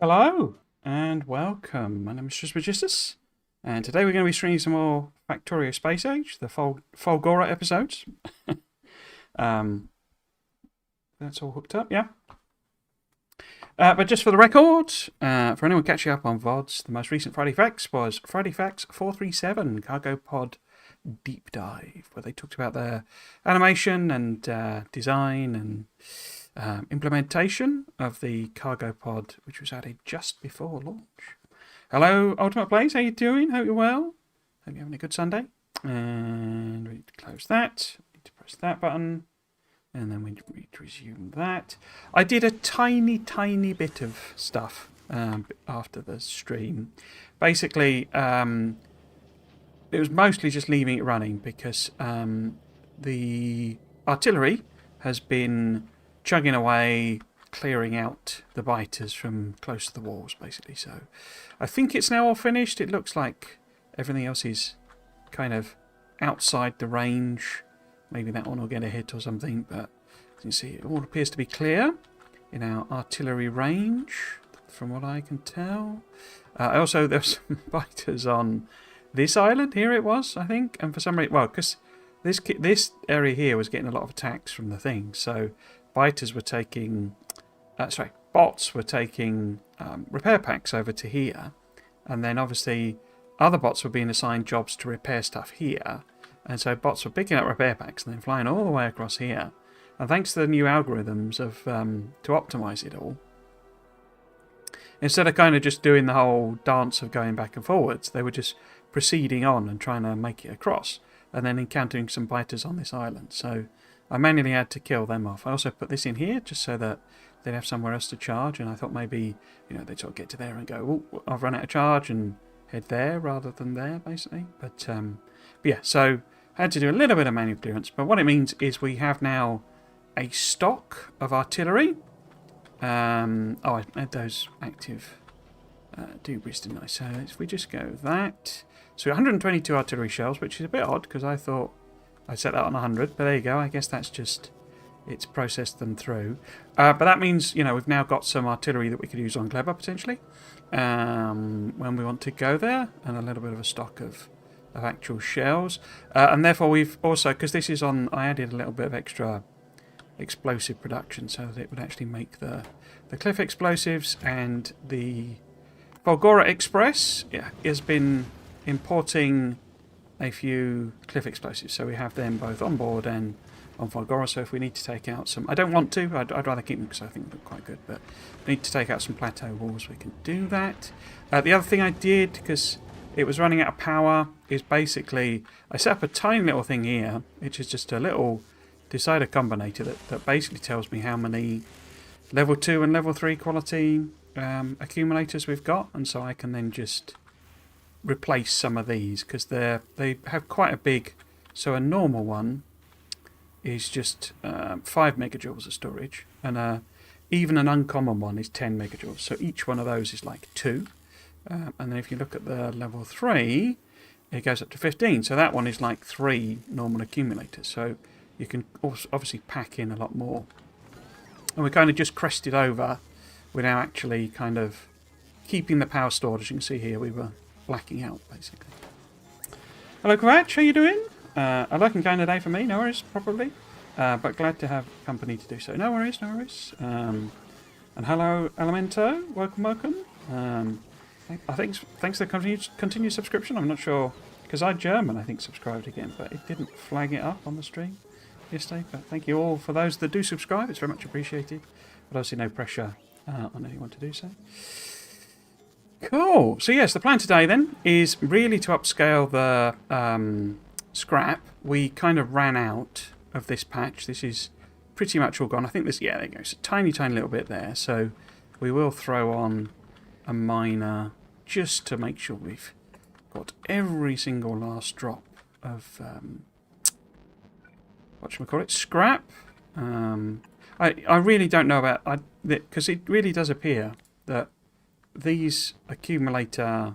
Hello and welcome. My name is Trismegistus, and today we're going to be streaming some more Factorio Space Age, the Folgora episodes. um, that's all hooked up, yeah. But just for the record, for anyone catching up on VODs, the most recent Friday Facts was Friday Facts 437 Cargo Pod Deep Dive, where they talked about their animation and design and implementation of the cargo pod, which was added just before launch. Hello, Ultimate Blaze. How you doing? Hope you're well. Hope you're having a good Sunday. And we need to close that. Need to press that button. And then we need to resume that. I did a tiny bit of stuff after the stream. Basically, it was mostly just leaving it running because the artillery has been chugging away, clearing out the biters from close to the walls, basically. So I think it's now all finished. It looks like everything else is kind of outside the range. Maybe that one will get a hit or something, but as you can see, it all appears to be clear in our artillery range, from what I can tell. Also, there's some biters on this island. Here it was, I think, and for some reason, well, because this area here was getting a lot of attacks from the thing, so biters were taking, bots were taking repair packs over to here, and then obviously other bots were being assigned jobs to repair stuff here, and so bots were picking up repair packs and then flying all the way across here. And thanks to the new algorithms of to optimize it all, instead of kind of just doing the whole dance of going back and forwards, they were just proceeding on and trying to make it across, and then encountering some biters on this island. So I manually had to kill them off. I also put this in here just so that they'd have somewhere else to charge, and I thought maybe, they'd sort of get to there and go, oh, I've run out of charge, and head there rather than there, basically. But yeah, so I had to do a little bit of manual clearance, but what it means is we have now a stock of artillery. I had those active debris, didn't I? So if we just go that. So 122 artillery shells, which is a bit odd because I thought I set that on 100, but there you go. I guess that's just, it's processed them through. But that means, we've now got some artillery that we could use on Clever, potentially, when we want to go there, and a little bit of a stock of actual shells. And therefore we've also, because this is on, I added a little bit of extra explosive production so that it would actually make the cliff explosives, and the Volgora Express has been importing a few cliff explosives, so we have them both on board and on Volgora. So if we need to take out some, I don't want to, I'd rather keep them because I think they look quite good, but if we need to take out some plateau walls, we can do that. The other thing I did, because it was running out of power, is basically I set up a tiny little thing here, which is just a little decider combinator that basically tells me how many level 2 and level 3 quality accumulators we've got, and so I can then just replace some of these because they have quite a big. So a normal one is just 5 megajoules of storage, and even an uncommon one is 10 megajoules. So each one of those is like 2, and then if you look at the level 3, it goes up to 15. So that one is like 3 normal accumulators. So you can obviously pack in a lot more, and we kind of just crested over without actually kind of keeping the power stored. As you can see here, we were blacking out basically. Hello Kvatch, how you doing? A lurking kind of day for me, no worries, probably, but glad to have company to do so. No worries. And hello Elemento, welcome. I think thanks for the continued subscription. I'm not sure, because German I think subscribed again, but it didn't flag it up on the stream yesterday. But thank you all for those that do subscribe, it's very much appreciated, but obviously no pressure on anyone to do so. Cool. So yes, the plan today then is really to upscale the scrap. We kind of ran out of this patch. This is pretty much all gone. I think this, yeah, there you go. It's a tiny little bit there. So we will throw on a miner just to make sure we've got every single last drop of whatchamacallit, scrap. I really don't know about, because it really does appear that these accumulator,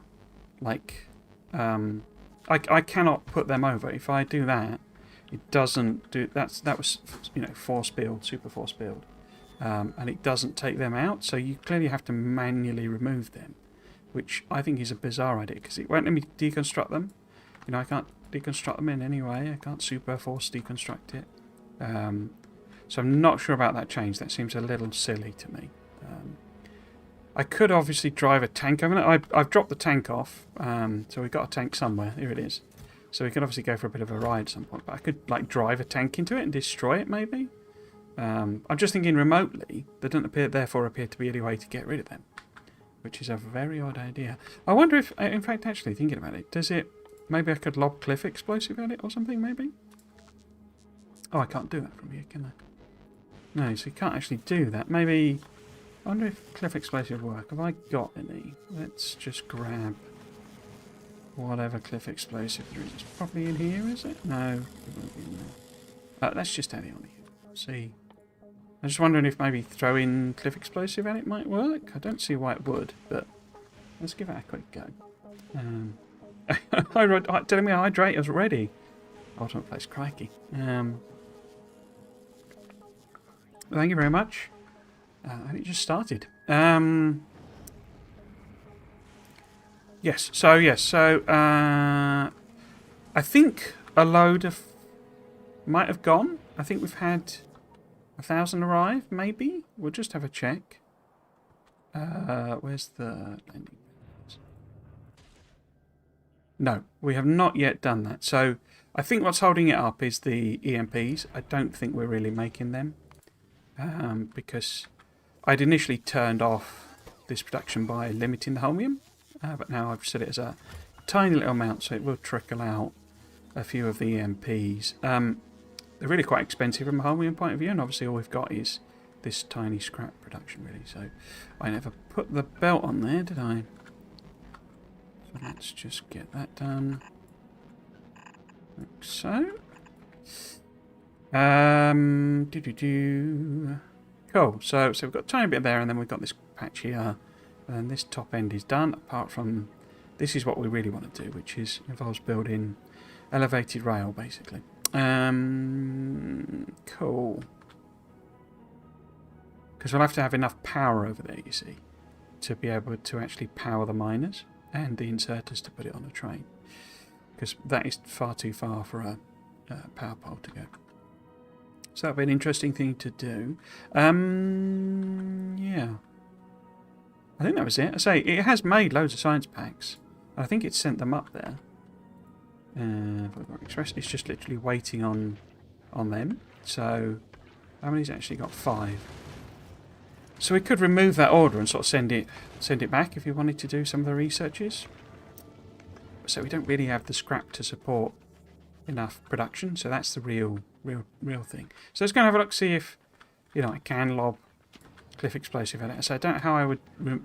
like, I cannot put them over. If I do that, it doesn't do, that was, force build, super force build. and it doesn't take them out, so you clearly have to manually remove them, which I think is a bizarre idea because it won't let me deconstruct them. You know, I can't deconstruct them in any way. I can't super force deconstruct it. So I'm not sure about that change. That seems a little silly to me. I could obviously drive a tank over it. I've dropped the tank off, so we've got a tank somewhere. Here it is. So we could obviously go for a bit of a ride at some point. But I could like drive a tank into it and destroy it maybe. I'm just thinking remotely. There doesn't therefore appear to be any way to get rid of them, which is a very odd idea. I wonder if, in fact, actually thinking about it, does it? Maybe I could lob cliff explosive at it or something. Maybe. Oh, I can't do that from here, can I? No, so you can't actually do that. Maybe. I wonder if cliff explosive would work. Have I got any? Let's just grab whatever cliff explosive there is. It's probably in here, is it? No, it won't be in there. Let's just add it on here. See. I'm just wondering if maybe throwing cliff explosive at it might work. I don't see why it would, but let's give it a quick go. Telling me hydrate is ready. Ultimate place, crikey. Thank you very much. And it just started. Yes. So I think a load of might have gone. I think we've had 1,000 arrive. Maybe we'll just have a check. Where's the landing? No, we have not yet done that. So I think what's holding it up is the EMPs. I don't think we're really making them because I'd initially turned off this production by limiting the holmium, but now I've set it as a tiny little amount, so it will trickle out a few of the EMPs. They're really quite expensive from a holmium point of view, and obviously all we've got is this tiny scrap production, really. So I never put the belt on there, did I? So let's just get that done. Like so. Cool. So we've got a tiny bit there, and then we've got this patch here, and this top end is done. Apart from this is what we really want to do, which is involves building elevated rail, basically. Cool. Because we'll have to have enough power over there, you see, to be able to actually power the miners and the inserters to put it on a train. Because that is far too far for a power pole to go. So that'll be an interesting thing to do. Yeah. I think that was it. I say, it has made loads of science packs. I think it's sent them up there. Express. It's just literally waiting on them. So, how many's actually got 5? So we could remove that order and sort of send it back if you wanted to do some of the researches. So we don't really have the scrap to support enough production. So that's the real thing. So let's go and have a look, see if I can lob cliff explosive at it. So I don't know how I would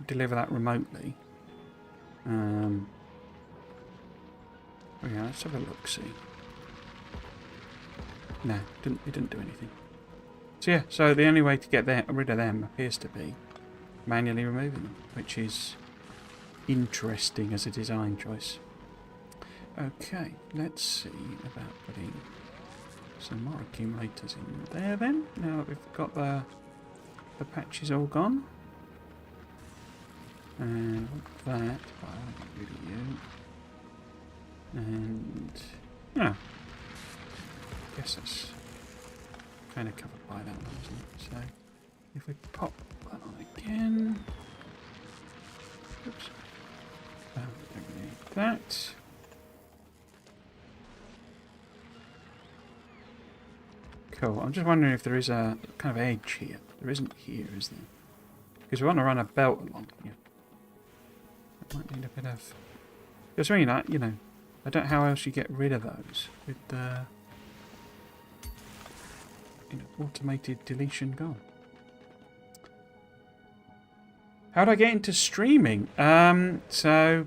deliver that remotely. Yeah, let's have a look. See. No, it didn't do anything. So yeah, so the only way to get rid of them appears to be manually removing them, which is interesting as a design choice. Okay, let's see about putting some more accumulators in there then. Now that we've got the patches all gone. And that, I'll get rid of you. And yeah, I guess that's kind of covered by that one, isn't it? So if we pop that on again, oops, don't need that. Cool. I'm just wondering if there is a kind of edge here. There isn't here, is there? Because we want to run a belt along here. It might need a bit of. Because I mean, I don't know how else you get rid of those with the automated deletion gone. How do I get into streaming? So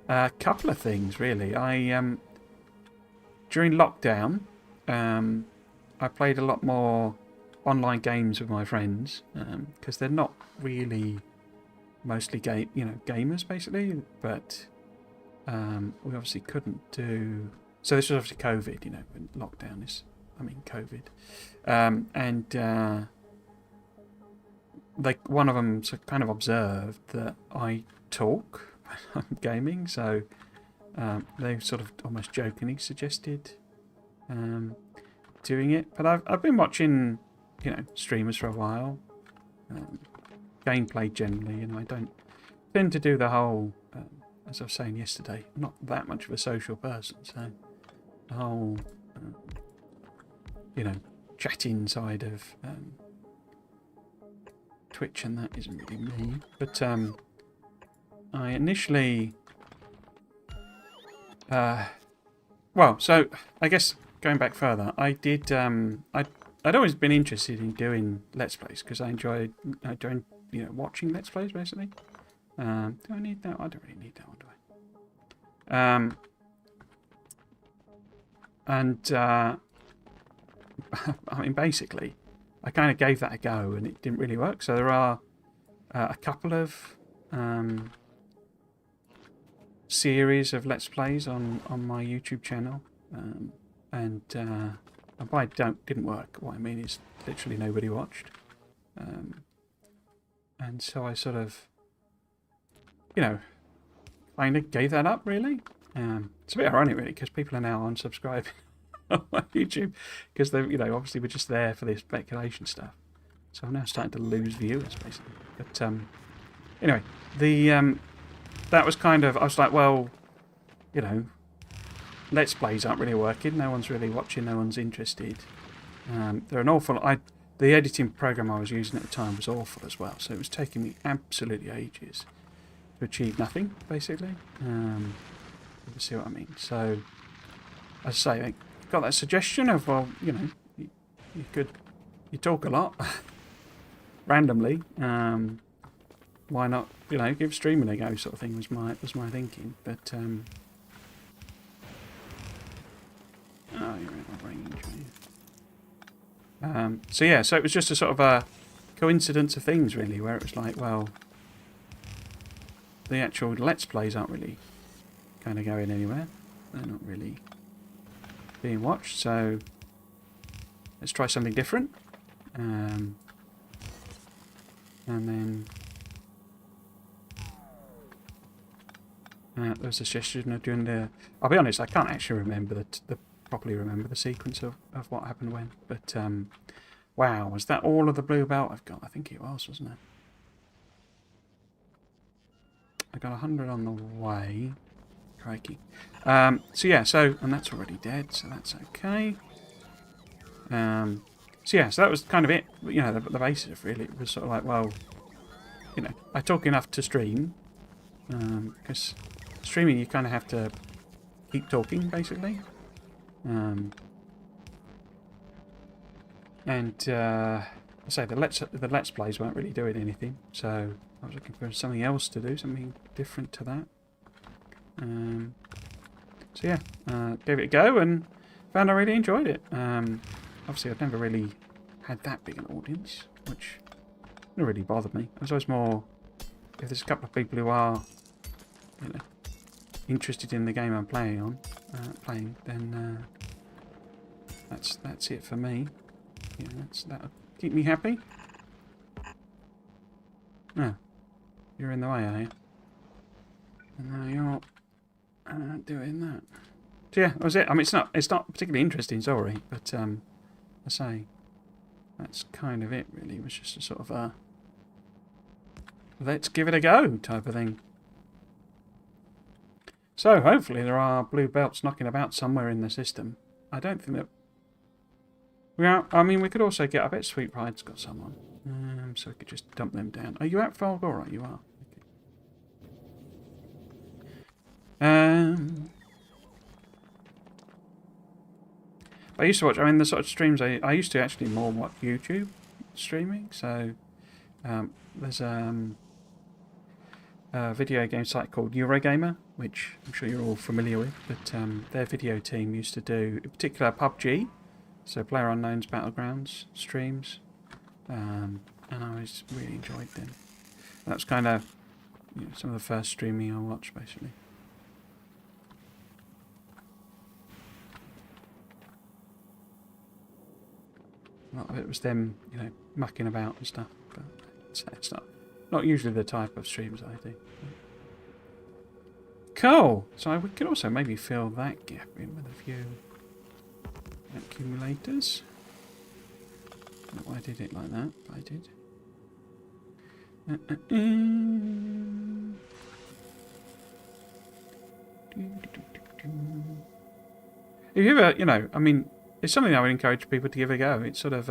a couple of things really. I during lockdown, I played a lot more online games with my friends because they're not really mostly gamers basically, but we obviously couldn't do. So this was obviously COVID, when lockdown is. I mean COVID, and one of them kind of observed that I talk when I'm gaming, so they sort of almost jokingly suggested doing it. But I've been watching, streamers for a while. Gameplay generally, I don't tend to do the whole, as I was saying yesterday, I'm not that much of a social person, so the whole, chatting side of Twitch and that isn't really me. But I initially, well, so I guess going back further, I did, I'd always been interested in doing Let's Plays because I enjoyed watching Let's Plays basically. Do I need that? I don't really need that one, do I? I mean, basically, I kind of gave that a go and it didn't really work. So there are a couple of series of Let's Plays on my YouTube channel, and by didn't work, what I mean is literally nobody watched, and so I sort of, kind of gave that up really. It's a bit ironic really because people are now unsubscribing on my YouTube because they, obviously we're just there for this speculation stuff. So I'm now starting to lose viewers basically. But anyway, the that was kind of, I was like, well, Let's Plays aren't really working. No one's really watching. No one's interested. They're an awful. The editing program I was using at the time was awful as well. So it was taking me absolutely ages to achieve nothing, basically. You see what I mean? So, as I say, I got that suggestion of, well, you talk a lot randomly. Why not, give streaming a go, sort of thing was my thinking. But oh, you're in my range. So yeah, so it was just a sort of a coincidence of things, really, where it was like, well, the actual Let's Plays aren't really kind of going anywhere. They're not really being watched, so let's try something different. And then there was a suggestion of doing the. I'll be honest, I can't actually remember properly remember the sequence of what happened when. But wow, was that all of the blue belt I've got? I think it was, wasn't it? I got 100 on the way. Crikey. So yeah, and that's already dead, so that's okay. So yeah, so that was kind of it. The basis of really, it was sort of like, well, I talk enough to stream, because streaming you kind of have to keep talking basically, and I say the Let's Plays weren't really doing anything, so I was looking for something else to do, something different to that. So yeah, gave it a go and found I really enjoyed it. Obviously, I've never really had that big an audience, which didn't really bother me. I was always more, if there's a couple of people who are, interested in the game I'm playing, then that's it for me. That'll keep me happy. Oh, you're in the way, are you? And now you're doing that. So yeah, that was it. I mean, it's not particularly interesting, sorry, but I say that's kind of it. Really, it was just a sort of a let's give it a go type of thing. So hopefully there are blue belts knocking about somewhere in the system. I don't think that. I mean, we could also get. I bet Sweet Pride's got someone, so we could just dump them down. Are you at Falgora? You are. I used to watch. I mean, the sort of streams I used to actually more watch YouTube streaming. So there's a video game site called Eurogamer, which I'm sure you're all familiar with. But their video team used to do, in particular, PUBG, so PlayerUnknown's Battlegrounds streams, and I always really enjoyed them. That was kind of some of the first streaming I watched, basically. A lot of it was them, mucking about and stuff. But So it's not usually the type of streams I do. Cool. So we could also maybe fill that gap in with a few accumulators. I don't know why I did it like that, but I did. If you ever, I mean, it's something I would encourage people to give a go. It's sort of,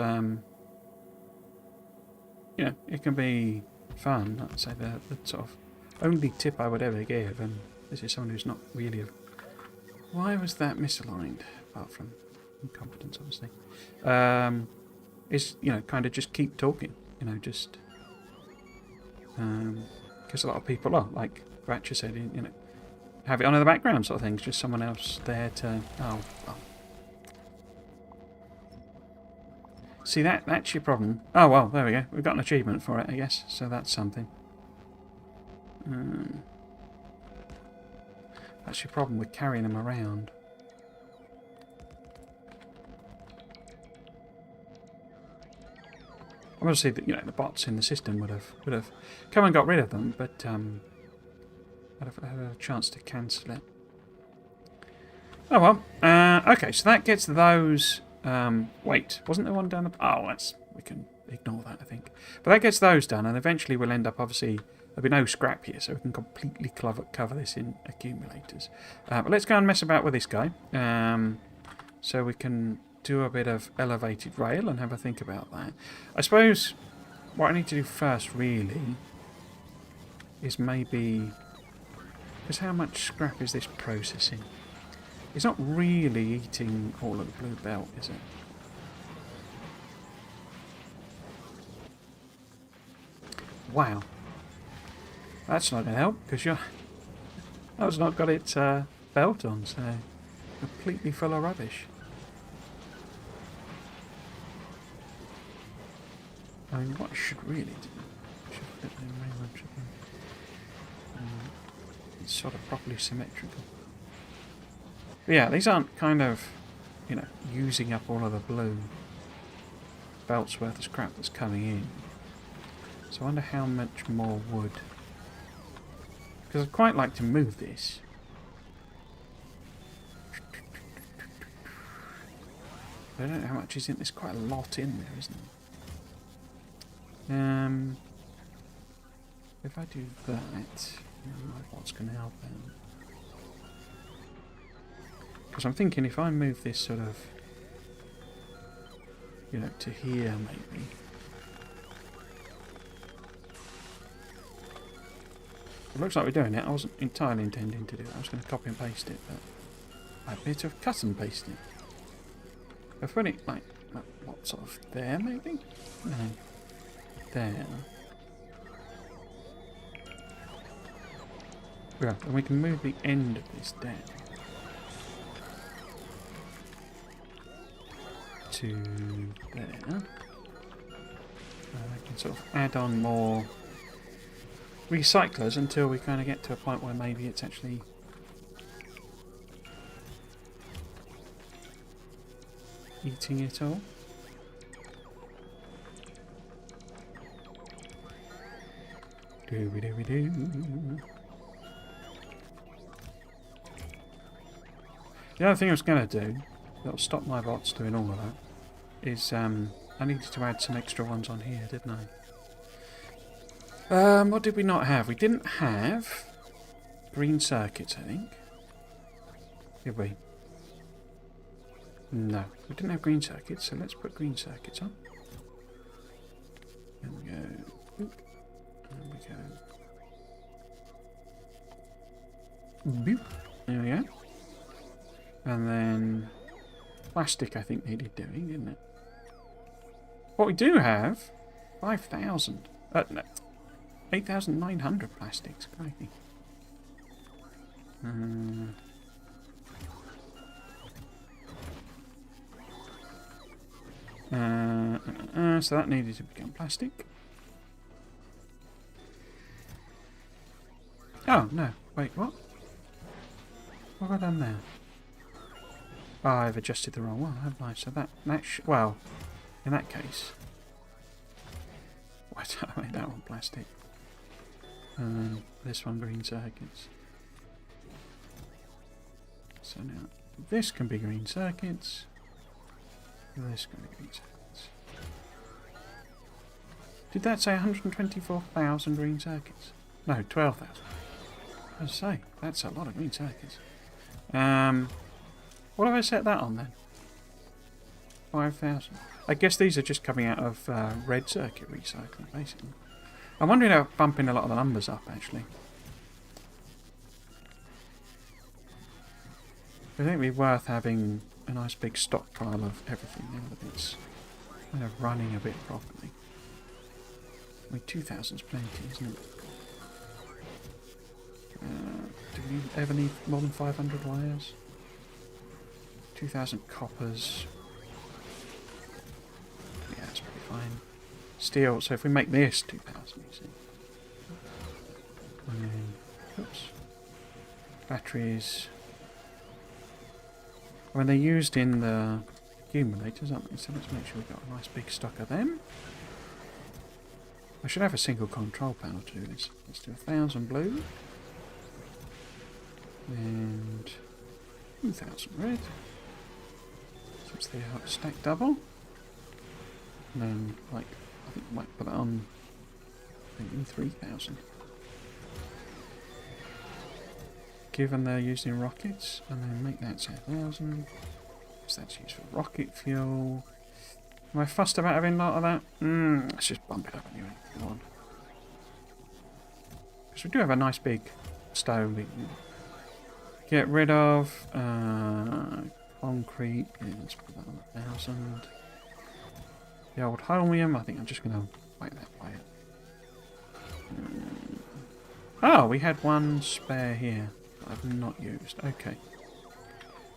it can be fun. I'd say the sort of only tip I would ever give, and this is someone who's not really. Why was that misaligned? Apart from incompetence, obviously, is kind of just keep talking. Just because a lot of people, like Ratcher said, have it on in the background sort of things. Just someone else there to. Oh. See, that's your problem. Oh, well, there we go. We've got an achievement for it, I guess. So that's something. That's your problem with carrying them around. Obviously, the bots in the system would have come and got rid of them, but I'd have had a chance to cancel it. Oh well. Okay, so that gets those. Wait, wasn't there one down the... Oh, we can ignore that, I think. But that gets those done, and eventually we'll end up, obviously, there'll be no scrap here, so we can completely cover this in accumulators. But let's go and mess about with this guy. So we can do a bit of elevated rail and have a think about that. I suppose what I need to do first, really, is maybe... Because how much scrap is this processing? It's not really eating all of the blue belt, is it? Wow. That's not going to help, because that's not got its belt on, so completely full of rubbish. I mean, what I should really do... It's sort of properly symmetrical. But yeah, these aren't kind of, using up all of the blue belt's worth of scrap that's coming in. So I wonder how much more wood. Because I'd quite like to move this. But I don't know how much is in. There's quite a lot in there, isn't there? If I do that, what's going to help out? Because I'm thinking if I move this sort of, to here maybe. It looks like we're doing it. I wasn't entirely intending to do it. I was going to copy and paste it, but I appear to have cut and pasted it. If I put it like what sort of there maybe? No. There. Yeah, and we can move the end of this down. To there. I can sort of add on more recyclers until we kind of get to a point where maybe it's actually eating it all. Do-we-do-we-do. The other thing I was going to do that'll stop my bots doing all of that is I needed to add some extra ones on here, didn't I? What did we not have? We didn't have green circuits, I think. Did we? No, we didn't have green circuits, so let's put green circuits on. There we go. Oop. There we go. Boop. There we go. And then plastic, I think, needed doing, didn't it? What we do have, 5,000. No, 8,900 plastics. Crikey. So that needed to become plastic. Oh, no. Wait, what? What have I done there? Oh, I've adjusted the wrong one, haven't I? So well, in that case, Why did I make that one plastic? This one green circuits. So now this can be green circuits. This can be green circuits. Did that say 124,000 green circuits? No, 12,000. I say, that's a lot of green circuits. What have I set that on then? 5,000. I guess these are just coming out of red circuit recycling, basically. I'm wondering about bumping a lot of the numbers up, actually. I think it'd be worth having a nice big stockpile of everything now that it's kind of running a bit properly. I mean, 2,000's plenty, isn't it? Do we ever need more than 500 wires? 2,000 coppers. Yeah, that's pretty fine. Steel, so if we make this 2,000, you see. And then, oops. Batteries. I mean, they're used in the accumulators, aren't they? So let's make sure we've got a nice big stock of them. I should have a single control panel to do this. Let's do 1,000 blue. And 2,000 red. So it's the stack double. And then, like, I think we might put that on maybe 3,000. Given they're used in rockets, and then make that say 1,000. Because that's used for rocket fuel. Am I fussed about having a lot of that? Let's just bump it up anyway. Come on. Because we do have a nice big stove. Get rid of concrete. Yeah, let's put that on 1,000. The old holmium, I think I'm just going to whack that by it. Oh, we had one spare here that I've not used. Okay.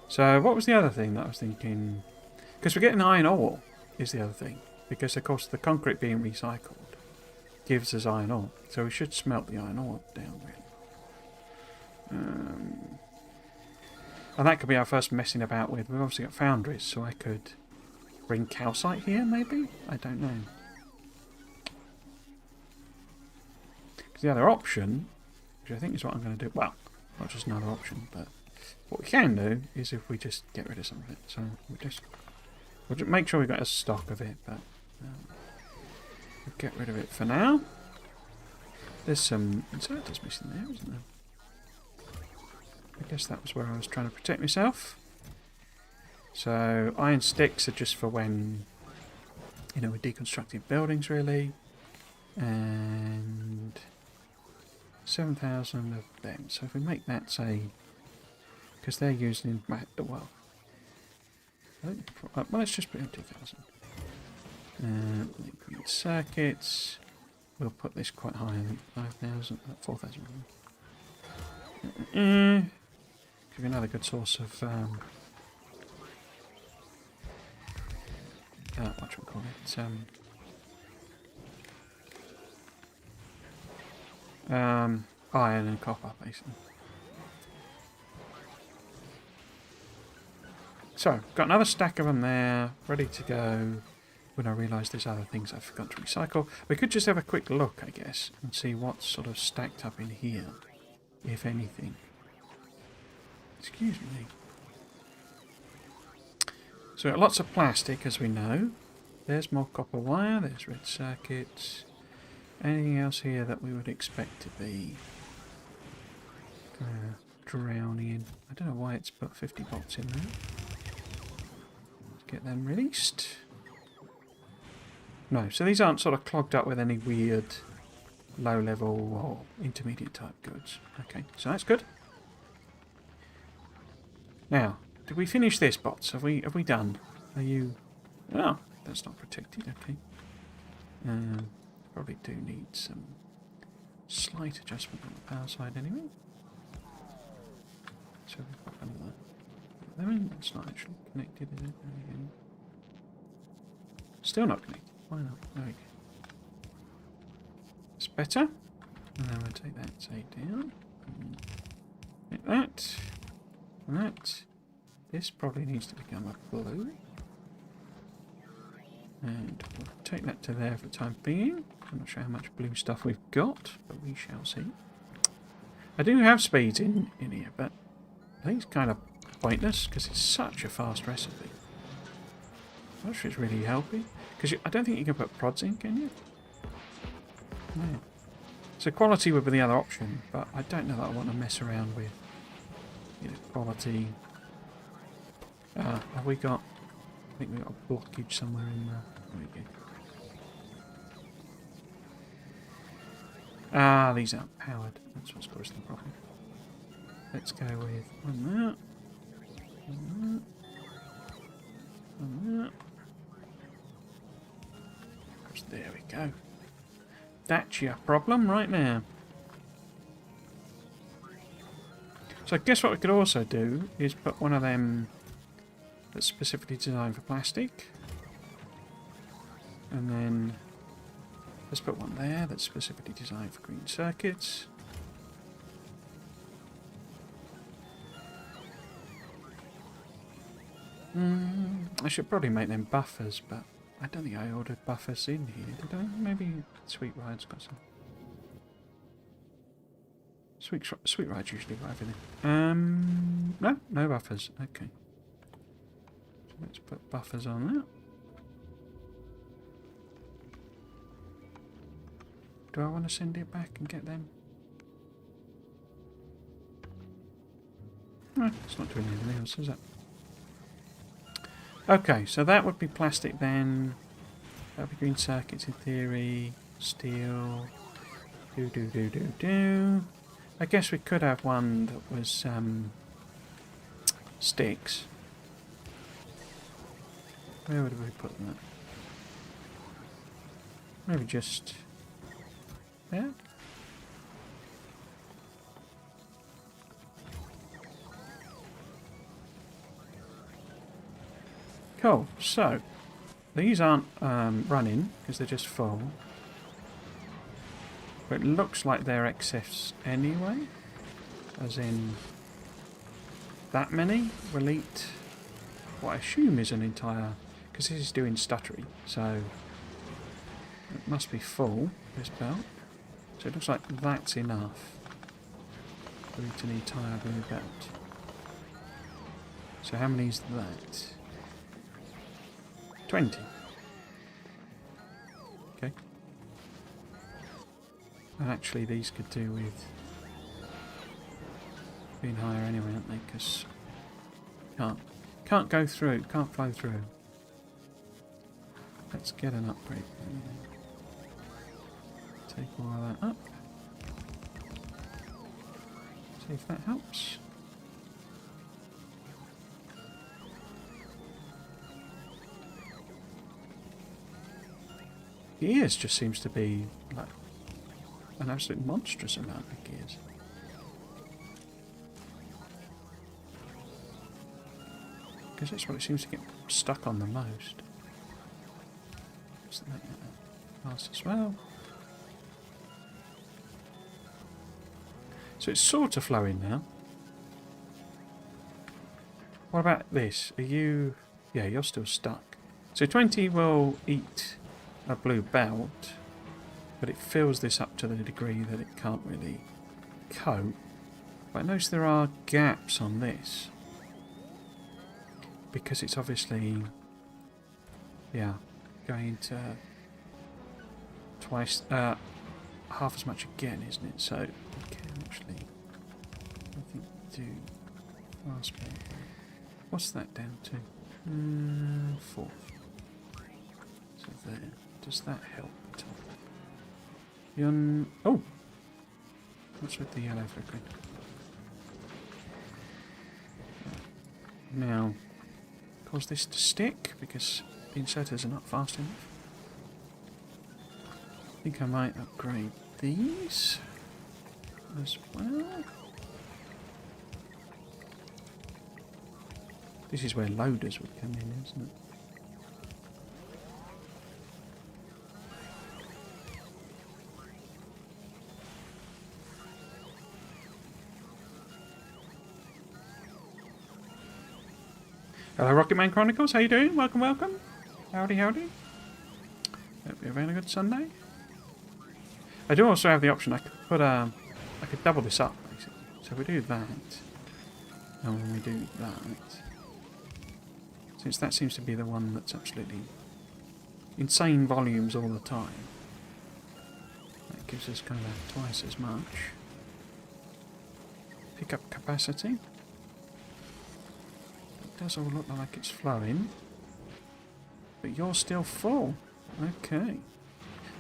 So what was the other thing that I was thinking? Because we're getting iron ore is the other thing. Because of course the concrete being recycled gives us iron ore. So we should smelt the iron ore down really. And that could be our first messing about with. We've obviously got foundries, so I could bring calcite here, maybe? I don't know. Because the other option, which I think is what I'm going to do, well, not just another option, but what we can do is if we just get rid of some of it. So we'll just make sure we've got a stock of it, but we'll get rid of it for now. There's some inserters missing there, isn't there? I guess that was where I was trying to protect myself. So iron sticks are just for when, you know, we're deconstructing buildings really. And 7,000 of them. So if we make that say, because they're used in, well, let's just put in 2,000. Liquid circuits. We'll put this quite high, I think 5,000, 4,000. Give you another good source of what should we call it? Iron and copper, basically. So, got another stack of them there, ready to go. When I realise there's other things I forgot to recycle. We could just have a quick look, I guess, and see what's sort of stacked up in here, if anything. Excuse me. So we've got lots of plastic, as we know. There's more copper wire, there's red circuits. Anything else here that we would expect to be drowning in? I don't know why it's put 50 bolts in there. Let's get them released. No, so these aren't sort of clogged up with any weird low-level or intermediate type goods. Okay, so that's good. Now, did we finish this, bots? Have we done? Are you? Oh, that's not protected. Okay. Probably do need some slight adjustment on the power side anyway. So we've got another. I mean, it's not actually connected, is it? Still not connected. Why not? There we go. It's better. And then we'll take that say down. Like that. And that. This probably needs to become a blue. And we'll take that to there for the time being. I'm not sure how much blue stuff we've got, but we shall see. I do have speeds in here, but I think it's kind of pointless because it's such a fast recipe. I'm not sure it's really helping. Because I don't think you can put prods in, can you? No. So quality would be the other option, but I don't know that I want to mess around with, you know, quality. Have we got... I think we've got a blockage somewhere in there. There we go. Ah, these aren't powered. That's what's causing the problem. Let's go with on that. On that. On that. There we go. That's your problem right now. So I guess what we could also do is put one of them that's specifically designed for plastic. And then let's put one there that's specifically designed for green circuits. I should probably make them buffers, but I don't think I ordered buffers in here, did I? Maybe Sweet Ride's got some. Sweet Ride's usually got everything. No buffers. Okay. So let's put buffers on that. Do I want to send it back and get them? No, it's not doing anything else, is it? Okay, so that would be plastic then. That would be green circuits in theory. Steel. Do. I guess we could have one that was sticks. Where would we put that? Maybe just there? Cool, so these aren't running because they're just full. But it looks like they're excess anyway. As in that many will eat what I assume is an entire... Because this is doing stuttery, so it must be full, this belt. So it looks like that's enough to eat an entire blue belt. So how many is that? 20. Okay. And actually these could do with being higher anyway, aren't they? Because can't go through, can't flow through. Let's get an upgrade. Take all of that up. See if that helps. Gears just seems to be like an absolute monstrous amount of gears. Because that's what it seems to get stuck on the most. Let's make that fast as well. So it's sort of flowing now. What about this? Are you... Yeah, you're still stuck. So 20 will eat a blue belt, but it fills this up to the degree that it can't really coat. But notice there are gaps on this. Because it's obviously... Yeah, going into twice... half as much again, isn't it? So we can actually... I think do... fast belt. What's that down to? 4. So there. Does that help at all? Oh! What's with the yellow flickering? Now, cause this to stick because the inserters are not fast enough. I think I might upgrade these as well. This is where loaders would come in, isn't it? Hello, Rocketman Chronicles. How you doing? Welcome, welcome. Howdy, howdy. we had a good Sunday? I do also have the option. I could put I could double this up basically. So if we do that, and when we do that, since that seems to be the one that's absolutely insane volumes all the time, that gives us kind of twice as much pickup capacity. It does all look like it's flowing, but you're still full. Okay.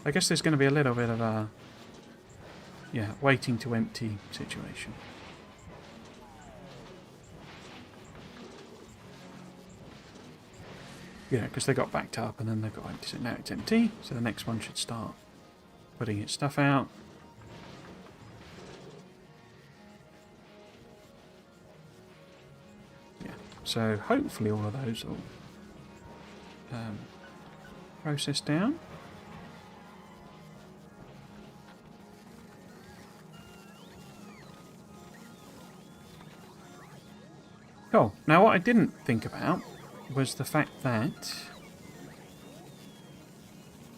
I guess there's going to be a little bit of a, yeah, waiting to empty situation. Yeah, because they got backed up and then they got empty. So now it's empty, so the next one should start putting its stuff out. Yeah, so hopefully all of those will process down. Cool. Now what I didn't think about was the fact that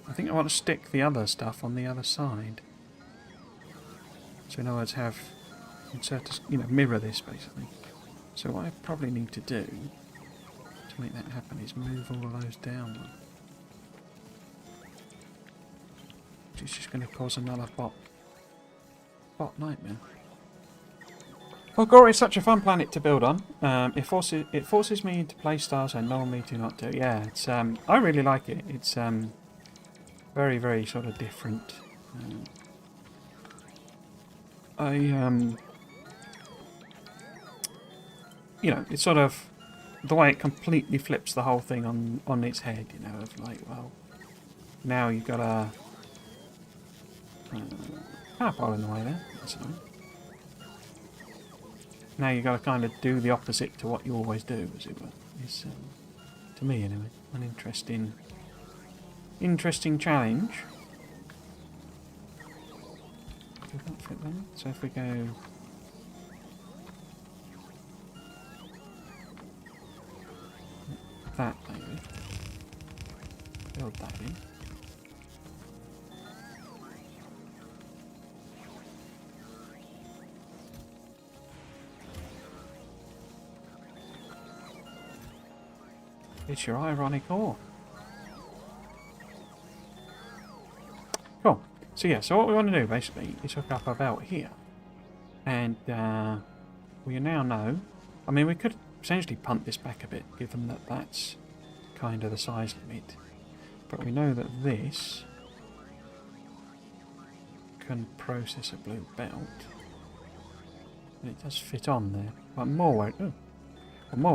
I think I want to stick the other stuff on the other side. So in other words, have insert, mirror this basically. So what I probably need to do to make that happen is move all of those down one. Which is just going to cause another bot nightmare. Falgora is such a fun planet to build on. It forces me into playstyles I normally do not do. Yeah, it's I really like it. It's very, very sort of different. It's sort of the way it completely flips the whole thing on its head. Of like, well, now you've got a power pole in the way there. That's annoying. Now you've got to kind of do the opposite to what you always do, as it were. It's, to me anyway, an interesting challenge. Does that fit there? So if we go that maybe, build that in. It's your ironic ore. Cool. So yeah, so what we want to do basically is hook up about here. And we now know, I mean we could essentially punt this back a bit given that that's kind of the size limit. But we know that this can process a blue belt. And it does fit on there. What I'm more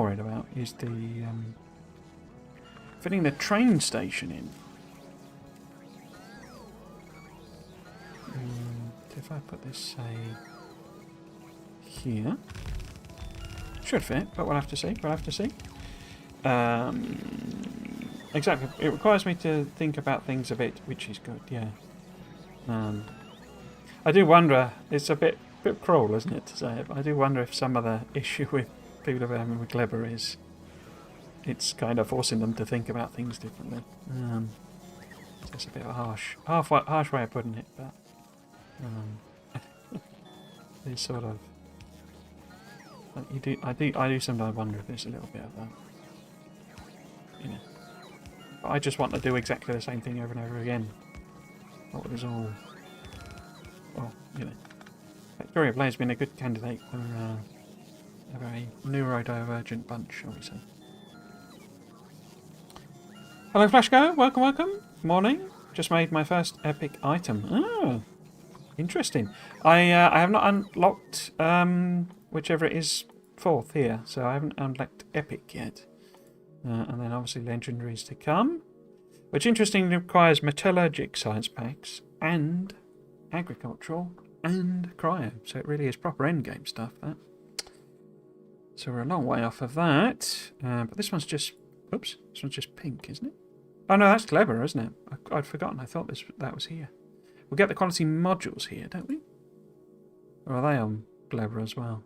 worried about is the fitting the train station in. If I put this, say, here, should fit, but we'll have to see. Exactly. It requires me to think about things a bit, which is good. Yeah. I do wonder. It's a bit cruel, isn't it, to say it? But I do wonder if some of the issue with people having with Clever is it's kind of forcing them to think about things differently. So it's a bit of a harsh way of putting it, but it's sort of like I do sometimes wonder if there's a little bit of that, But I just want to do exactly the same thing over and over again. What was all, well, Factorio Blade's been a good candidate for a very neurodivergent bunch, shall we say. Hello Flashgo, welcome. Morning. Just made my first epic item. Oh, interesting. I have not unlocked whichever it is fourth here, so I haven't unlocked epic yet. And then obviously legendaries to come, which interestingly requires metallurgic science packs and agricultural and cryo. So it really is proper endgame stuff, that. So we're a long way off of that. But this one's just, oops, this one's just pink, isn't it? Oh no, that's Clever, isn't it? I'd forgotten. I thought that was here. We'll get the quality modules here, don't we? Or are they on Clever as well?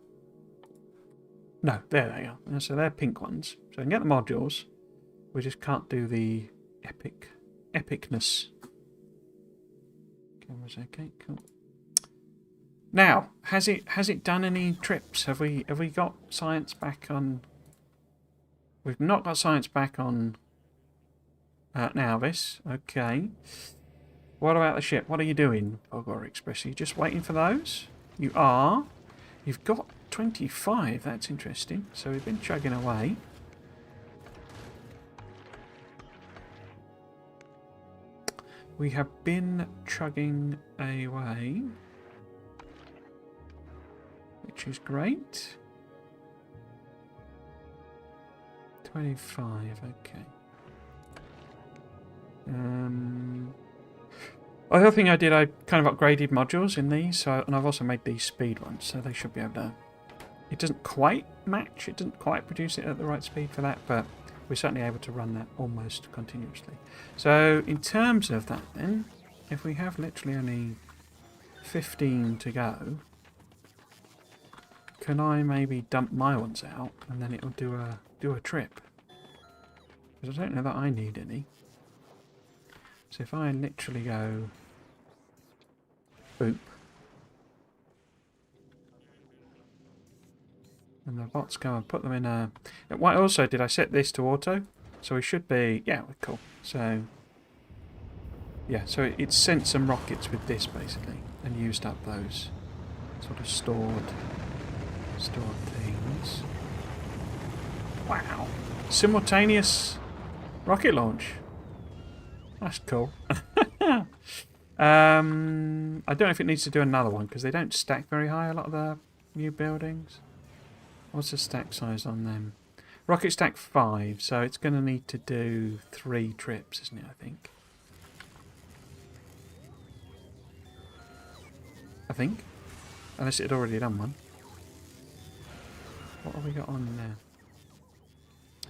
No, there they are. So they're pink ones. So we can get the modules. We just can't do the epicness Camera's okay, cool. Now, has it done any trips? Have we got science back on? We've not got science back on Nauvis. Okay. What about the ship? What are you doing, Falgora Express? Are you just waiting for those? You are. You've got 25. That's interesting. So we've been chugging away. We have been chugging away, which is great. 25, okay. Other thing I did, I kind of upgraded modules in these, and I've also made these speed ones, so they should be able to... It doesn't quite match, it doesn't quite produce it at the right speed for that, but we're certainly able to run that almost continuously. So in terms of that then, if we have literally only 15 to go, can I maybe dump my ones out and then it'll do a trip? Because I don't know that I need any. So if I literally go boop, and the bots go and put them in a... What also did I set this to auto? So we should be... Yeah, cool. So... Yeah, so it sent some rockets with this basically and used up those sort of stored things. Wow. Simultaneous rocket launch. That's cool. I don't know if it needs to do another one because they don't stack very high, a lot of the new buildings. What's the stack size on them? Rocket stack 5, so it's going to need to do 3 trips, isn't it, I think? Unless it had already done one. What have we got on there?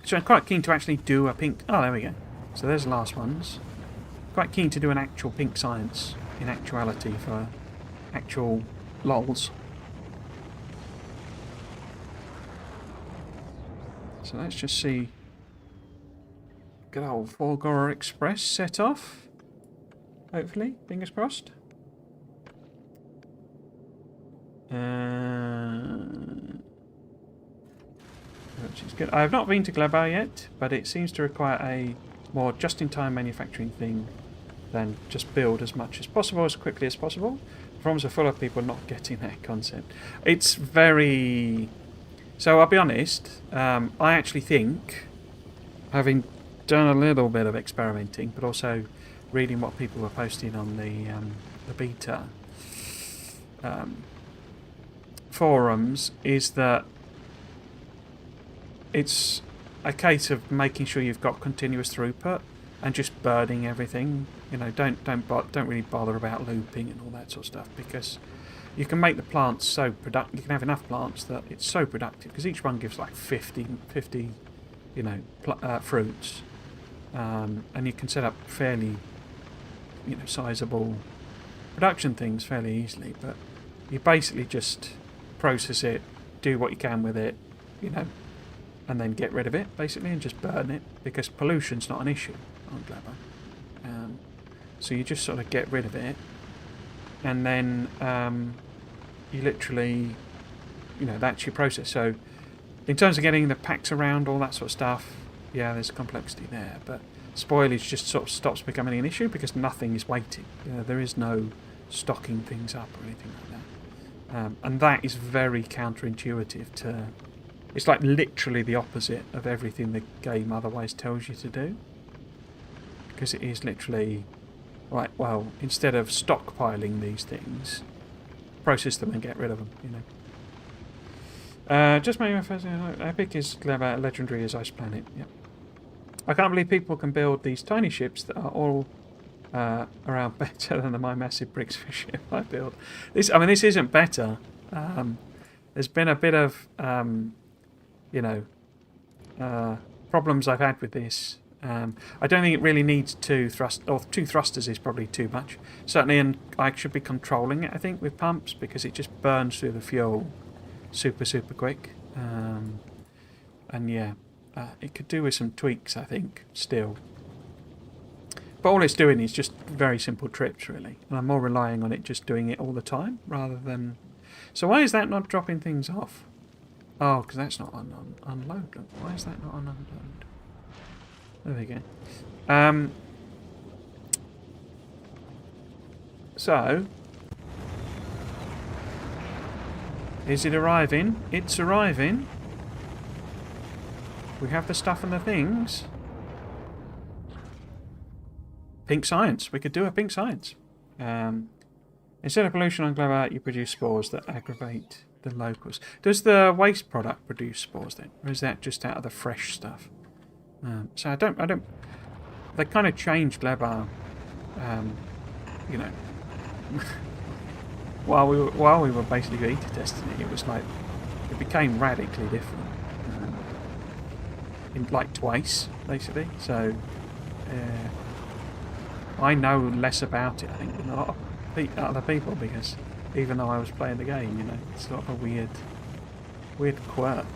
So I'm quite keen to actually do a pink... Oh, there we go. So there's the last ones. Quite keen to do an actual pink science in actuality for actual lols. So let's just see. Good old Falgora Express set off. Hopefully, fingers crossed. Which is good. I have not been to Glabar yet, but it seems to require a more just-in-time manufacturing thing than just build as much as possible, as quickly as possible. Forums are full of people not getting that concept. It's very... So I'll be honest, I actually think, having done a little bit of experimenting, but also reading what people were posting on the beta forums, is that it's a case of making sure you've got continuous throughput and just burning everything. You know, don't really bother about looping and all that sort of stuff, because you can make the plants so productive. You can have enough plants that it's so productive because each one gives like 50 you know, fruits, and you can set up fairly, you know, sizable production things fairly easily. But you basically just process it, do what you can with it, you know, and then get rid of it basically and just burn it, because pollution's not an issue on Glabar. So you just sort of get rid of it, and then you literally, you know, that's your process. So in terms of getting the packs around, all that sort of stuff, yeah, there's complexity there, but spoilage just sort of stops becoming an issue because nothing is waiting. You know, there is no stocking things up or anything like that. And that is very counterintuitive to... It's like literally the opposite of everything the game otherwise tells you to do. Because it is literally... Right, well, instead of stockpiling these things, process them and get rid of them, you know. Just my first... Epic is clever, legendary as Ice Planet, yep. I can't believe people can build these tiny ships that are all around better than the My Massive Bricks for ship I build. This isn't better. There's been a bit of, you know, problems I've had with this. I don't think it really needs 2 thrusters is probably too much. Certainly, and I should be controlling it, I think, with pumps, because it just burns through the fuel super quick. And yeah, it could do with some tweaks, I think, still. But all it's doing is just very simple trips, really. And I'm more relying on it just doing it all the time rather than... So why is that not dropping things off? Oh, because that's not on unload. Why is that not on unload? There we go. So... Is it arriving? It's arriving. We have the stuff and the things. Pink science. We could do a pink science. Instead of pollution on Glover, you produce spores that aggravate the locals. Does the waste product produce spores then? Or is that just out of the fresh stuff? So I don't... They kind of changed Glover, you know... while we were basically beta testing it, it was like... It became radically different. Like twice, basically. So... I know less about it, I think, than a lot of other people, because even though I was playing the game, you know, it's sort of a weird quirk.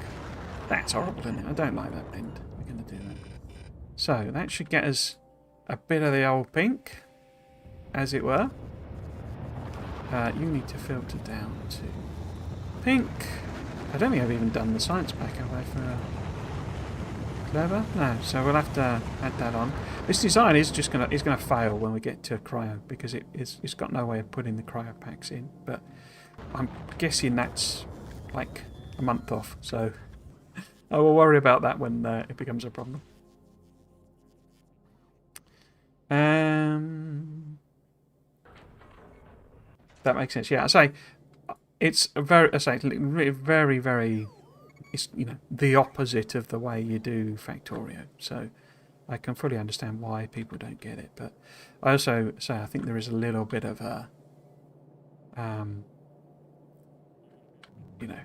That's horrible, isn't it? I don't like that blend. We're going to do that. So, that should get us a bit of the old pink, as it were. You need to filter down to pink. I don't think I've even done the science pack, have I, for Clever? No, so we'll have to add that on. This design is just gonna fail when we get to cryo, because it's got no way of putting the cryo packs in. But I'm guessing that's like a month off, so I will worry about that when it becomes a problem. That makes sense. Yeah, I say it's very, very. It's, you know, the opposite of the way you do Factorio. So I can fully understand why people don't get it. But I also say I think there is a little bit of a, you know,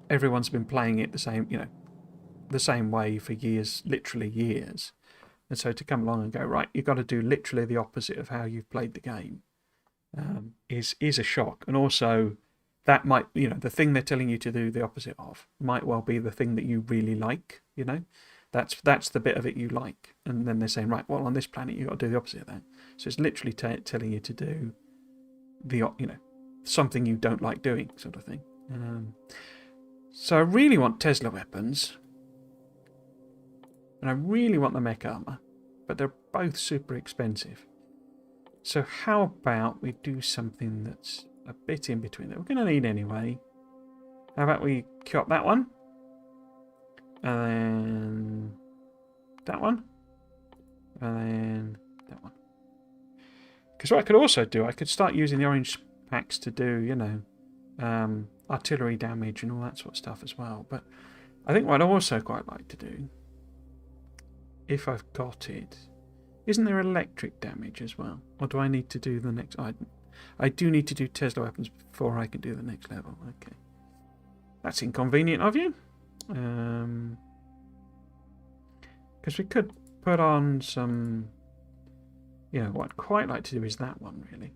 everyone's been playing it the same way for years, literally years. And so to come along and go, right, you've got to do literally the opposite of how you've played the game, is a shock. And also, that might, you know, the thing they're telling you to do the opposite of might well be the thing that you really like, you know. That's the bit of it you like. And then they're saying, right, well, on this planet, you've got to do the opposite of that. So it's literally telling you to do something you don't like doing, sort of thing. So I really want Tesla weapons. And I really want the mech armor. But they're both super expensive. So how about we do something that's a bit in between that we're going to need anyway. How about we queue up that one? And then that one. And then that one. Because what I could also do, I could start using the orange packs to do, you know, artillery damage and all that sort of stuff as well. But I think what I'd also quite like to do, if I've got it, isn't there electric damage as well? Or do I need to do the next... I do need to do Tesla weapons before I can do the next level. Okay. That's inconvenient of you. Because we could put on some... You know, what I'd quite like to do is that one, really.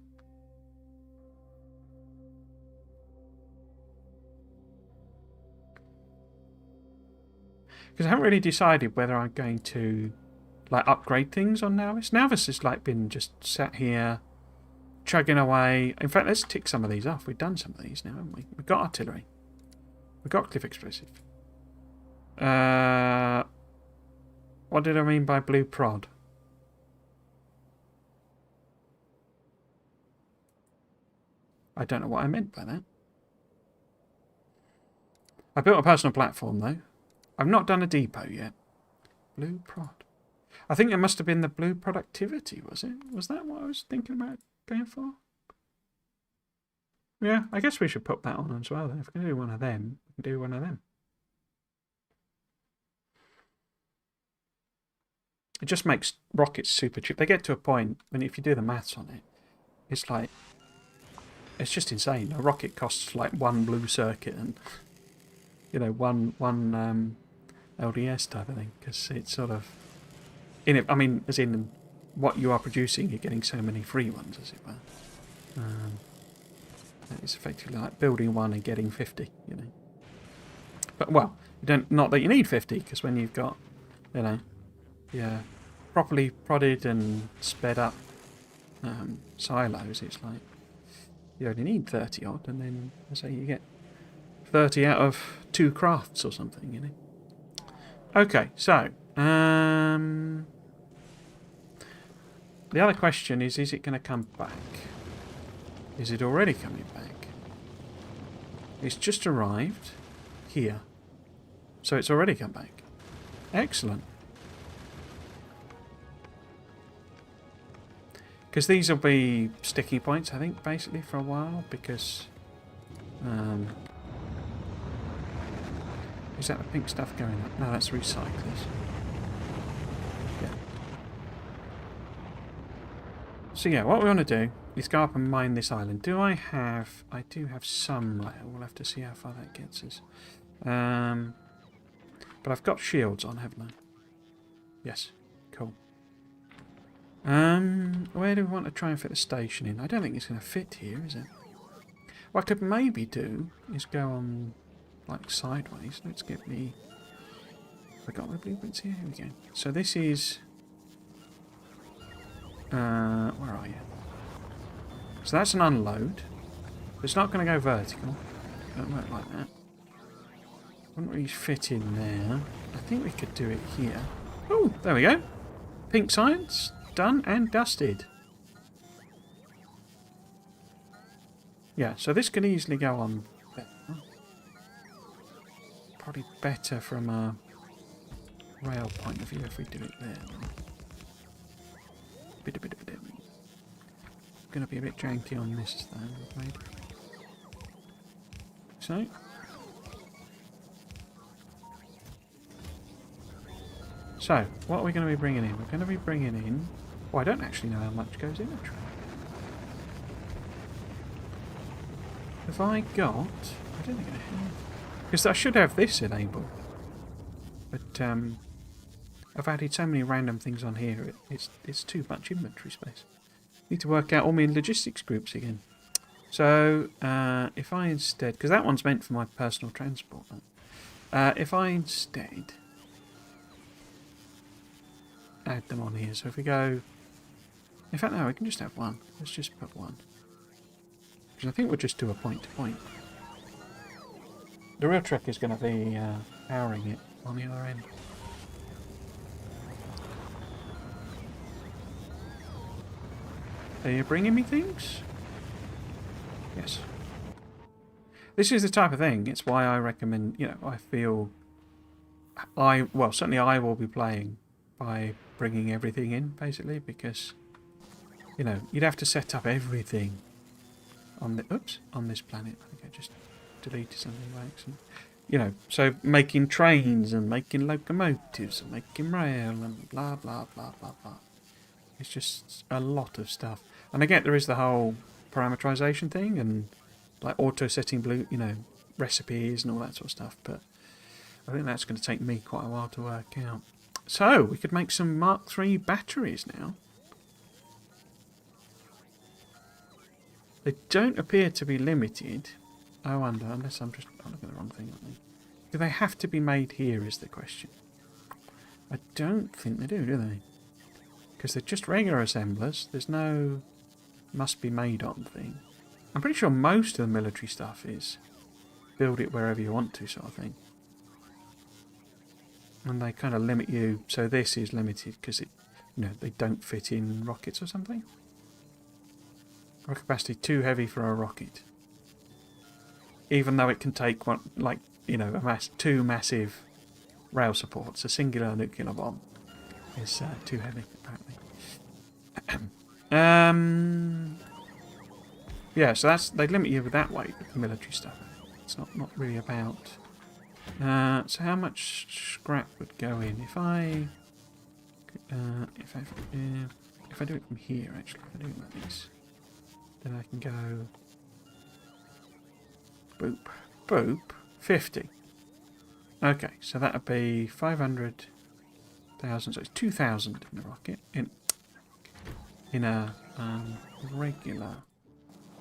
Because I haven't really decided whether I'm going to, like, upgrade things on Nauvis. Nauvis has, like, been just sat here... chugging away. In fact, let's tick some of these off. We've done some of these now, haven't we? We've got artillery. We've got cliff explosive. What did I mean by blue prod? I don't know what I meant by that. I built a personal platform, though. I've not done a depot yet. Blue prod. I think it must have been the blue productivity, was it? Was that what I was thinking about going for? Yeah, I guess we should put that on as well then. If we can do one of them, we can do one of them. It just makes rockets super cheap. They get to a point when if you do the maths on it, it's like, it's just insane. A rocket costs like one blue circuit and, you know, one LDS type of thing, because it's sort of, in it. I mean, as in what you are producing, you're getting so many free ones, as it were. It's effectively like building one and getting 50, you know. But, well, you don't, not that you need 50, because when you've got, you know, properly prodded and sped up silos, it's like you only need 30 odd, and then I say you get 30 out of 2 crafts or something, you know. Okay, so the other question is it going to come back? Is it already coming back? It's just arrived here, so it's already come back. Excellent. Because these will be sticking points, I think, basically, for a while, because... is that the pink stuff going up? No, that's recyclers. Yeah. So yeah, what we want to do is go up and mine this island. Do I have... I do have some rail. We'll have to see how far that gets us. But I've got shields on, haven't I? Yes. Cool. Where do we want to try and fit the station in? I don't think it's going to fit here, is it? What I could maybe do is go on, like, sideways. Let's get the... Have I got my blueprints here? Here we go. So this is... where are you? So that's an unload. It's not going to go vertical. It won't work like that. Wouldn't really fit in there. I think we could do it here. Oh, there we go. Pink science. Done and dusted. Yeah, so this could easily go on better. Probably better from a rail point of view if we do it there. Going to be a bit janky on this though, I'm afraid. So, what are we going to be bringing in? We're going to be bringing in... Oh, I don't actually know how much goes in a train. Have I got... I don't think I have. Because I should have this enabled. But, I've added so many random things on here, it's too much inventory space. Need to work out all my logistics groups again. So, if I instead... Because that one's meant for my personal transport. If I instead... add them on here. So if we go... In fact, no, we can just have one. Let's just put one. Because I think we'll just do a point-to-point. The real trick is going to be powering it on the other end. Are you bringing me things? Yes. This is the type of thing. It's why I recommend, you know, I feel... well, certainly I will be playing by bringing everything in, basically, because, you know, you'd have to set up everything on the... Oops, on this planet. I think I just deleted something by accident. You know, so making trains and making locomotives and making rail and blah, blah, blah, blah, blah. It's just a lot of stuff. And I get there is the whole parameterization thing and, like, auto-setting blue, you know, recipes and all that sort of stuff, but I think that's going to take me quite a while to work out. So, we could make some Mark III batteries now. They don't appear to be limited. I wonder, unless I'm looking at the wrong thing, aren't they? Do they have to be made here is the question. I don't think they do they? Because they're just regular assemblers. There's no must be made on thing. I'm pretty sure most of the military stuff is build it wherever you want to sort of thing. And they kind of limit you, so this is limited because it, you know, they don't fit in rockets or something. Rocket capacity too heavy for a rocket. Even though it can take one, like, you know, two massive rail supports, a singular nuclear bomb is too heavy apparently. Yeah, so they limit you with that weight with the military stuff. It's not really about. So how much scrap would go in if I do it from here? Actually, if I do it like this, then I can go boop boop 50. Okay, so that would be 500,000. So it's 2,000 in a rocket in a regular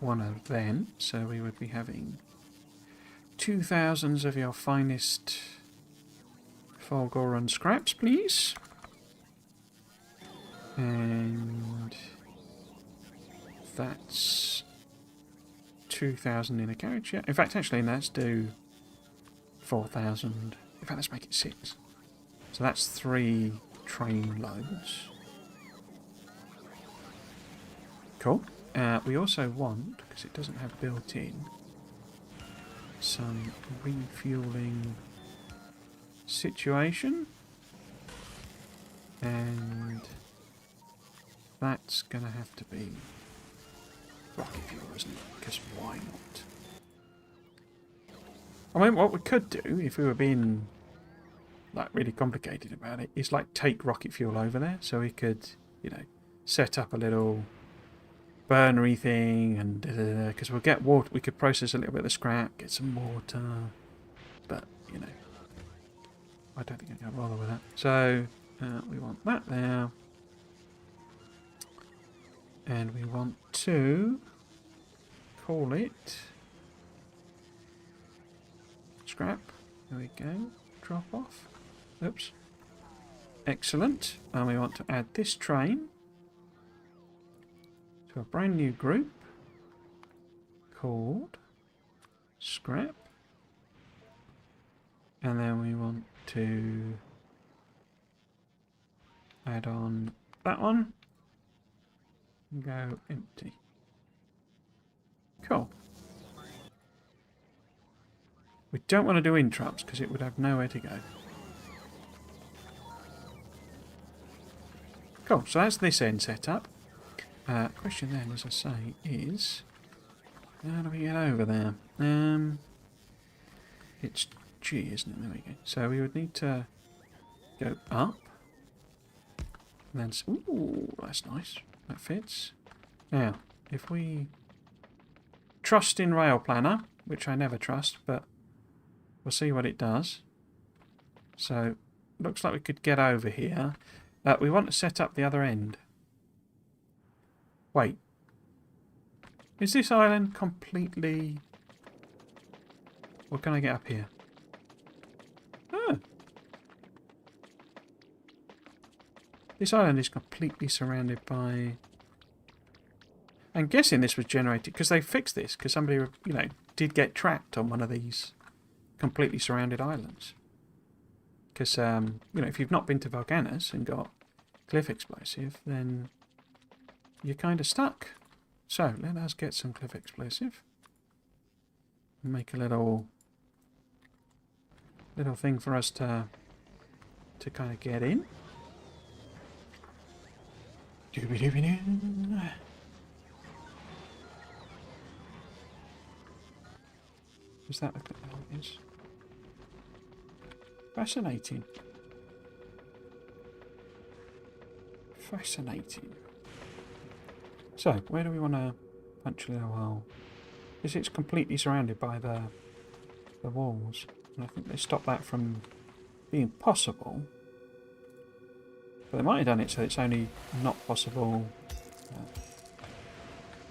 one of them. So we would be having 2,000 of your finest Fulgoran scraps, please. And that's 2,000 in a carriage. Yeah. In fact, actually, let's do 4,000. In fact, let's make it 6. So that's 3 train loads. Cool. We also want, because it doesn't have built in, some refueling situation. And that's going to have to be rocket fuel, isn't it? Because why not? I mean, what we could do, if we were being like really complicated about it, is like take rocket fuel over there, so we could, you know, set up a little burnery thing, and because we'll get water, we could process a little bit of the scrap, get some water, but you know, I don't think I'm going to bother with that. So we want that there, and we want to call it scrap. There we go. Drop off. Oops. Excellent. And we want to add this train to a brand new group called scrap. And then we want to add on that one and go empty. Cool. We don't want to do interrupts because it would have nowhere to go. Cool, so that's this end set up. Question then, as I say, is how do we get over there? It's G, isn't it? There we go. So we would need to go up. And then, ooh, that's nice. That fits. Now, if we trust in Rail Planner, which I never trust, but we'll see what it does. So, looks like we could get over here. We want to set up the other end. Wait. Is this island completely... Or can I get up here? Oh. This island is completely surrounded by... I'm guessing this was generated... Because they fixed this. Because somebody, you know, did get trapped on one of these completely surrounded islands. Because, you know, if you've not been to Volcanus and got cliff explosive, then you're kind of stuck. So, let us get some cliff explosive. Make a little thing for us to kind of get in. Doobie-doobie-doo. Is that what it is? Fascinating. Fascinating. So, where do we want to punch a little hole? Because it's completely surrounded by the walls. And I think they stopped that from being possible. But they might have done it so it's only not possible,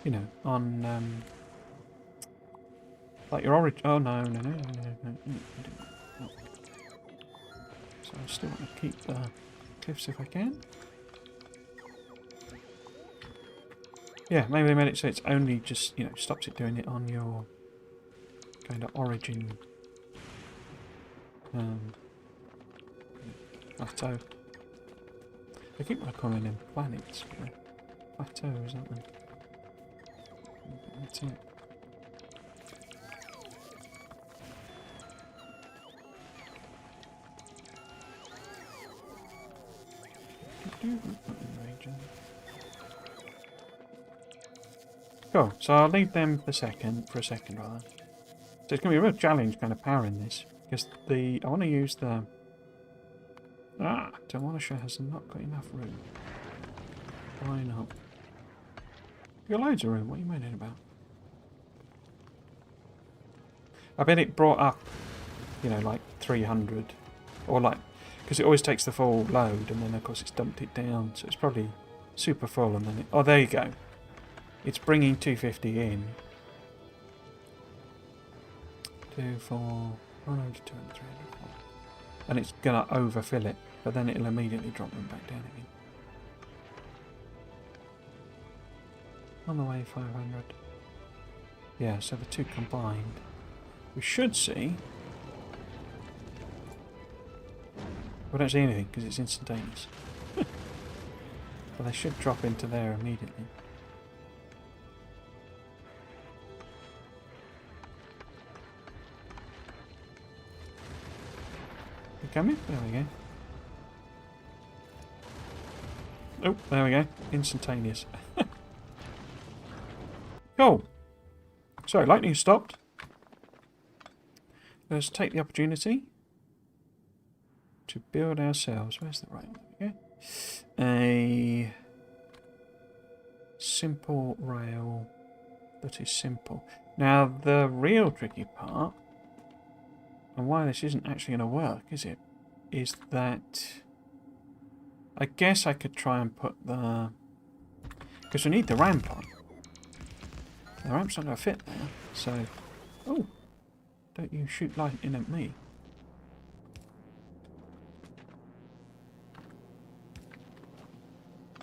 you know, on, like your origin. Oh, no. So I still want to keep the cliffs if I can. Yeah, maybe they made it so it's only just, you know, stops it doing it on your kind of origin plateau. I keep calling them planets, but plateaus, aren't they? That's it. Cool, so I'll leave them for a second rather. So it's going to be a real challenge kind of powering this, because I want to use the... Demolisher has not got enough room. Why not? You got loads of room, what are you moaning about? I bet it brought up, you know, like 300, or like, because it always takes the full load, and then of course it's dumped it down, so it's probably super full, and then oh, there you go. It's bringing 250 in. 2, 4, 100, 200, 300, 4. And it's going to overfill it, but then it'll immediately drop them back down again. On the way 500. Yeah, so the two combined. We should see... We don't see anything because it's instantaneous. But they should drop into there immediately. You coming? There we go. Oh, there we go. Instantaneous. Cool. So, lightning stopped. Let's take the opportunity to build ourselves. Where's the right one? There we go. A simple rail that is simple. Now, the real tricky part, and why this isn't actually going to work, is it? Is that I guess I could try and put the... Because we need the ramp on. The ramp's not going to fit there, so... Oh! Don't you shoot lightning at me.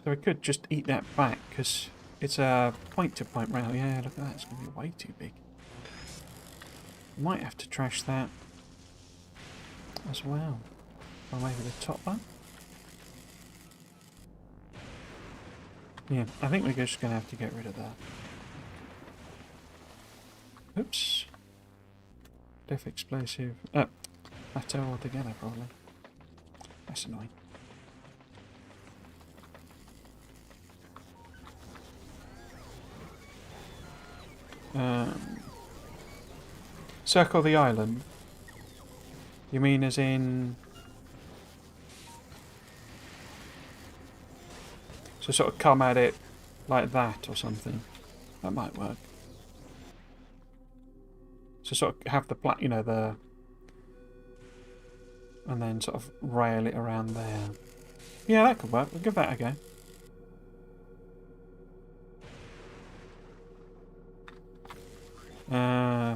So I could just eat that back, because it's a point-to-point rail. Yeah, look at that, it's going to be way too big. Might have to trash that as well. Or maybe the top one. Yeah, I think we're just going to have to get rid of that. Oops. Def explosive. Plateau altogether, probably. That's annoying. Circle the island. You mean as in... So sort of come at it like that or something. That might work. So sort of have the you know, the... And then sort of rail it around there. Yeah, that could work. We'll give that a go.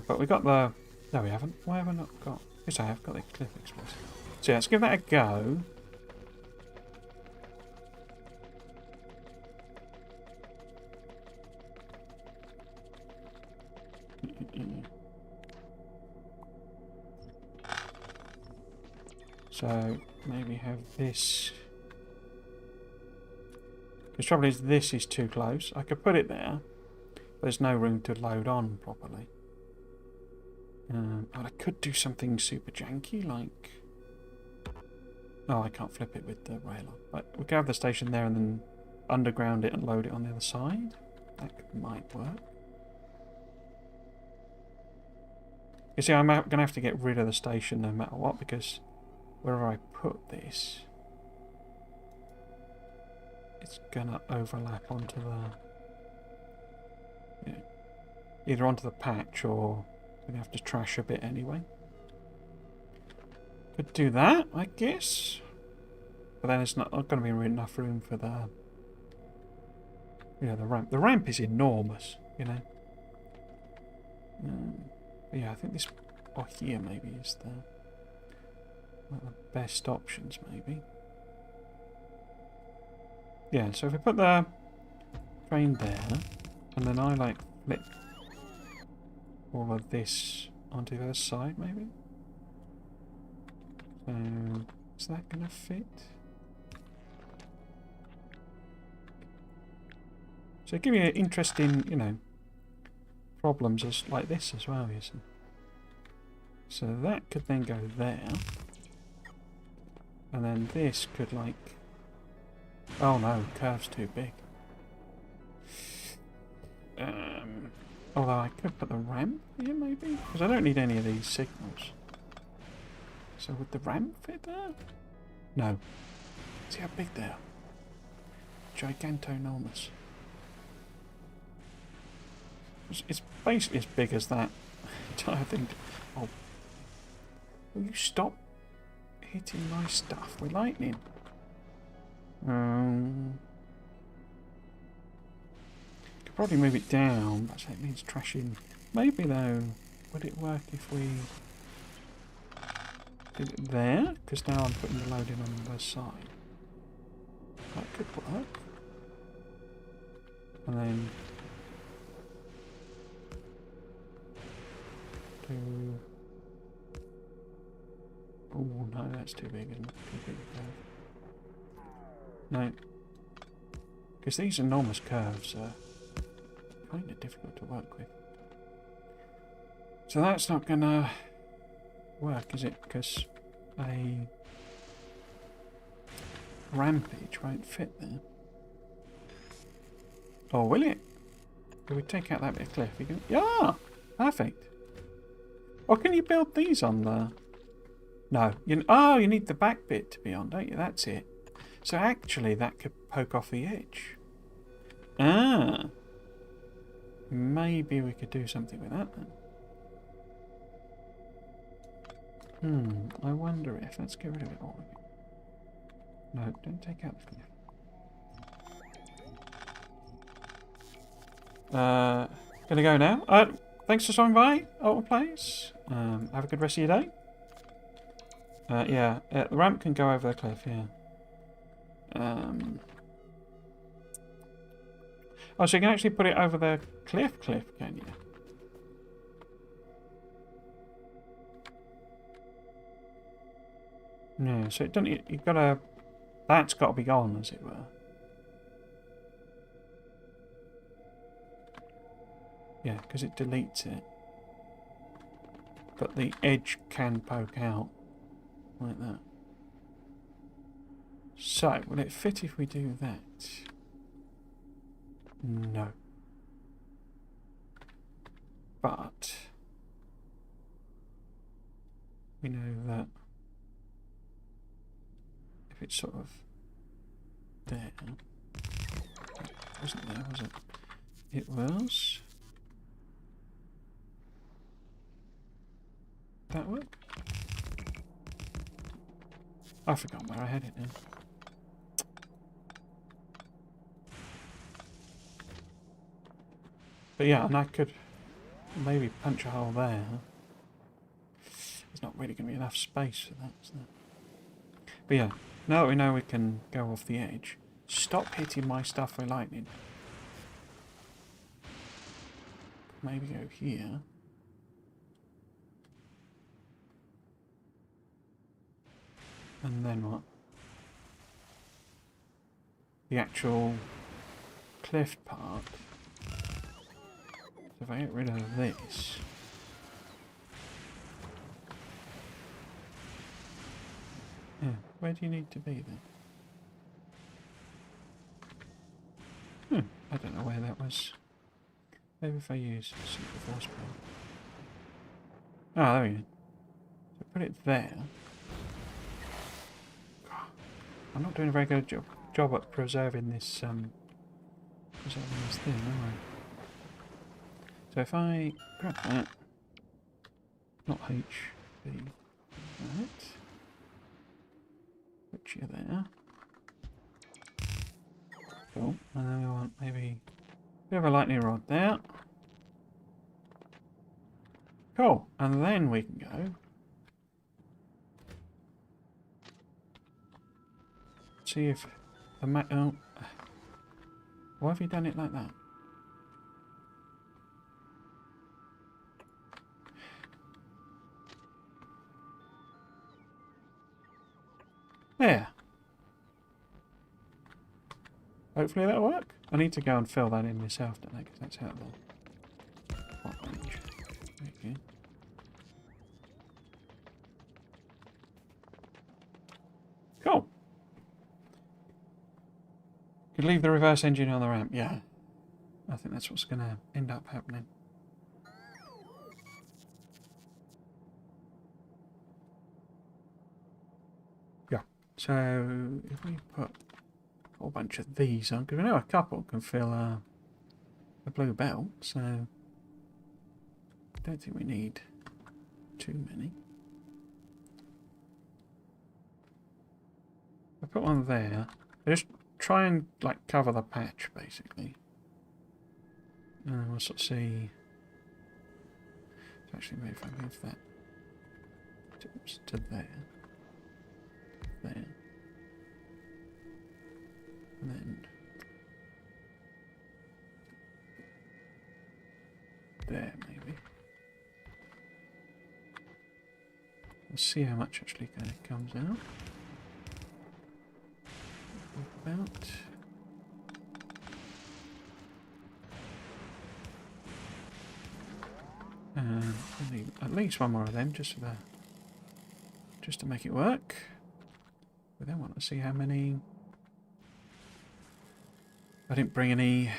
But we got the... No, we haven't. Why have I not got... Yes, I have got the cliff explosive. So yeah, let's give that a go. So maybe have this. The trouble is this is too close. I could put it there, but there's no room to load on properly. But I could do something super janky, like... Oh, I can't flip it with the rail on. But we could have the station there and then underground it and load it on the other side. That might work. You see, I'm going to have to get rid of the station no matter what, because wherever I put this, it's going to overlap onto the... You know, either onto the patch or... We're going to have to trash a bit anyway. Could do that, I guess. But then it's not going to be enough room for the... You know, the ramp. The ramp is enormous, you know. But yeah, I think this... Or here maybe is the... One of the best options, maybe. Yeah, so if we put the train there, and then I, like, flip all of this onto the other side, maybe? So, is that going to fit? So give you interesting, you know, problems as like this as well, you see. So that could then go there. And then this could, like... Oh no, curve's too big. Although I could put the ramp here, maybe? Because I don't need any of these signals. So would the ramp fit there? No. See how big they are? Gigantonormous. It's basically as big as that entire thing. Oh. Will you stop hitting my stuff with lightning? Could probably move it down, but that means trashing. Maybe though, would it work if we did it there? Because now I'm putting the load in on the side. That could work. And then do... Oh, no, that's too big, isn't it? Too big a curve. No. Because these enormous curves are kind of difficult to work with. So that's not going to work, is it? Because a rampage won't fit there. Or will it? Can we take out that bit of cliff? You can... Yeah! Perfect. Or can you build these on the... No. You need the back bit to be on, don't you? That's it. So actually that could poke off the edge. Ah. Maybe we could do something with that then. I wonder if... Let's get rid of it all again. No, don't take out the cliff. Gonna go now. Thanks for stopping by, Alton Plays. Have a good rest of your day. Yeah, the ramp can go over the cliff, yeah. Oh, so you can actually put it over the cliff, can you? Yeah, so it doesn't... You've got to... That's got to be gone, as it were. Yeah, because it deletes it. But the edge can poke out. Like that. So, will it fit if we do that? No. But... we know that... if it's sort of... there... It wasn't there, was it? It was... That work? I forgot where I had it now. But yeah, and I could maybe punch a hole there. There's not really going to be enough space for that, is there? But yeah, now that we know we can go off the edge, stop hitting my stuff with lightning. Maybe go here. And then what? The actual cliff part. So if I get rid of this... Yeah, where do you need to be then? I don't know where that was. Maybe if I use super force power. Oh, there we go. So put it there. I'm not doing a very good job at preserving this thing, am I? So if I grab that, not H, B, that, put you there. Cool. And then we want maybe a bit of a lightning rod there. Cool. And then we can go. See if the oh, why have you done it like that? There. Hopefully that'll work. I need to go and fill that in myself, don't I? Because that's out the hot range. Okay. Cool. Could leave the reverse engine on the ramp. Yeah. I think that's what's going to end up happening. Yeah. So if we put a whole bunch of these on, because we know a couple can fill a blue belt, so I don't think we need too many. I put one there. Just try and like cover the patch basically. And then we'll sort of see. So actually maybe if I move that to there. There. And then there maybe. Let's see how much actually kind of comes out. About. And I need at least one more of them just to make it work. We then want to see how many. I didn't bring any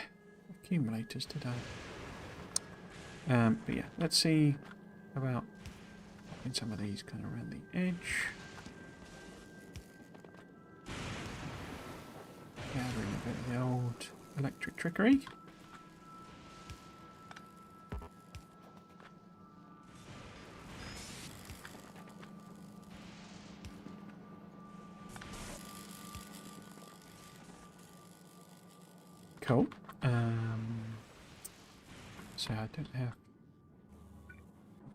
accumulators today. But yeah, let's see about popping some of these kind of around the edge. Gathering a bit of the old electric trickery. Cool. So I don't have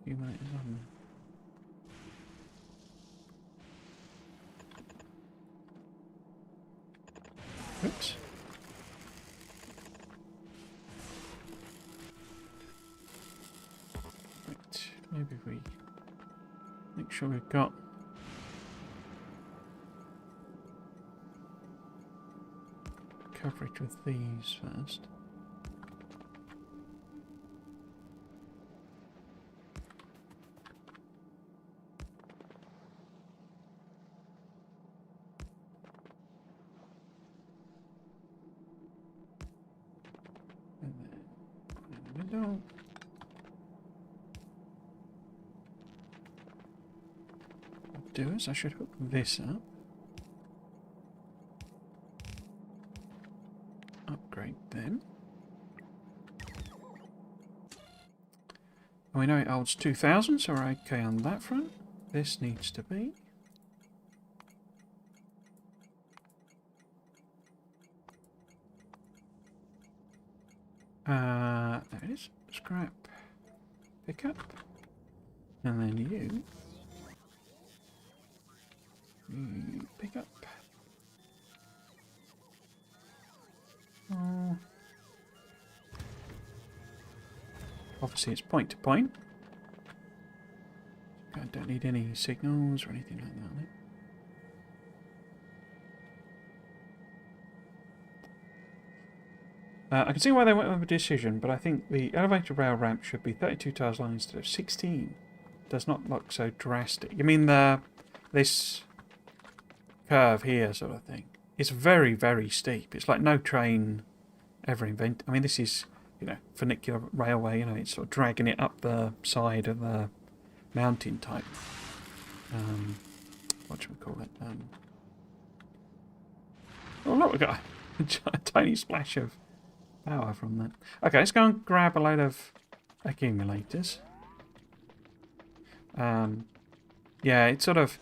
accumulators on. Oops. Right, maybe if we make sure we've got coverage with these first. And then in the middle. What I'll do is I should hook this up. Upgrade them. And we know it holds 2,000, so we're okay on that front. This needs to be. There it is. Scrap. Pick up. And then you pick up. Oh. Obviously it's point to point. I don't need any signals or anything like that. Right? I can see why they went with a decision, but I think the elevated rail ramp should be 32 tiles long instead of 16. Does not look so drastic. You mean this curve here sort of thing? It's very, very steep. It's like no train ever invented. I mean, this is, you know, funicular railway, you know, it's sort of dragging it up the side of the mountain type. What should we call it? Oh, look, we got a tiny splash of power from that. Okay, let's go and grab a load of accumulators. Yeah, it's sort of.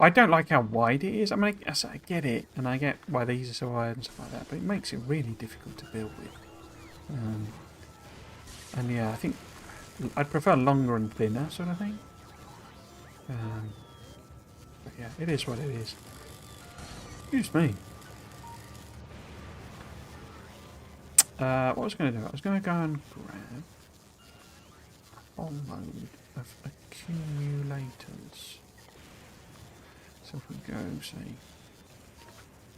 I don't like how wide it is. I mean, I get it, and I get why these are so wide and stuff like that, but it makes it really difficult to build with. And yeah, I think I'd prefer longer and thinner sort of thing. But yeah, it is what it is. Excuse me. What was I going to do? I was going to go and grab a whole load of accumulators. So if we go, say,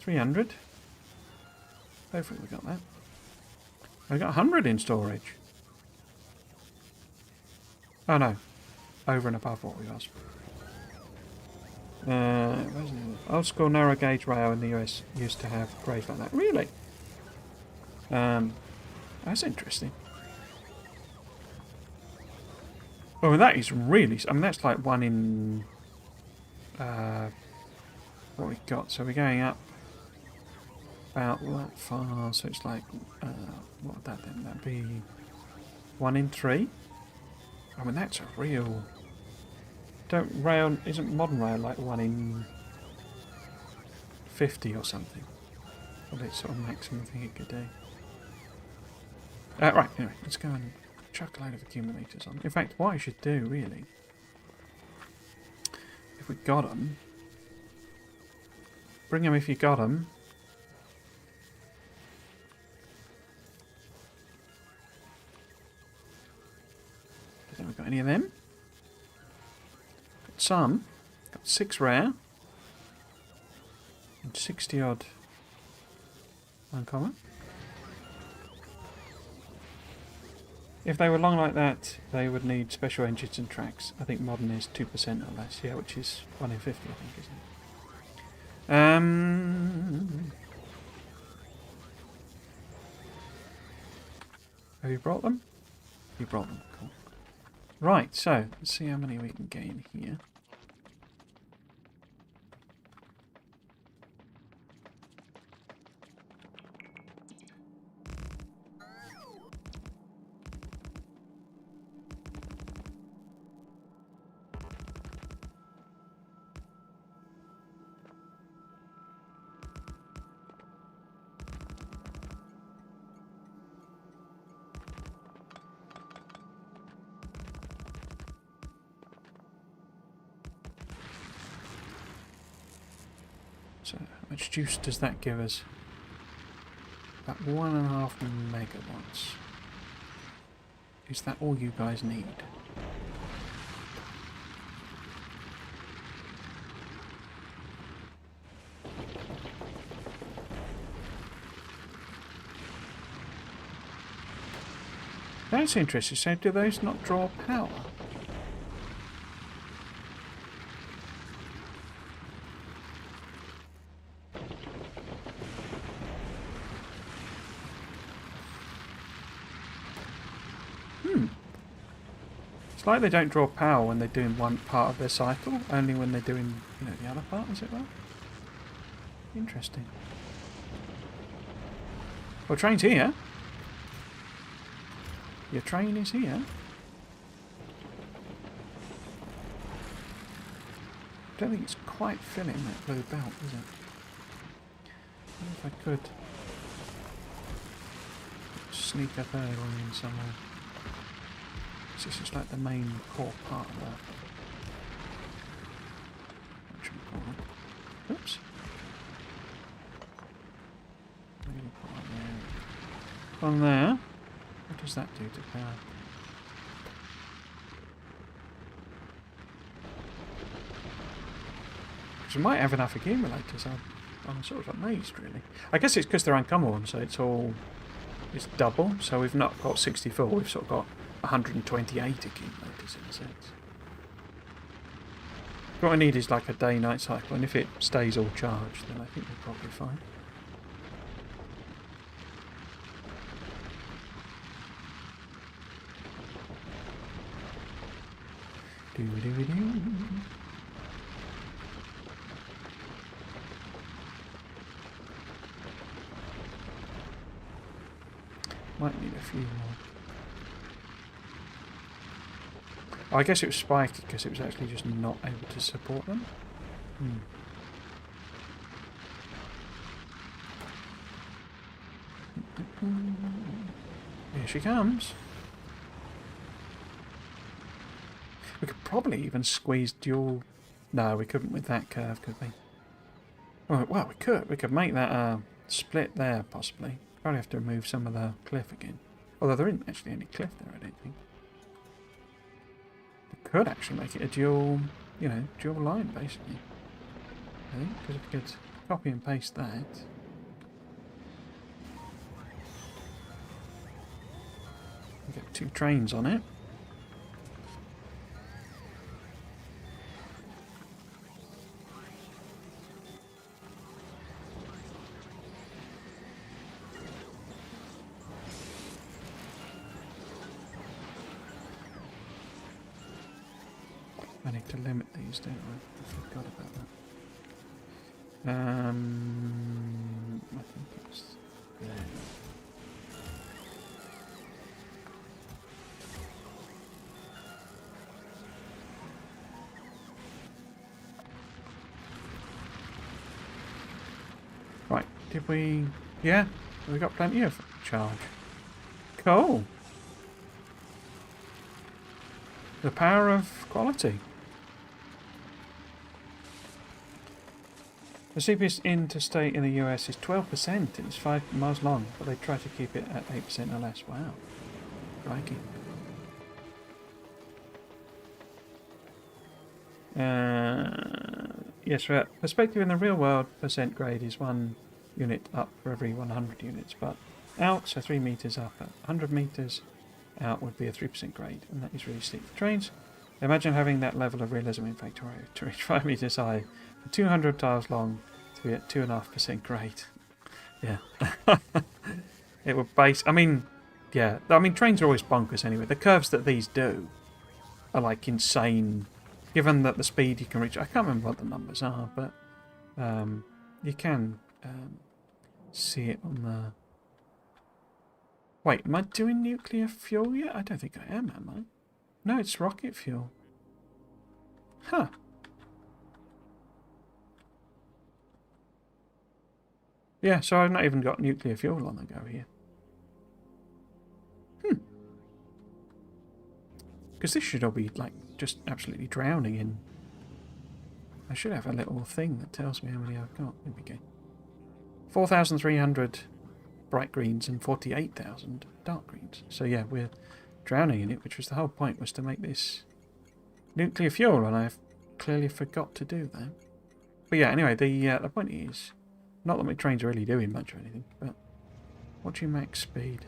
300. Hopefully we got that. I got 100 in storage. Oh no. Over and above what we asked for. Old school narrow gauge rail in the US used to have grades like that. Really? That's interesting. Oh, that is really. I mean, that's like one in. What we got? So we're going up about that far. So it's like, what would that then? That'd be 1 in 3. I mean, that's a real. Don't rail isn't modern rail like 1 in 50 or something? What its sort of maximum thing it could do. Right, anyway, let's go and chuck a load of accumulators on. In fact, what I should do, really, if we got them, bring them if you got them. Don't think we've got any of them. some. Got 6 rare. And 60 odd uncommon. If they were long like that, they would need special engines and tracks. I think modern is 2% or less, yeah, which is 1 in 50, I think, isn't it? Have you brought them? You brought them, cool. Right, so, let's see how many we can gain here. So, how much juice does that give us? About 1.5 megawatts. Is that all you guys need? That's interesting. So, do those not draw power? It's like they don't draw power when they're doing one part of their cycle, only when they're doing, you know, the other part, is it well? Interesting. Well, train's here. Your train is here. I don't think it's quite filling that blue belt, is it? I wonder if I could sneak up early on in somewhere. This is like the main core part of that. Oops. On there. What does that do to power? Because we might have enough accumulators. I'm sort of amazed, really. I guess it's because they're uncommon, so it's double. So we've not got 64. We've sort of got 128 accumulators in a sense. What I need is like a day-night cycle, and if it stays all charged, then I think we're probably fine. Doo-doo-doo. Might need a few more. I guess it was spiked because it was actually just not able to support them. Here she comes. We could probably even squeeze dual... No, we couldn't with that curve, could we? Oh, well, we could. We could make that split there, possibly. Probably have to remove some of the cliff again. Although there isn't actually any cliff there, I don't think. Could actually make it a dual, you know, dual line basically. I think, because if we could copy and paste that. We get 2 trains on it. I need to limit these, don't I? I forgot about that. I think it's there. Right, did we... Yeah, we got plenty of charge. Cool. The power of quality. The cheapest interstate in the US is 12% and it's 5 miles long, but they try to keep it at 8% or less. Wow. Crikey. Yes, for perspective in the real world, percent grade is 1 unit up for every 100 units, but out, so 3 meters up at 100 meters out would be a 3% grade, and that is really steep for trains. Imagine having that level of realism in Factorio to reach 5 meters high, for 200 tiles long, to be at 2.5% grade. Yeah. It would base. I mean, yeah. I mean, trains are always bonkers anyway. The curves that these do are like insane, given that the speed you can reach. I can't remember what the numbers are, but you can see it on the. Wait, am I doing nuclear fuel yet? I don't think I am I? No, it's rocket fuel. Huh. Yeah, so I've not even got nuclear fuel on the go here. Because this should all be, like, just absolutely drowning in... I should have a little thing that tells me how many I've got. There we go. 4,300 bright greens and 48,000 dark greens. So yeah, we're drowning in it, which was the whole point, was to make this nuclear fuel, and I've clearly forgot to do that. But yeah, anyway, the point is, not that my trains are really doing much or anything, but what's your max speed?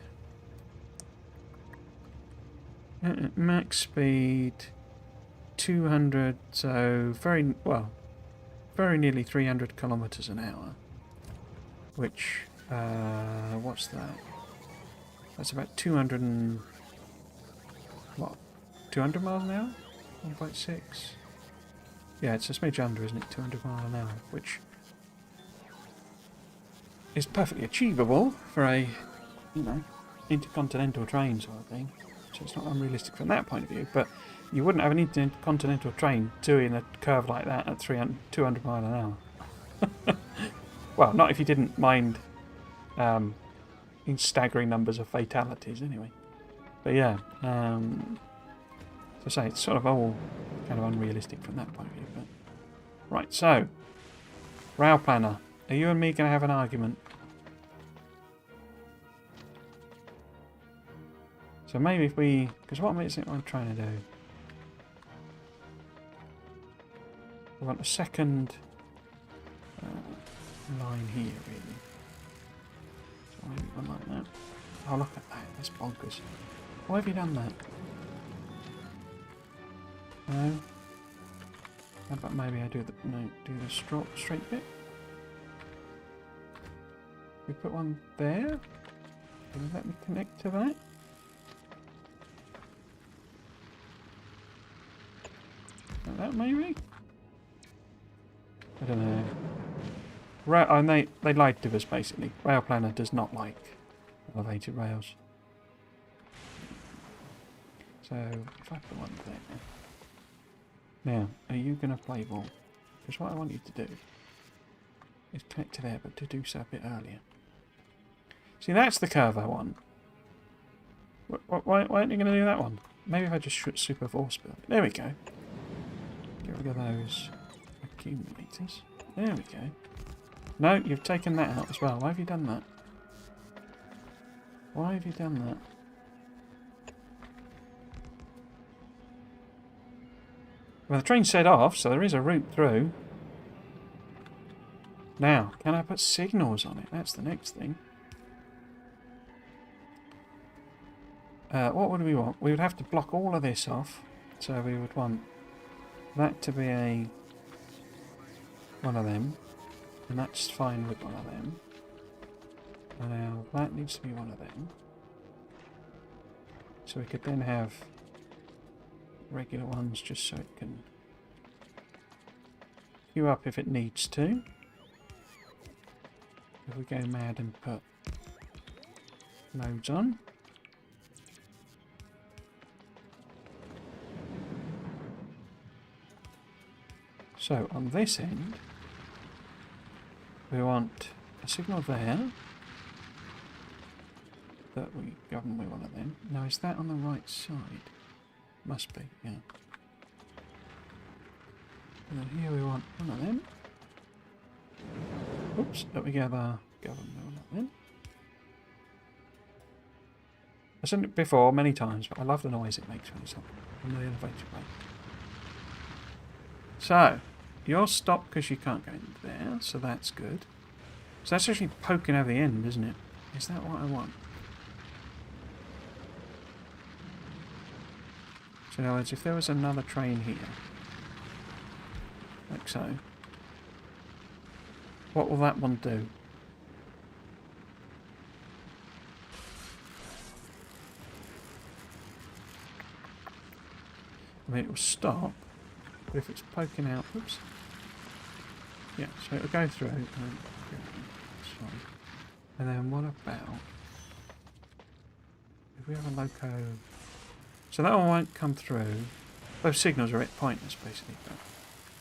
Max speed 200, so very nearly 300 kilometers an hour, which what's that? That's about 200 and what? 200 miles an hour? 1.6. Yeah, it's a smidge under, isn't it? 200 miles an hour, which is perfectly achievable for a, you know, intercontinental train sort of thing. So it's not unrealistic from that point of view, but you wouldn't have an intercontinental train doing a curve like that at 200 miles an hour. Well, not if you didn't mind in staggering numbers of fatalities anyway. But yeah, to say, it's sort of all kind of unrealistic from that point of view. But right, so rail planner, are you and me going to have an argument? So maybe if we, because what is it I'm trying to do? We want a second line here, really. So maybe one like that. Oh, look at that! That's bonkers. Why have you done that? No. How about maybe I do the straight bit? We put one there. Can you let me connect to that? Like that maybe? I don't know. And they lied to us basically. Rail Planner does not like elevated rails. So if I put one there. Now, are you going to play ball? Because what I want you to do is connect to there, but to do so a bit earlier. See, that's the curve I want. Why aren't you going to do that one? Maybe if I just shoot super force build. There we go. Get rid of those accumulators. There we go. No, you've taken that out as well. Why have you done that? Why have you done that? Well, the train set off, so there is a route through. Now, can I put signals on it? That's the next thing. What would we want? We would have to block all of this off. So we would want that to be one of them. And that's fine with one of them. And now that needs to be one of them. So we could then have regular ones just so it can queue up if it needs to. If we go mad and put loads on. So on this end, we want a signal there that we govern with one of them. Now is that on the right side? Must be, yeah. And then here we want one of them. Oops, that we gather govern with one of them. I've said it before many times, but I love the noise it makes when it's on the elevator way. So, you're stopped because you can't go in there, so that's good. So that's actually poking over the end, isn't it? Is that what I want? So in other words, if there was another train here, like so, what will that one do? I mean, it will stop, but if it's poking out, oops. Yeah, so it'll go through. That's fine. And then what about if we have a loco? So that one won't come through. Those signals are a bit pointless, basically, but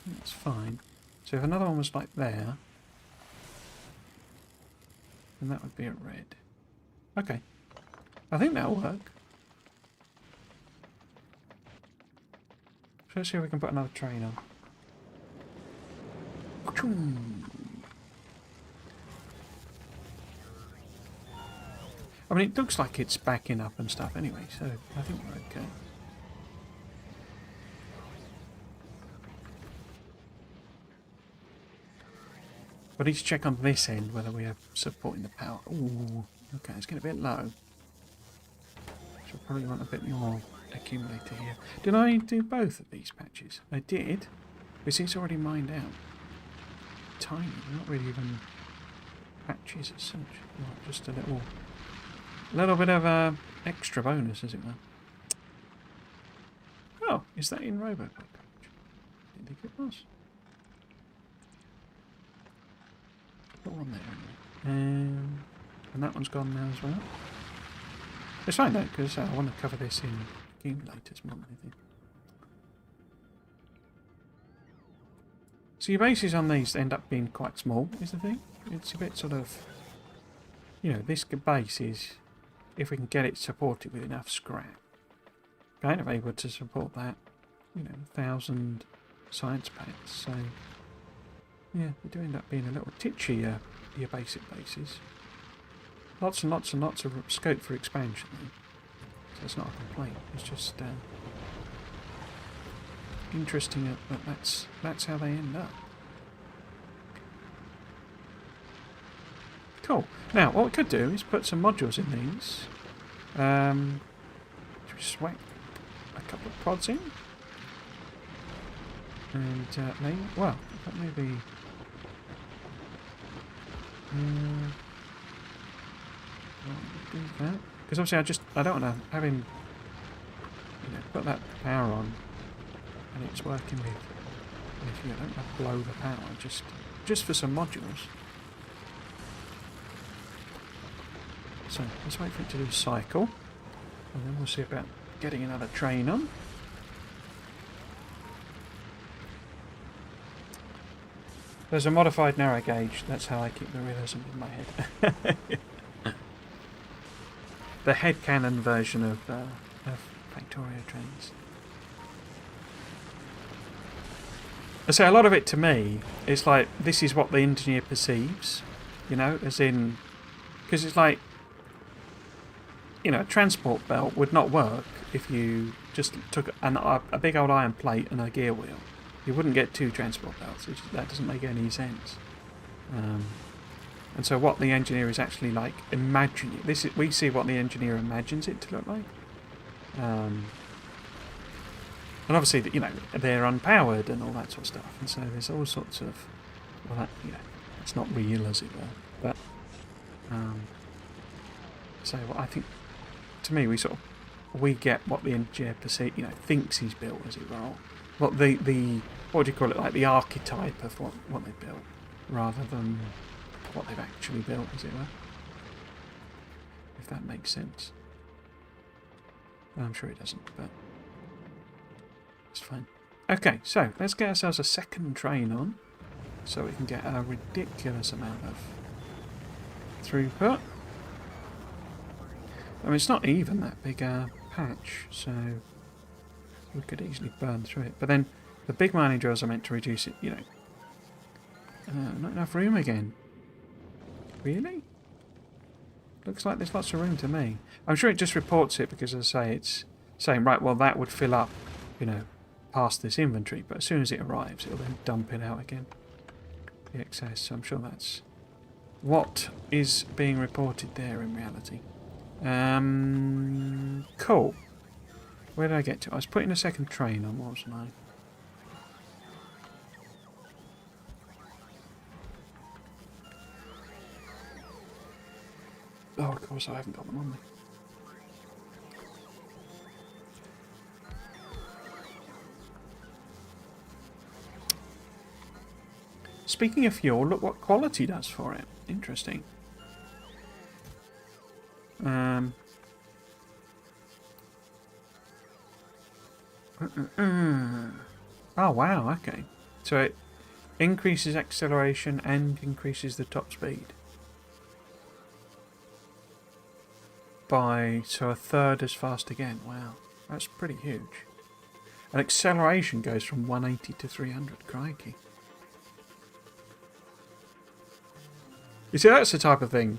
that's fine. So if another one was like there, then that would be a red. Okay. I think that'll work. So let's see if we can put another train on. I mean, it looks like it's backing up and stuff anyway, so I think we're okay. But I need to check on this end whether we have support in the power. Ooh, okay, it's getting a bit low. So I probably want a bit more accumulator here. Did I do both of these patches? I did. But it's already mined out. Tiny, not really even patches as such. Not just a little bit of extra bonus, as it were. Oh, is that in Robocop? I didn't think it was. Put one there. And that one's gone now as well. It's fine though, because I want to cover this in accumulators more than anything. So your bases on these end up being quite small, is the thing. It's a bit sort of, you know, this base is, if we can get it supported with enough scrap, kind of able to support that, you know, 1,000 science packs. So, yeah, they do end up being a little titchy, your basic bases. Lots and lots and lots of scope for expansion, though. So it's not a complaint. It's just interesting that that's how they end up. Cool. Now, what we could do is put some modules in these. Just whack a couple of pods in. And maybe, well, that may be... do that. Because obviously I don't want to have him, you know, put that power on and it's working with, if you don't want to blow the power, just for some modules. So let's wait for it to do cycle, and then we'll see about getting another train on. There's a modified narrow gauge, that's how I keep the realism in my head. The headcanon version of Factorio trains. I say a lot of it to me, it's like, this is what the engineer perceives, you know, as in, because it's like, you know, a transport belt would not work if you just took a big old iron plate and a gear wheel. You wouldn't get two transport belts. That doesn't make any sense. And so what the engineer is actually like imagining, we see what the engineer imagines it to look like. And obviously, you know, they're unpowered and all that sort of stuff. And so there's all sorts of, well, that, you know, it's not real, as it were. But so what I think, to me, we get what the engineer you know, thinks he's built, as it were. Or what the what do you call it, like the archetype of what they built, rather than what they've actually built, as it were. If that makes sense. I'm sure it doesn't, but it's fine. Okay, so let's get ourselves a second train on, so we can get a ridiculous amount of throughput. I mean, it's not even that big a patch, so we could easily burn through it. But then the big mining drills are meant to reduce it, you know. Not enough room again. Really? Looks like there's lots of room to me. I'm sure it just reports it because, as I say, it's saying, right, well, that would fill up, you know, past this inventory, but as soon as it arrives, it'll then dump it out again. The excess, so I'm sure that's what is being reported there in reality. Cool. Where did I get to? I was putting a second train on, wasn't I? Oh, of course, I haven't got them on me. Speaking of fuel, look what quality does for it. Interesting. Oh, wow, okay. So it increases acceleration and increases the top speed. So a third as fast again. Wow, that's pretty huge. And acceleration goes from 180 to 300. Crikey. You see, that's the type of thing,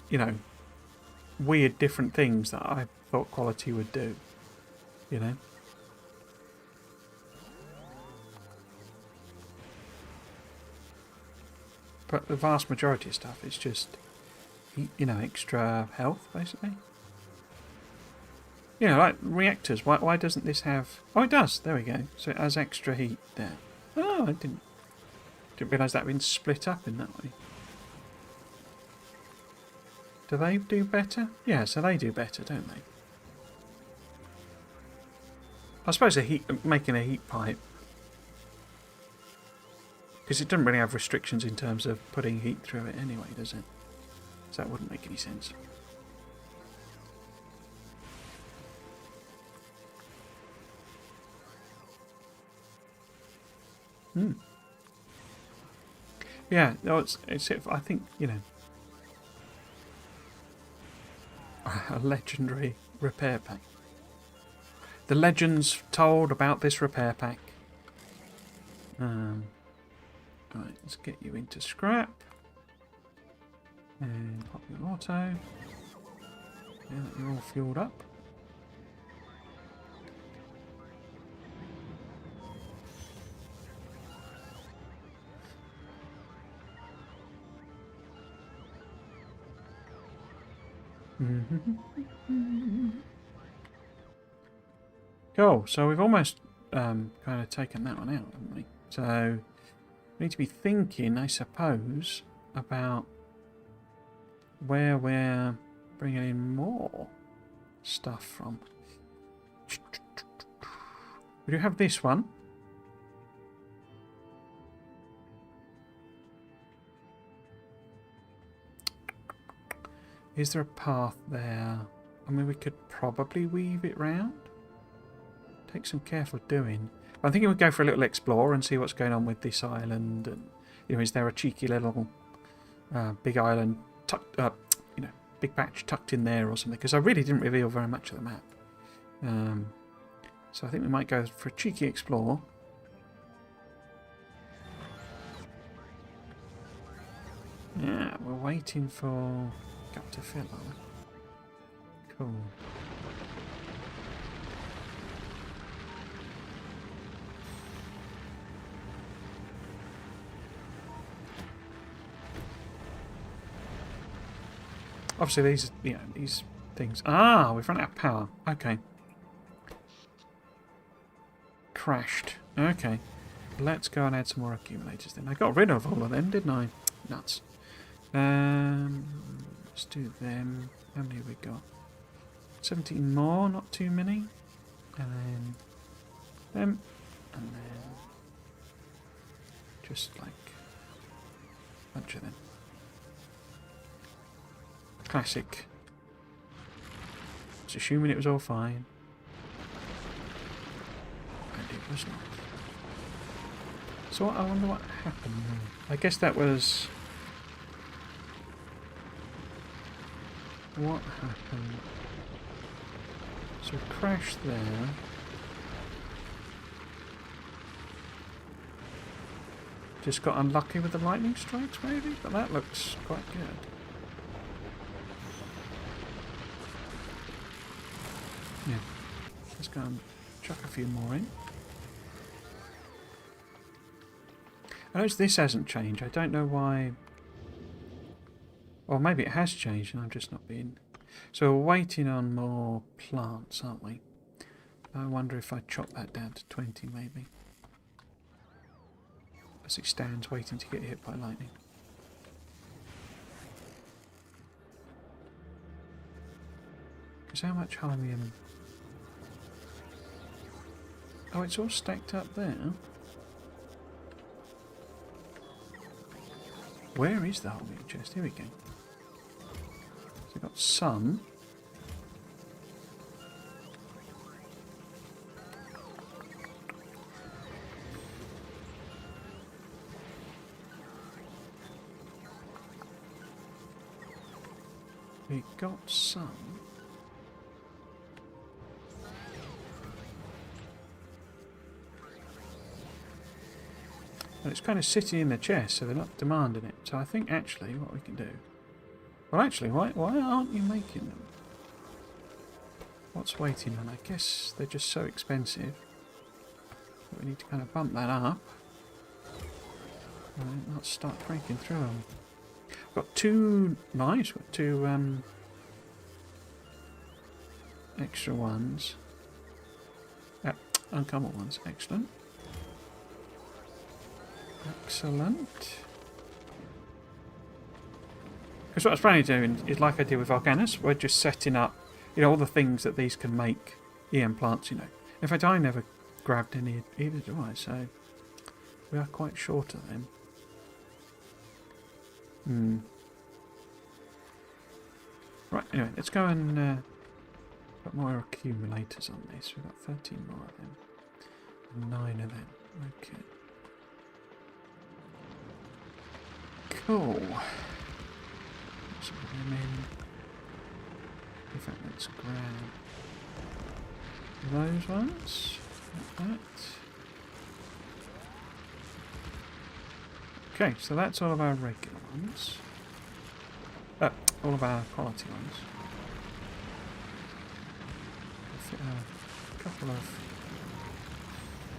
you know, weird different things that I thought quality would do, you know. But the vast majority of stuff is just, you know, extra health, basically. You know, like reactors. Why doesn't this have... Oh, it does. There we go. So it has extra heat there. Oh, I didn't realise that had been split up in that way. Do they do better? Yeah, so they do better, don't they? I suppose making a heat pipe, because it doesn't really have restrictions in terms of putting heat through it anyway, does it? So that wouldn't make any sense. Yeah, no, it's I think, you know, a legendary repair pack. The legends told about this repair pack. Right, let's get you into scrap. And pop your auto. Yeah, you're all fueled up. Cool, so we've almost kind of taken that one out, haven't we? So we need to be thinking, I suppose, about where we're bringing in more stuff from. We do have this one. Is there a path there? I mean, we could probably weave it round. Take some careful doing. I'm thinking we'd go for a little explore and see what's going on with this island. And, you know, is there a cheeky little big island tucked up, you know, big patch tucked in there or something? Because I really didn't reveal very much of the map. So I think we might go for a cheeky explore. Yeah, we're waiting for Gap to fill, are we? Cool. Obviously, these, you know, these things. Ah, we've run out of power. Okay. Crashed. Okay. Let's go and add some more accumulators then. I got rid of all of them, didn't I? Nuts. Let's do them. How many have we got? 17 more, not too many. And then them. And then just like a bunch of them. Classic. Just assuming it was all fine. And it was not. So I wonder what happened there. I guess that was... What happened? So it crashed there. Just got unlucky with the lightning strikes maybe? But that looks quite good. Yeah. Let's go and chuck a few more in. I notice this hasn't changed. I don't know why. Or maybe it has changed and I'm just not being... So we're waiting on more plants, aren't we? I wonder if I chop that down to 20 maybe. As it stands waiting to get hit by lightning. Because how much holmium... Oh, it's all stacked up there. Where is the holmium chest? Here we go. So we've got some. We got some. And it's kind of sitting in the chest, so they're not demanding it. So I think actually what we can do... Well, actually, why aren't you making them? What's waiting on? I guess they're just so expensive. But we need to kind of bump that up. And not start breaking through them. Got two... Nice, got two extra ones. Yep, uncommon ones. Excellent. Excellent. Because what I was planning on doing is like I did with Arcanus, we're just setting up, you know, all the things that these can make EM plants, you know. In fact, I never grabbed any either, do I? So we are quite short of them. Right, anyway, let's go and put more accumulators on this. We've got 13 more of them. And 9 of them. Okay. Cool. Let's put them in. In fact, let's grab those ones. Like that. Okay, so that's all of our regular ones. All of our quality ones. We'll fit a couple of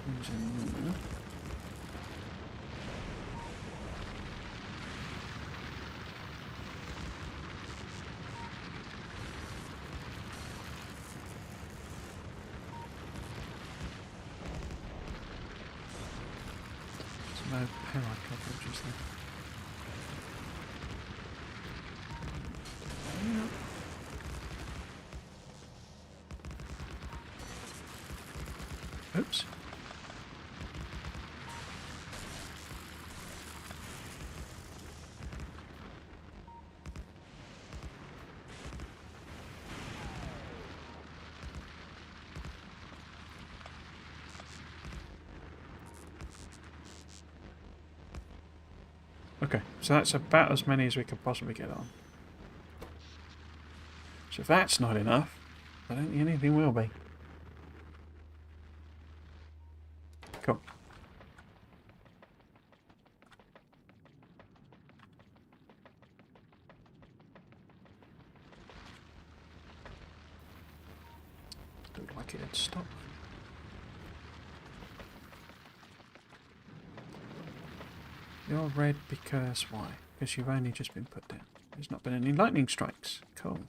things in there. No power coverage, is there? Oops. Okay, so that's about as many as we could possibly get on. So if that's not enough, I don't think anything will be. Cool. Looked like it had stopped. You're red because why? Because you've only just been put down. There's not been any lightning strikes. Cool.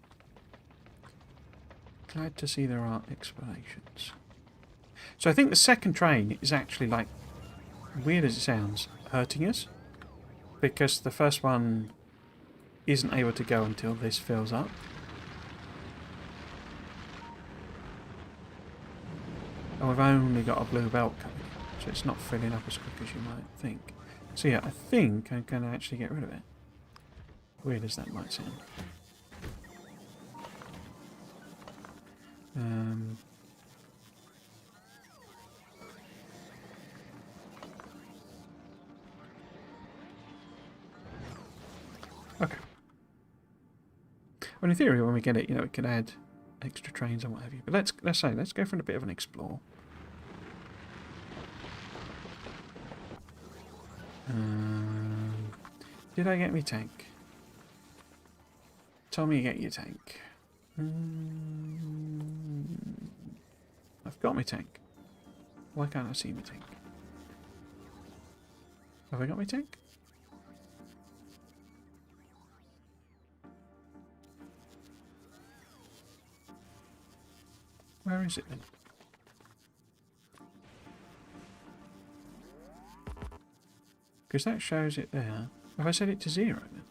Glad to see there are explanations. So I think the second train is actually, like, weird as it sounds, hurting us. Because the first one isn't able to go until this fills up. And we've only got a blue belt coming. So it's not filling up as quick as you might think. So yeah, I think I'm going to actually get rid of it. Weird as that might sound. Okay. Well, in theory, when we get it, you know, it could add extra trains and what have you. But let's go for a bit of an explore. Did I get me tank? Tell me you get your tank. I've got my tank. Why can't I see my tank? Have I got my tank? Where is it then? Because that shows it there. Have I set it to 0 then?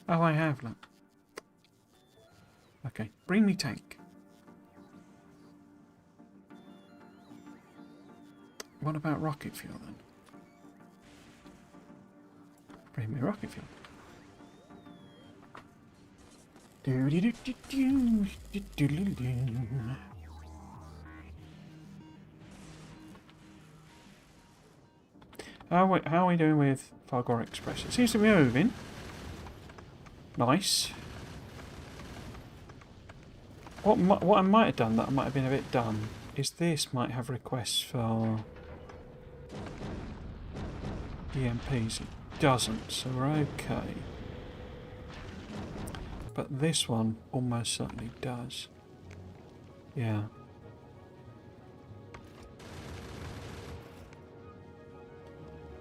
Oh, I have, look. Okay, bring me tank. What about rocket fuel then? Bring me rocket fuel. How are we doing with Factorio Express? It seems to be moving. Nice. What I might have done that I might have been a bit dumb is this might have requests for EMPs. It doesn't, so we're okay. But this one almost certainly does. Yeah.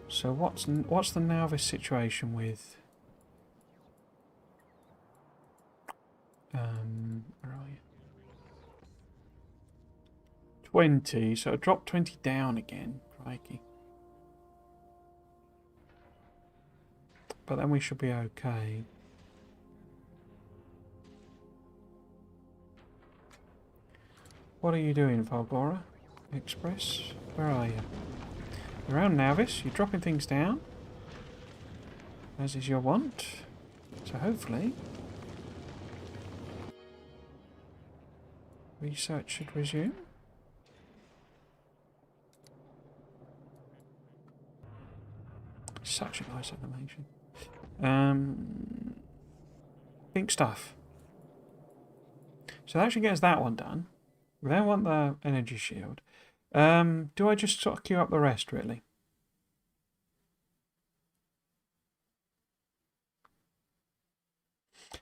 So what's the Nauvis situation with? Where are you? 20. So I dropped 20 down again. Crikey. But then we should be okay. What are you doing, Factorio Express? Where are you? Around Nauvis, you're dropping things down, as is your wont. So hopefully, research should resume. Such a nice animation. Pink stuff. So that should get us that one done. We then want the energy shield. Do I just sort of queue up the rest, really?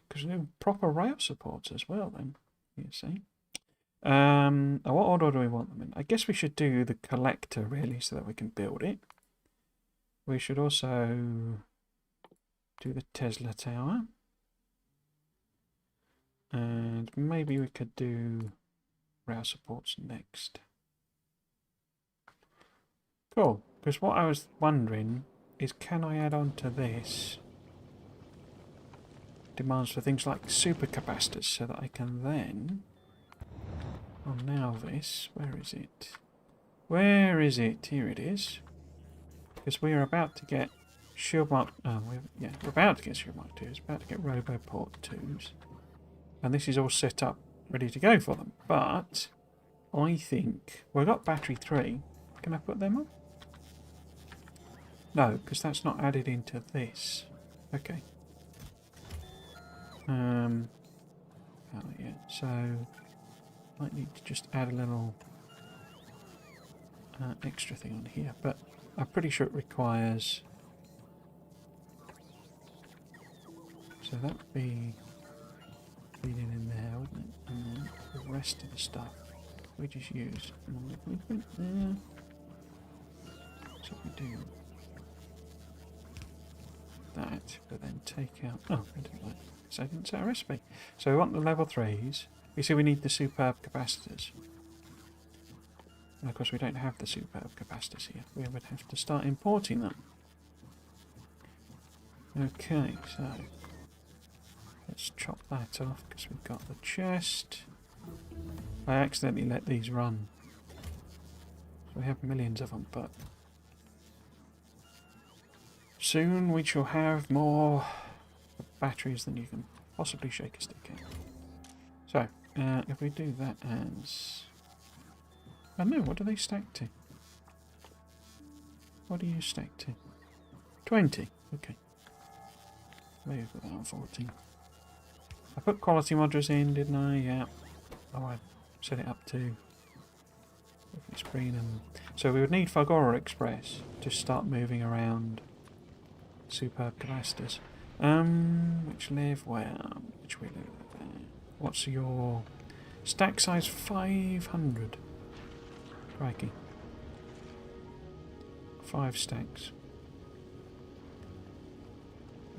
Because we need proper rail supports as well, then, you see. What order do we want them in? I guess we should do the collector, really, so that we can build it. We should also do the Tesla tower. And maybe we could do rail supports next. Cool, because what I was wondering is, can I add on to this demands for things like supercapacitors so that I can then, on Nauvis, where is it? Where is it? Here it is. Because we are about to get Shield Mark, we're about to get Shield Mark 2s, about to get Roboport 2s. And this is all set up, ready to go for them. But I think, well, I've got battery 3. Can I put them on? No, because that's not added into this. Okay. Oh yeah, so might need to just add a little extra thing on here, but I'm pretty sure it requires. So that would be feeding in there, wouldn't it? And then the rest of the stuff we just use. There. So we do that, but then take out. Oh, I didn't like. So I didn't set a recipe. So we want the level 3s. You see we need the superb capacitors. And of course we don't have the superb capacitors here. We would have to start importing them. Okay, so let's chop that off because we've got the chest. I accidentally let these run. So we have millions of them, but soon we shall have more batteries than you can possibly shake a stick at. So, if we do that as... I don't know, what do they stack to? What do you stack to? 20, okay. Maybe put that on 14. I put quality modules in, didn't I? Yeah. Oh, I set it up to... It's green and... So we would need Factorio Express to start moving around superb capacitors. Which live where? Which we live there. What's your stack size? 500. Crikey. 5 stacks.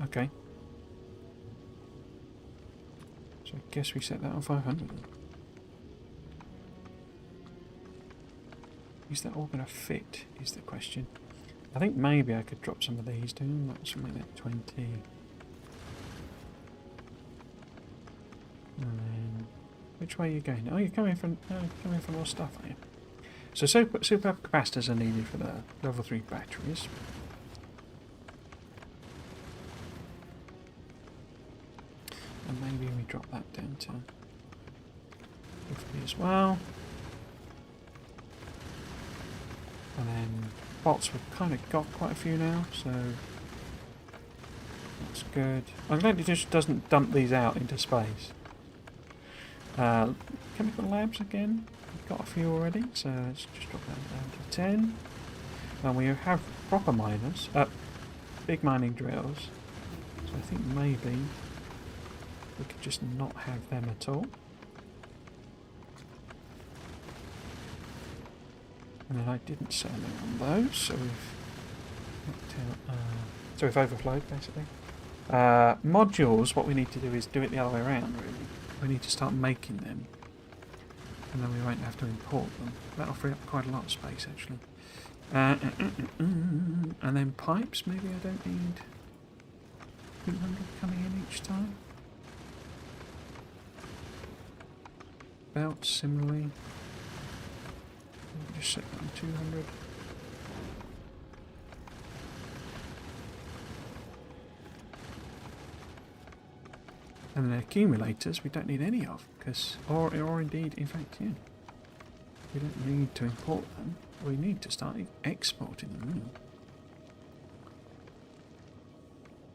Okay. So I guess we set that on 500 then. Is that all going to fit, is the question. I think maybe I could drop some of these down. That's make that 20. And then, which way are you going? Oh, you're coming from more stuff, are you? So super capacitors are needed for the level 3 batteries. And maybe we drop that down to 50 as well. And then bots, we've kind of got quite a few now, so that's good. I'm glad it just doesn't dump these out into space. Chemical labs again, we've got a few already, so let's just drop that down to 10. And we have proper miners, big mining drills, so I think maybe we could just not have them at all. And then I didn't set them on those, so we've overflowed basically. Modules, what we need to do is do it the other way around really. We need to start making them, and then we won't have to import them. That'll free up quite a lot of space actually. And then pipes, maybe I don't need 200 coming in each time. Belts similarly. Just set that on 200. And then accumulators we don't need any of, because, or indeed, in fact, yeah. We don't need to import them, we need to start exporting them.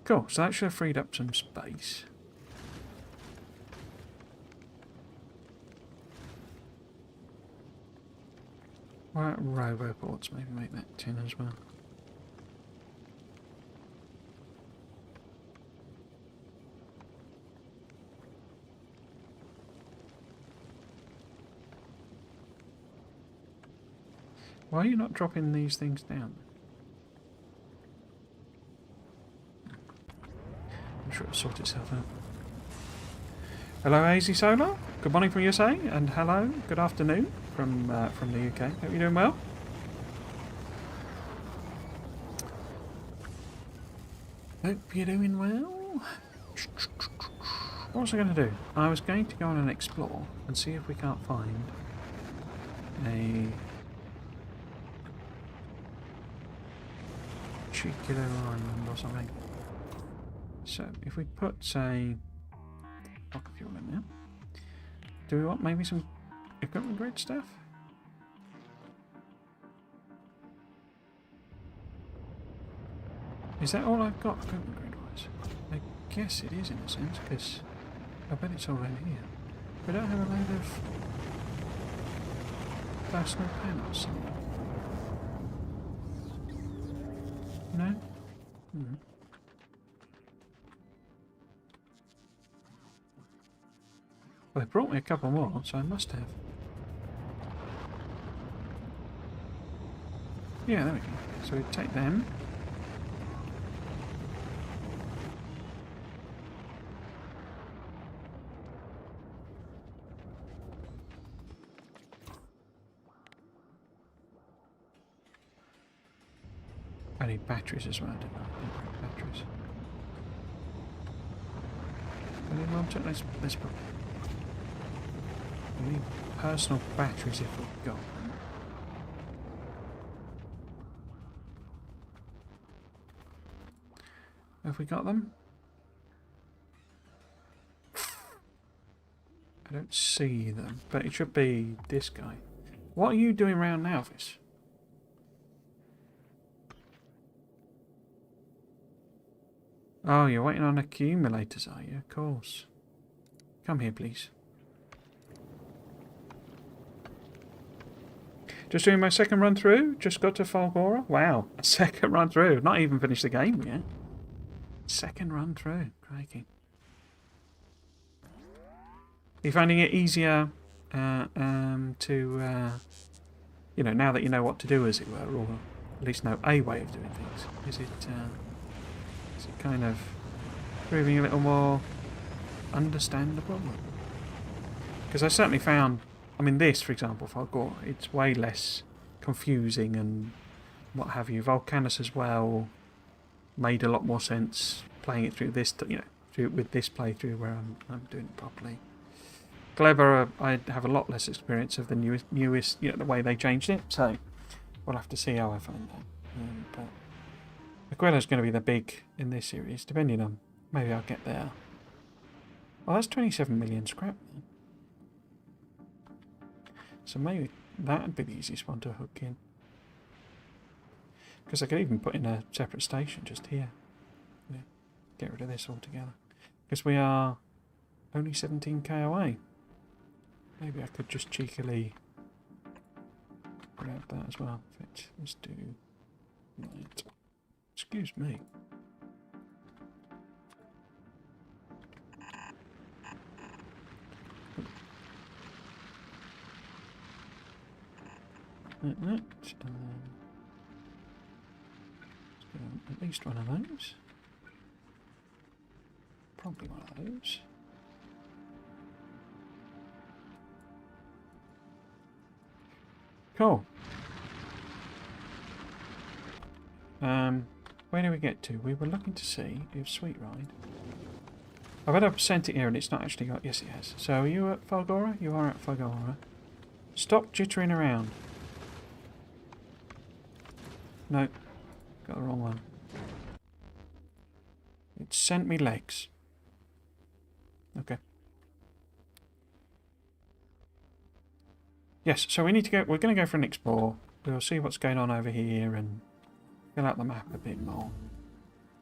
Cool, so that should have freed up some space. Right, roboports, maybe make that 10 as well. Why are you not dropping these things down? I'm sure it'll sort itself out. Hello, AZ Solar. Good morning from USA, and hello, good afternoon from the UK. Hope you're doing well. Hope you're doing well. What was I going to do? I was going to go on and explore and see if we can't find a particular island or something. So if we put, say, rocket fuel in there, do we want maybe some equipment grade stuff? Is that all I've got equipment grade wise? I guess it is in a sense, because I bet it's all in here. We don't have a load of personal panels somewhere. No? Hmm. Well, they brought me a couple more, so I must have. Yeah, there we go. So we take them. I need batteries as well, didn't I? Batteries. I need one to, let's put. We need personal batteries if we've got them. Have we got them? I don't see them, but it should be this guy. What are you doing around now, Elvis? Oh, you're waiting on accumulators, are you? Of course. Come here, please. Just doing my second run through. Just got to Falgora. Wow, a second run through. Not even finished the game yet. Second run through. Crikey. Are you finding it easier to, you know, now that you know what to do, as it were, or at least know a way of doing things? Is it kind of proving a little more understandable. Because I certainly found, I mean, this, for example, Falgora, it's way less confusing and what have you. Volcanus as well made a lot more sense playing it through this, with this playthrough where I'm doing it properly. Clever, I have a lot less experience of the newest, the way they changed it, so we'll have to see how I find that. But Aquila's going to be the big in this series, depending on, maybe I'll get there. Well, that's 27 million scrap then. So maybe that would be the easiest one to hook in. Because I could even put in a separate station just here. Yeah, get rid of this altogether. Because we are only 17k away. Maybe I could just cheekily grab that as well. In fact, let's do that. Excuse me. Like that. At least one of those. Probably one of those. Cool. Where do we get to? We were looking to see if Sweet Ride. I've had a sent it here and it's not actually got. Yes, it has. So are you at Falgora? You are at Falgora. Stop jittering around. No, got the wrong one. It sent me legs. Okay. Yes, so we need to go. We're going to go for an explore. We'll see what's going on over here and fill out the map a bit more.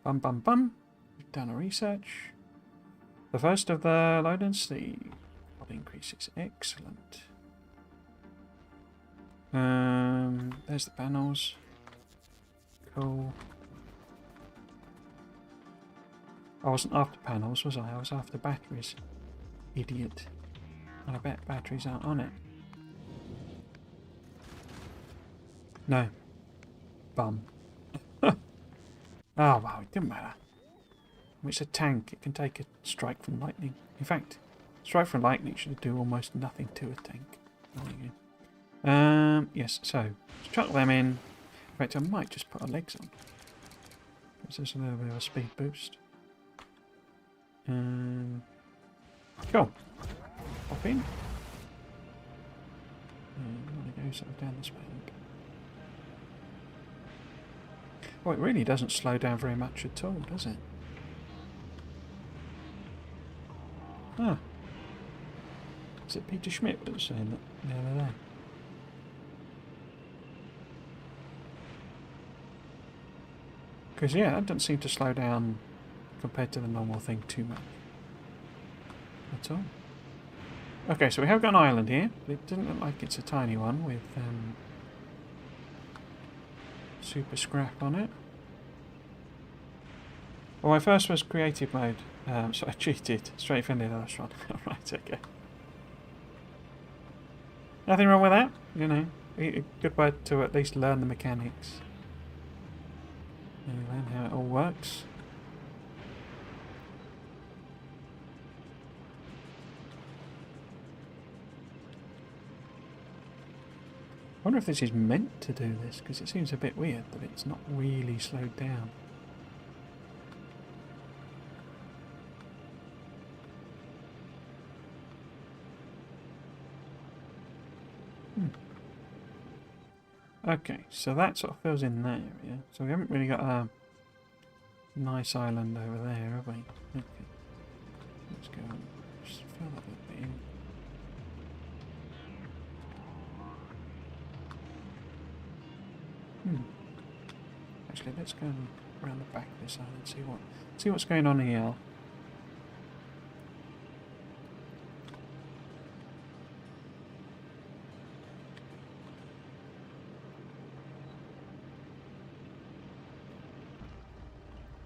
Bum bum bum. We've done a research. The first of the load-ins, the pod increases. Excellent. There's the panels. Cool. I wasn't after panels, was I? I was after batteries. Idiot. And I bet batteries aren't on it. No. Bum. Oh, well, it didn't matter. It's a tank. It can take a strike from lightning. In fact, strike from lightning should do almost nothing to a tank. Yes, so let's chuck them in. In fact, I might just put our legs on. Gives us a little bit of a speed boost. Cool. Pop in. And I want to go sort of down this way. Well, it really doesn't slow down very much at all, does it? Ah. Is it Peter Schmidt that was saying that the other day? Because, yeah, that doesn't seem to slow down compared to the normal thing too much. At all. Okay, so we have got an island here. It doesn't look like it's a tiny one with super scrap on it. Well, my first was creative mode, so I cheated. Straight from the last one. Right, okay. Nothing wrong with that, you know. A good way to at least learn the mechanics. And learn how it all works. I wonder if this is meant to do this, because it seems a bit weird that it's not really slowed down. Okay, so that sort of fills in that area. So we haven't really got a nice island over there, have we? Okay. Let's go and just fill that little bit in. Actually, let's go around the back of this island, see what's going on here.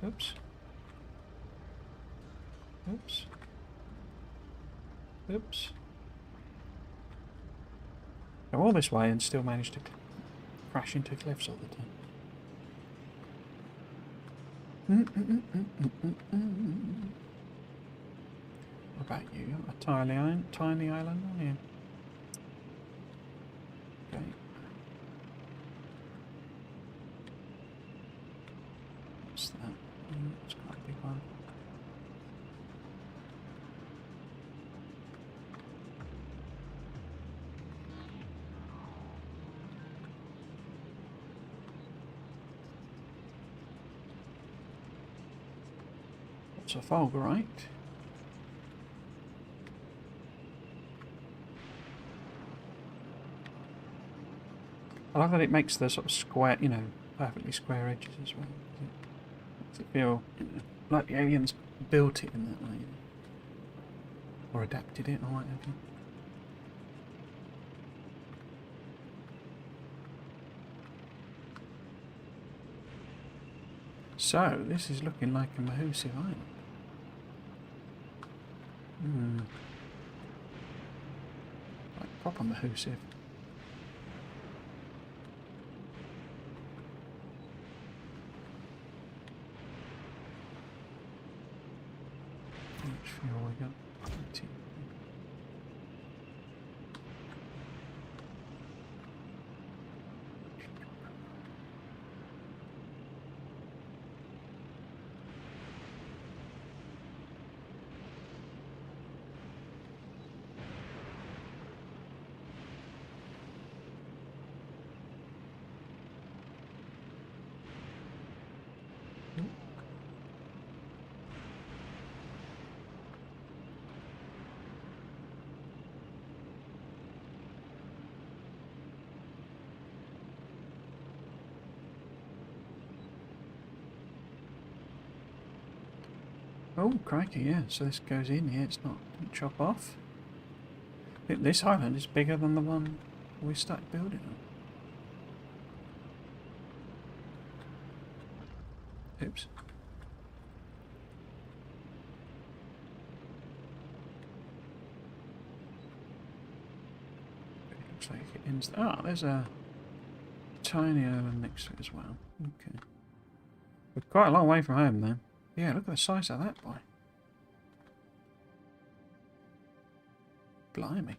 Oops. Oops. Oops. Go all this way and still manage to crash into cliffs all the time. What about you? You're a tiny island, aren't you? Okay. What's that? It's quite a big one. What's a fulgurite? I love that it makes the sort of square, you know, perfectly square edges as well. It makes it feel, you know, like the aliens built it in that way, you know, or adapted it, or whatever. So this is looking like a Mahusive island. Like proper Mahusive. Which fuel we got? Oh, crikey, yeah. So this goes in here, it's not doesn't chop off. This island is bigger than the one we started building on. Oops. It looks like it ends. Ah, there's a tiny island next to it as well. Okay. We're quite a long way from home then. Yeah, look at the size of that boy. Blimey.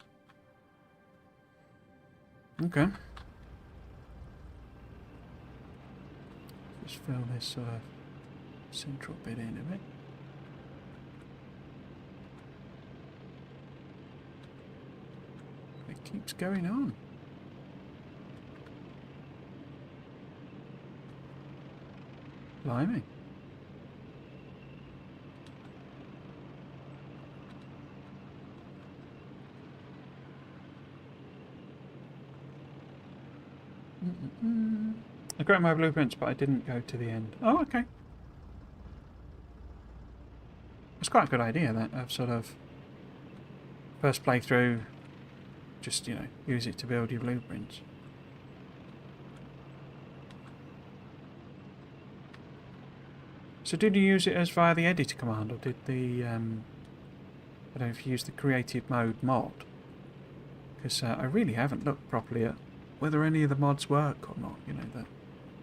Okay. Just fill this sort of central bit in a bit. It keeps going on. Blimey. I grabbed my blueprints, but I didn't go to the end. Oh, okay. It's quite a good idea, that, of sort of first playthrough, just, you know, use it to build your blueprints. So did you use it as via the editor command, or did the, I don't know if you used the creative mode mod? Because I really haven't looked properly at whether any of the mods work or not, you know, that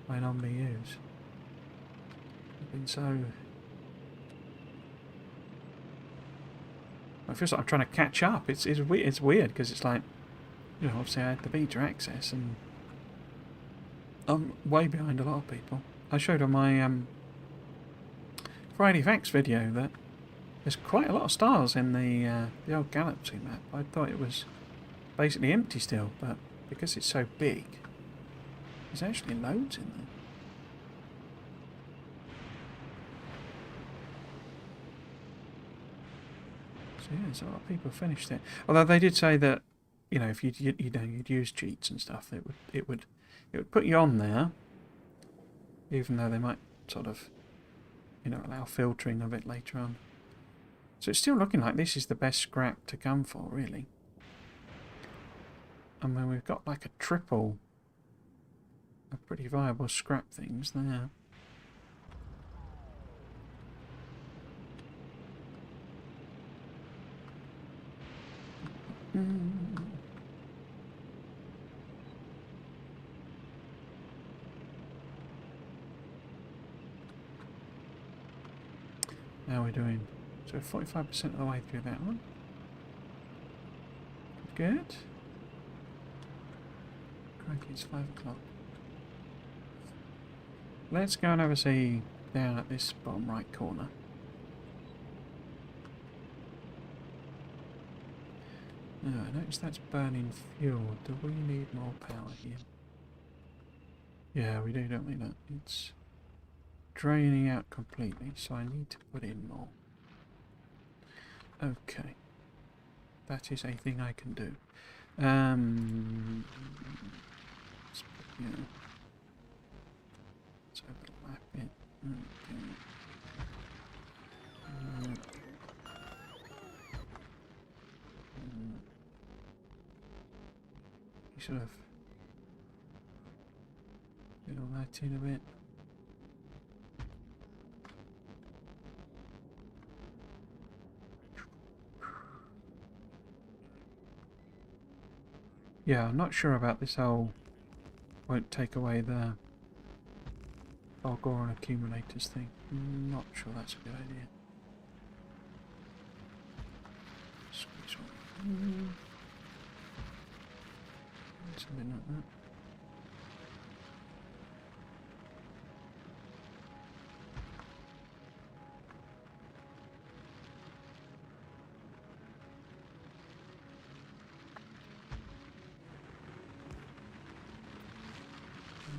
I normally use. I've been so... It feels like I'm trying to catch up. It's weird, because it's like, you know, obviously I had the beta access, and I'm way behind a lot of people. I showed on my Friday Facts video that there's quite a lot of stars in the old galaxy map. I thought it was basically empty still, but because it's so big, there's actually loads in there. So yeah, there's a lot of people finished it. Although they did say that, you know, if you'd use cheats and stuff, it would put you on there, even though they might sort of, you know, allow filtering of it later on. So it's still looking like this is the best scrap to come for, really. I mean, we've got like a triple of pretty viable scrap things there. How are we doing? So 45% of the way through that one. Good. Crikey, it's 5 o'clock. Let's go and have a see down at this bottom right corner. Oh, I notice that's burning fuel. Do we need more power here? Yeah, we do, don't we? Look, it's draining out completely, so I need to put in more. Okay. That is a thing I can do. Let's put, yeah. Let's overlap it. Okay. You sort of fill that in a bit. Yeah, I'm not sure about this whole won't take away the Falgoran accumulators thing. Not sure that's a good idea. Squeeze one. Something like that.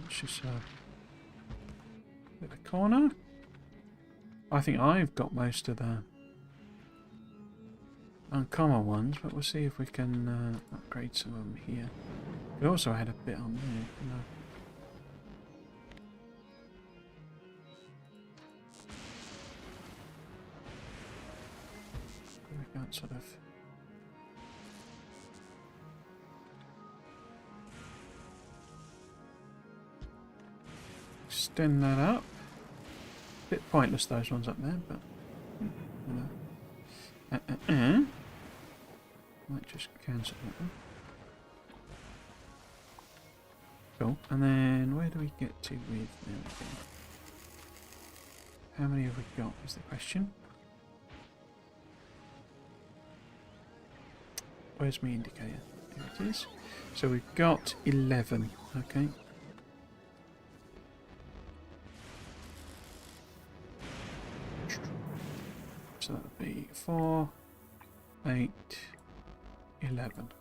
Let's just bit of a corner. I think I've got most of the uncommon ones, but we'll see if we can upgrade some of them here. We also had a bit on there, you know. We can't sort of extend that up. Bit pointless those ones up there, but you know. Might just cancel that one. Cool. And then where do we get to with there we go. How many have we got is the question. Where's my indicator? There it is. So we've got 11. Okay. So that would be 4, 8, 11.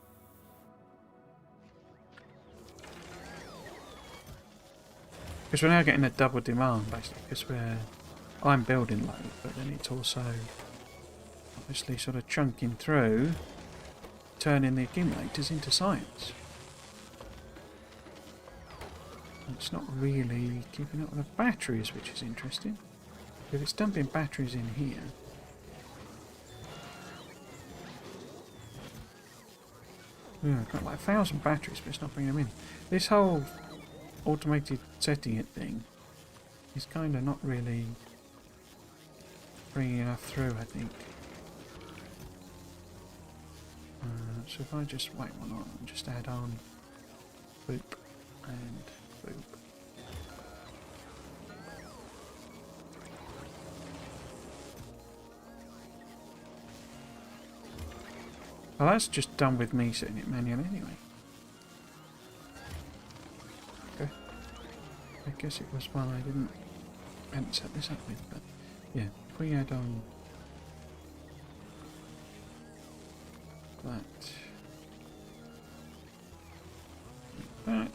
Because we're now getting a double demand, basically, because I'm building low, but then it's also obviously sort of chunking through, turning the accumulators into science. It's not really keeping up with the batteries, which is interesting. If it's dumping batteries in here, yeah, I've got like 1,000 batteries, but it's not bringing them in. This whole automated setting it thing is kind of not really bringing enough through, I think. So if I just whack one on and just add on boop and boop. Well, that's just done with me setting it manual anyway. Okay. I guess it was one I hadn't set this up with, but yeah, if we add on that, and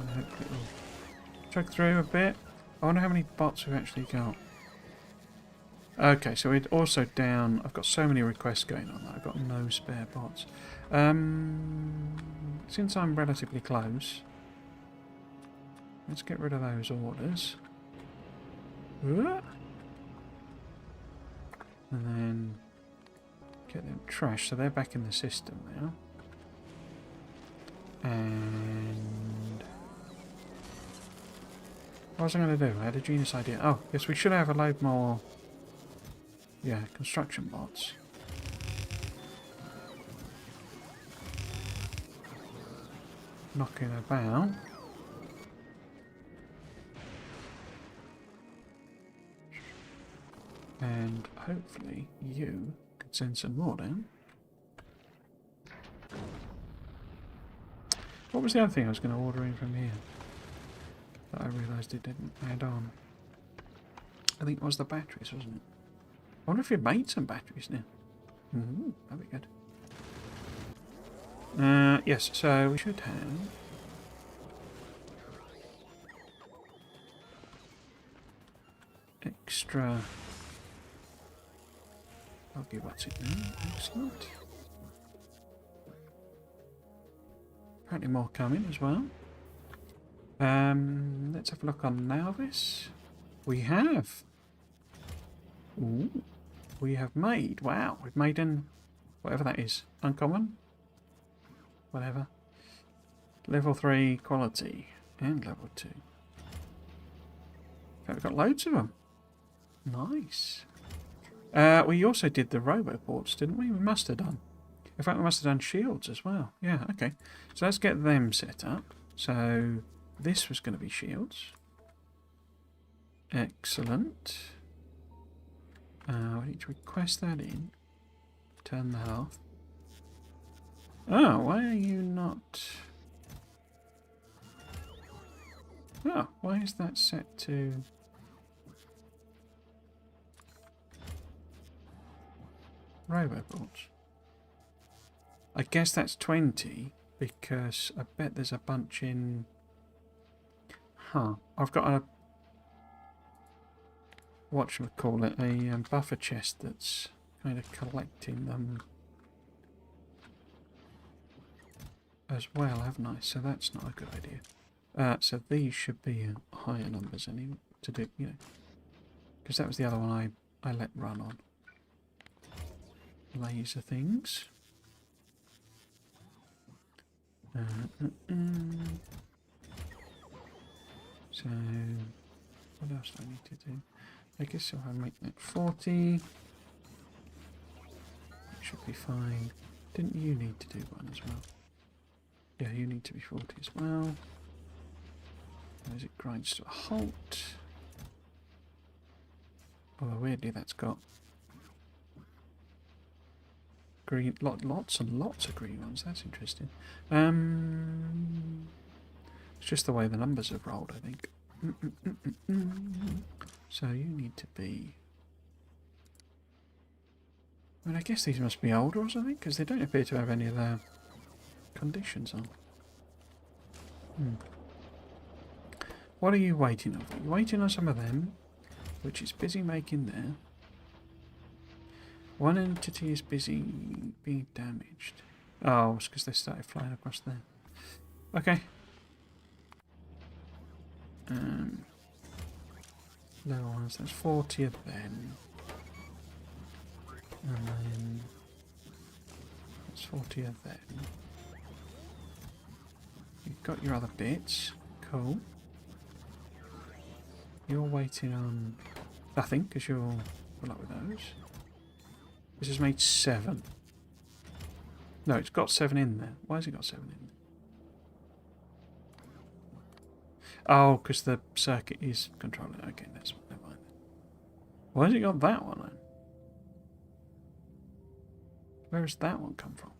hopefully it'll chug through a bit. I wonder how many bots we've actually got. Okay, so we're also down. I've got so many requests going on that I've got no spare bots. Since I'm relatively close, let's get rid of those orders. And then get them trashed, so they're back in the system now. And what was I going to do? I had a genius idea. Oh, yes, we should have a load more, yeah, construction bots. knocking about. And hopefully you can send some more down. What was the other thing I was going to order in from here that I realised it didn't add on? I think it was the batteries, wasn't it? I wonder if you've made some batteries now. That'd be good. Yes, so we should have extra. I'll give what's it now. Excellent. Apparently more coming as well. Let's have a look on Nalvis. We have. Ooh, we have made. Wow, we've made an whatever that is. Uncommon. Whatever. Level 3 quality and level 2. In fact, we've got loads of them. Nice. We also did the roboports, didn't we? We must have done. In fact, we must have done shields as well. Yeah, okay. So let's get them set up. So this was going to be shields. Excellent. We need to request that in. Turn that off. Oh, why are you not... Oh, why is that set to... roboports? I guess that's 20 because I bet there's a bunch in... Huh. I've got a... whatchamacallit, a buffer chest that's kind of collecting them as well, haven't I? So that's not a good idea. So these should be higher numbers anyway to do, you know, because that was the other one I let run on. Laser things. So, what else do I need to do? I guess if I make that 40, it should be fine. Didn't you need to do one as well? Yeah, you need to be 40 as well. As it grinds to a halt. Although weirdly that's got green, lots and lots of green ones. That's interesting. It's just the way the numbers have rolled, I think. So you need to be... I mean, I guess these must be older or something, because they don't appear to have any of their conditions on. What are you waiting on? You're waiting on some of them, which is busy making there. One entity is busy being damaged. Oh, it's because they started flying across there. Okay. Lower ones, that's 40 of them. And then that's 40 of them. You've got your other bits. Cool. You're waiting on nothing because you're good luck with those. This has made 7. No, it's got 7 in there. Why has it got 7 in there? Oh, because the circuit is controlling it. Okay, that's never mind. Why has it got that one then? Where has that one come from?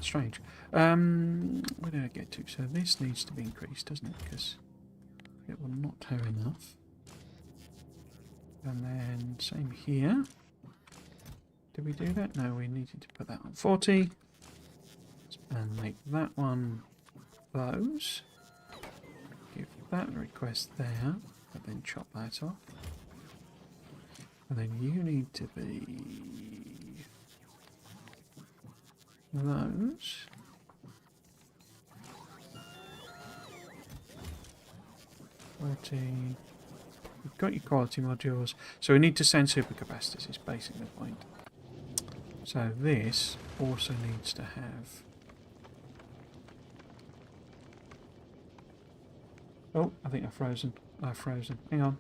Strange. Where did I get to? So this needs to be increased, doesn't it? Because it will not have enough. And then same here. Did we do that? No, we needed to put that on 40. And make that one those. Give that request there. But then chop that off. And then you need to be those. You've got your quality modules. So we need to send supercapacitors is basically the point. So this also needs to have... Oh, I think I've frozen. I've frozen. Hang on.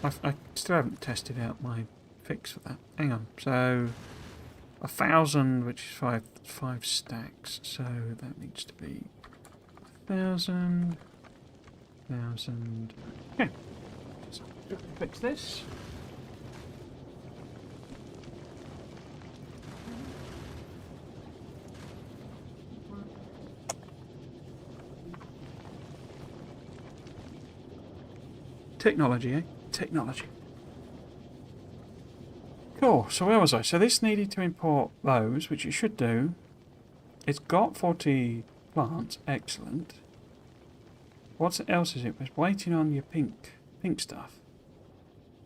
I still haven't tested out my fix for that. Hang on. So 1,000, which is five stacks. So that needs to be 1,000. 1,000. Okay. Just fix this. Technology, eh? Technology. Cool, so where was I? So this needed to import those, which it should do. It's got 40 plants, excellent. What else is it? We're waiting on your pink stuff.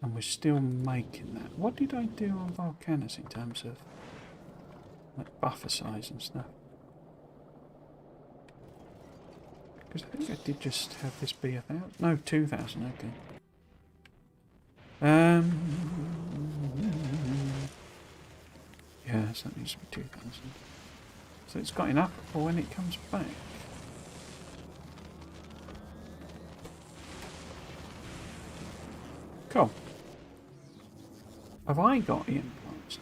And we're still making that. What did I do on Volcanus in terms of like buffer size and stuff? Because I think I did just have this be 1,000. No, 2,000, okay. Yeah, so that needs to be 2,000. So it's got enough for when it comes back. Cool. Have I got implants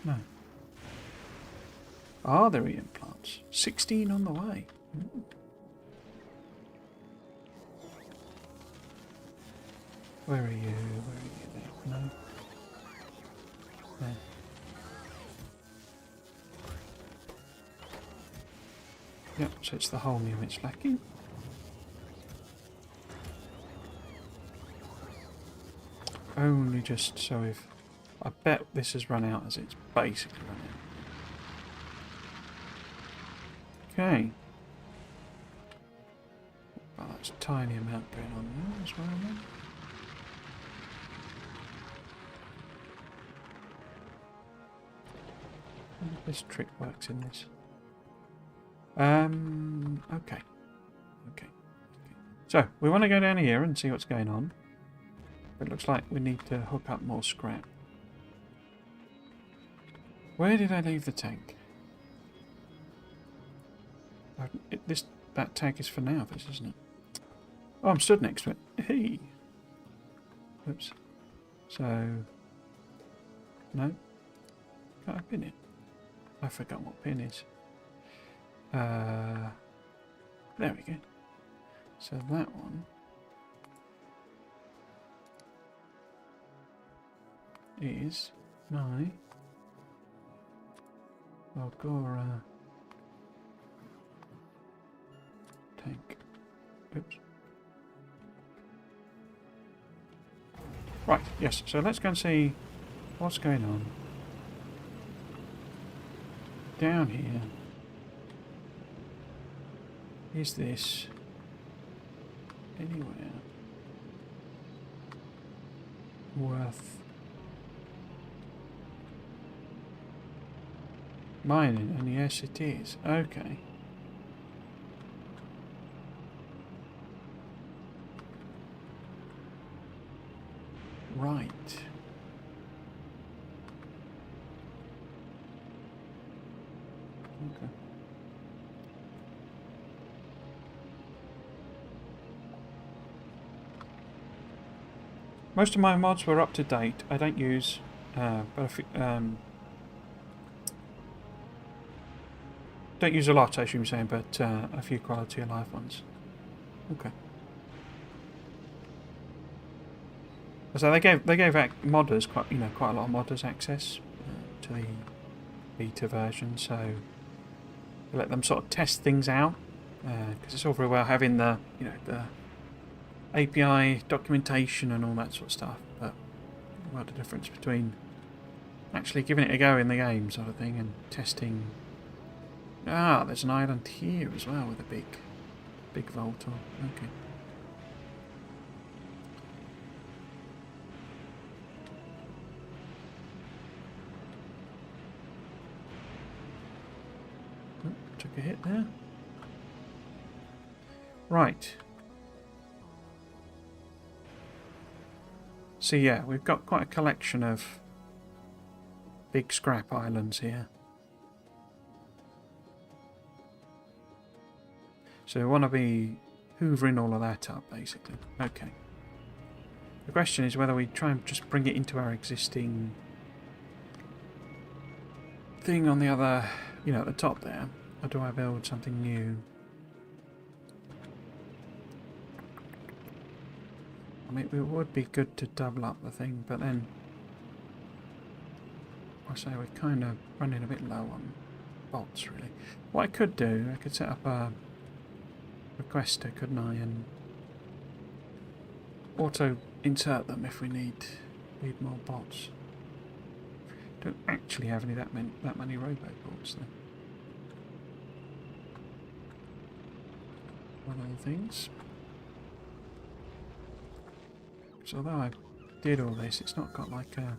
now? No. Are there implants? 16 on the way. Ooh. Where are you? Where are you there? No. There. Yep, so it's the whole new it's lacking. Only just so if... I bet this has run out as it's basically run out. Okay. Well, that's a tiny amount going on there as well then. I wonder if this trick works in this. Okay. Okay. So, we want to go down here and see what's going on. It looks like we need to hook up more scrap. Where did I leave the tank? That tank is for now, this isn't it? Oh, I'm stood next to it. Hey. Oops. So, no. Can't I pin it? I forgot what pin is. There we go. So that one is my Valgora tank. Oops. Right, yes, so let's go and see what's going on down here. Is this anywhere worth mining? And yes, it is. Okay. Right. Okay. Most of my mods were up to date. I don't use, don't use a lot, I assume saying, but a few quality of life ones. Okay. So they gave modders quite a lot of modders access to the beta version, so they let them sort of test things out because it's all very well having the the API documentation and all that sort of stuff, but what the difference between actually giving it a go in the game sort of thing and testing. Ah, there's an island here as well with a big vault on. Okay. Oh, took a hit there. Right. So yeah, we've got quite a collection of big scrap islands here. So we want to be hoovering all of that up, basically. Okay. The question is whether we try and just bring it into our existing thing on the other, you know, at the top there, or do I build something new? I mean, it would be good to double up the thing, but then I say we're kind of running a bit low on bolts, really. What I could do, I could set up a requester, couldn't I, and auto insert them if we need more bolts. Don't actually have any that many robot bolts though. One of the things. So although I did all this, it's not got like a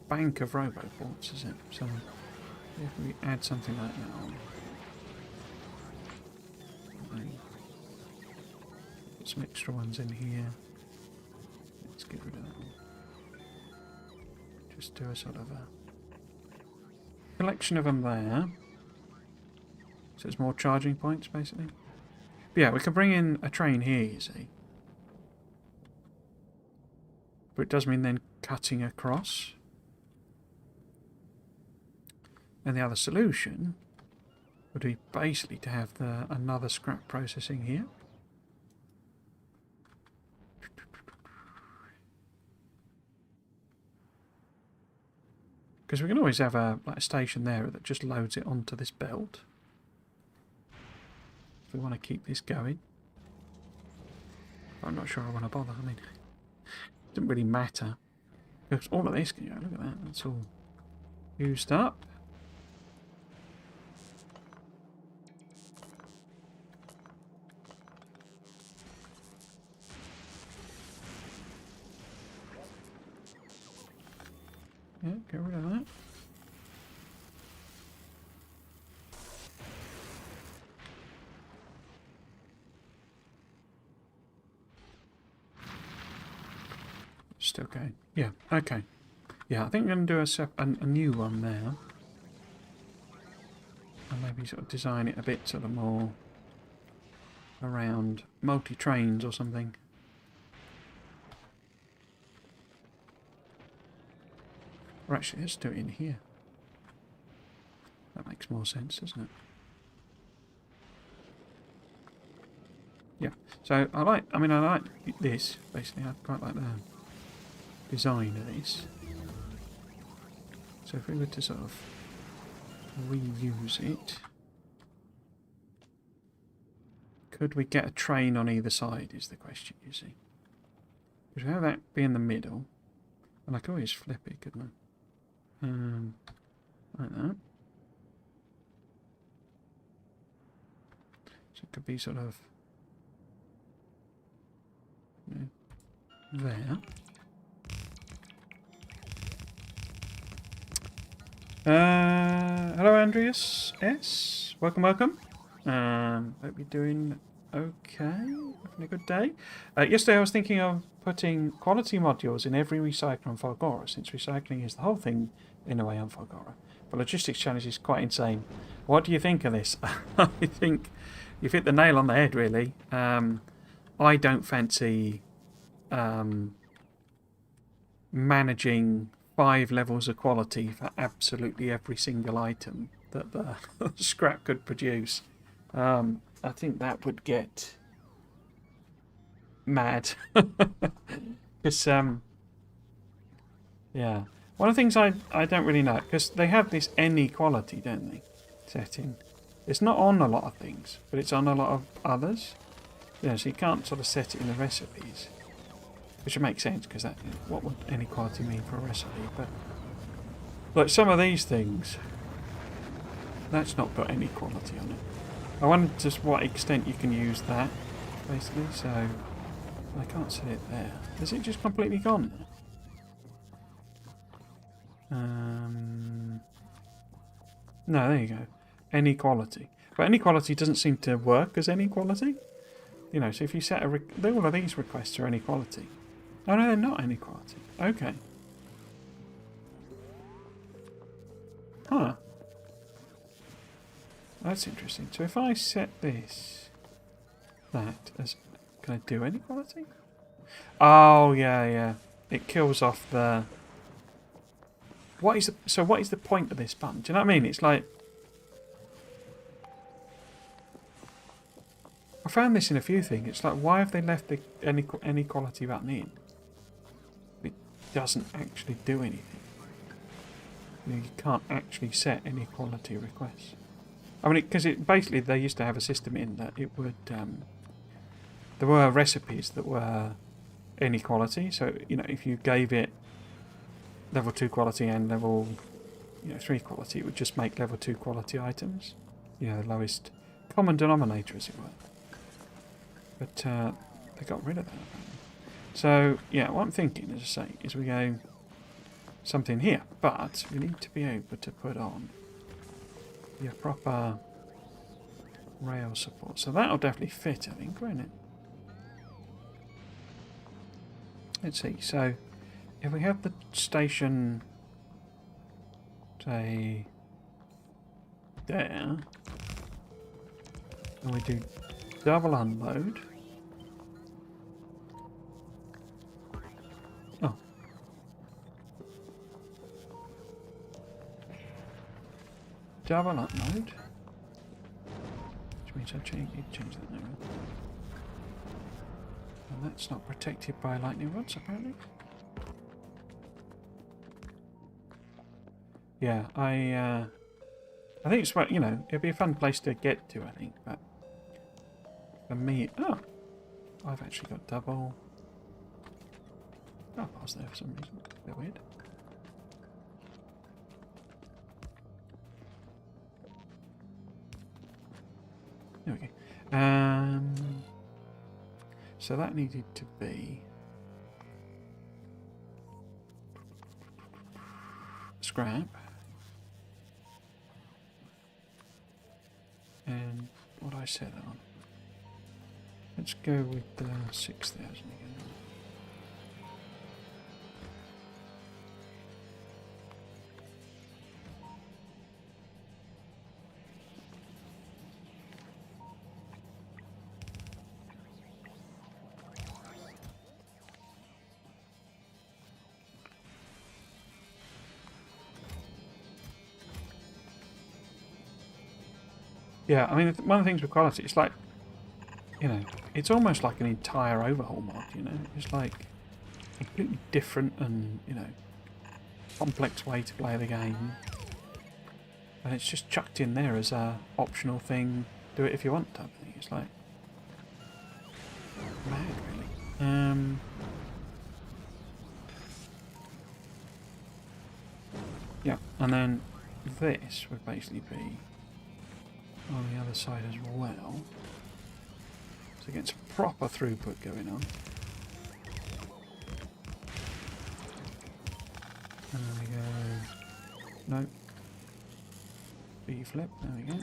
bank of robo bolts, is it? So if we add something like that on, put some extra ones in here. Let's get rid of that one. Just do a sort of a collection of them there. So it's more charging points, basically. But yeah, we can bring in a train here, you see. But it does mean then cutting across. And the other solution would be basically to have another scrap processing here. Because we can always have a station there that just loads it onto this belt. If we want to keep this going. I'm not sure I want to bother. I mean, it doesn't really matter. Because all of this can go, look at that, that's all used up. Yeah, get rid of that. Still going. Yeah, okay. Yeah, I think I'm going to do a new one there. And maybe sort of design it a bit sort of more around multi-trains or something. Or actually, let's do it in here. That makes more sense, doesn't it? Yeah. So I like this, basically. I quite like the design of this. So if we were to sort of reuse it, could we get a train on either side is the question, you see. Because we have that be in the middle, and I could always flip it, couldn't I? Like that. So it could be sort of, you know, there. Hello Andreas S. Welcome. Hope you're doing okay. Having a good day. Yesterday I was thinking of putting quality modules in every recycler on Factorio, since recycling is the whole thing in a way on Factorio. But logistics challenge is quite insane. What do you think of this? I think you've hit the nail on the head, really. I don't fancy managing 5 levels of quality for absolutely every single item that the scrap could produce. I think that would get mad. Because, yeah. One of the things I don't really know, because they have this any quality, don't they, setting. It's not on a lot of things, but it's on a lot of others. You know, so you can't sort of set it in the recipes. Which would make sense, because that, what would any quality mean for a recipe? But like some of these things, that's not got any quality on it. I wonder to what extent you can use that, basically. So I can't set it there. Is it just completely gone now? No, there you go. Any quality. But any quality doesn't seem to work as any quality. You know, so if you set all of these requests are any quality. Oh no, they're not any quality. Okay. Huh. That's interesting. So if I set that as Can I do any quality? Oh, yeah, yeah. It kills off the... What is the point of this button? Do you know what I mean? It's like... I found this in a few things. It's like, why have they left the any quality button in? It doesn't actually do anything. You can't actually set any quality requests. I mean, because basically they used to have a system in that it would... there were recipes that were any quality. So, you know, if you gave it level 2 quality and level 3 quality, it would just make level 2 quality items. You know, the lowest common denominator, as it were. But they got rid of that, apparently. So, yeah, what I'm thinking, as I say, is we go something here. But we need to be able to put on your proper rail support. So that'll definitely fit, I think, won't it? Let's see. So, if we have the station, say, there, and we do double unload. Oh. Double unload. Which means I change that now. And that's not protected by lightning rods, apparently. Yeah, I think it's, you know, it'd be a fun place to get to, I think, but for me... Oh! I've actually got double... Oh, I was there for some reason. A bit weird. There we go. So that needed to be... scrap. And what I set it on. Let's go with 6,000 again. Yeah, I mean, one of the things with quality, it's like, you know, it's almost like an entire overhaul mod, you know? It's like a completely different and, you know, complex way to play the game. And it's just chucked in there as a optional thing, do it if you want type of thing. It's like, mad, really. Yeah, and then this would basically be on the other side as well, so get some proper throughput going on. And then we go, no, B flip, there we go.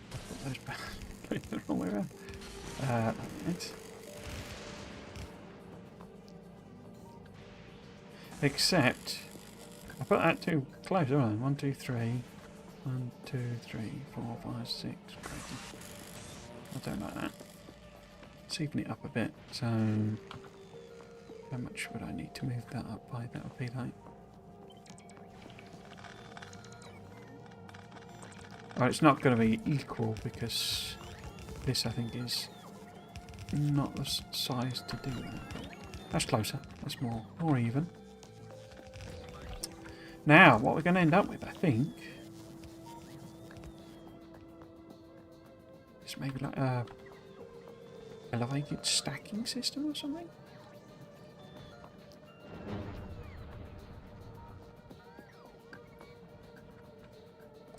Put those back, put the wrong way around. Right. Except I put that too close, haven't I? 1, 2, 3. 1, 2, 3, 4, 5, 6. I don't like that. Let's even it up a bit. So, how much would I need to move that up by? That would be like... Oh, it's not going to be equal because this, I think, is not the size to do that. But that's closer. That's more even. Now, what we're going to end up with, I think, is maybe like a elevated stacking system or something.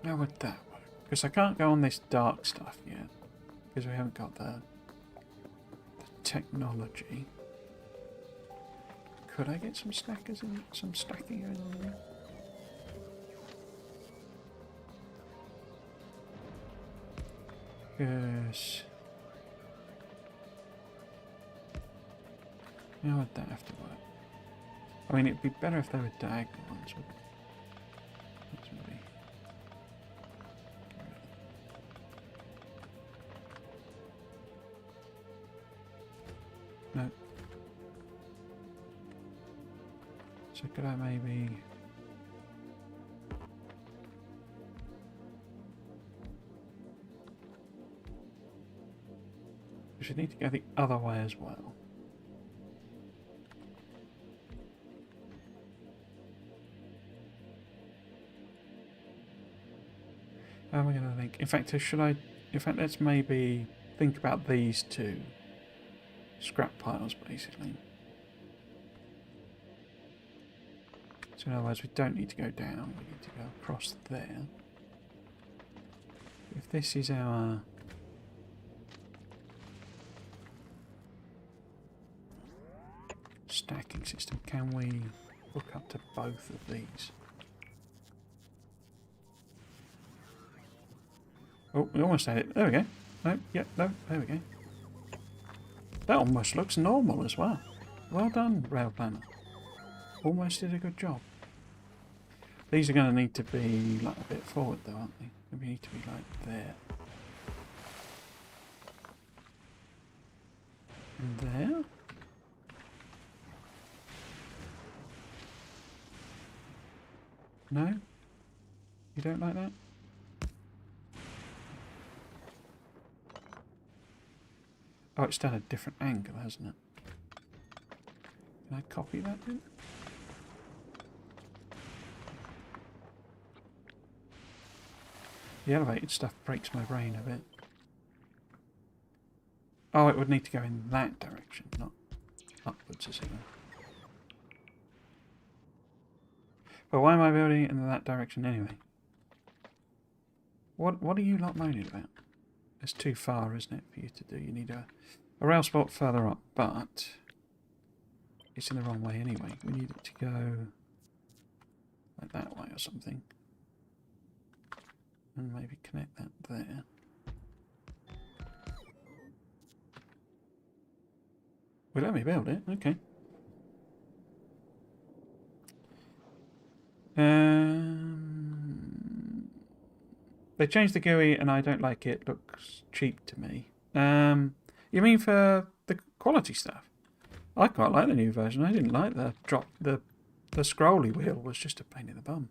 How would that work? Because I can't go on this dark stuff yet, because we haven't got the technology. Could I get some stackers and some stacking going on there? Yes. How would that have to work? I mean, it'd be better if they were diagonal ones, wouldn't it? That's maybe So could I maybe... We should need to go the other way as well. How am I going to link? In fact, should I... In fact, let's maybe think about these two scrap piles, basically. So in other words, we don't need to go down, we need to go across there. If this is our... stacking system, can we hook up to both of these? Oh, we almost had it. There we go. No, yeah, no, there we go. That almost looks normal as well. Well done, Rail Planner. Almost did a good job. These are going to need to be like a bit forward though, aren't they? Maybe need to be like there. And there. No? You don't like that? Oh, it's done a different angle, hasn't it? Can I copy that then? The elevated stuff breaks my brain a bit. Oh, it would need to go in that direction, not upwards, as it were. But why am I building it in that direction anyway? What are you lot moaning about? It's too far, isn't it, for you to do? You need a rail spot further up, but it's in the wrong way anyway. We need it to go like that way or something. And maybe connect that there. Well, let me build it. Okay. They changed the GUI and I don't like it. Looks cheap to me. You mean for the quality stuff? I quite like the new version. I didn't like the scrolly wheel was just a pain in the bum.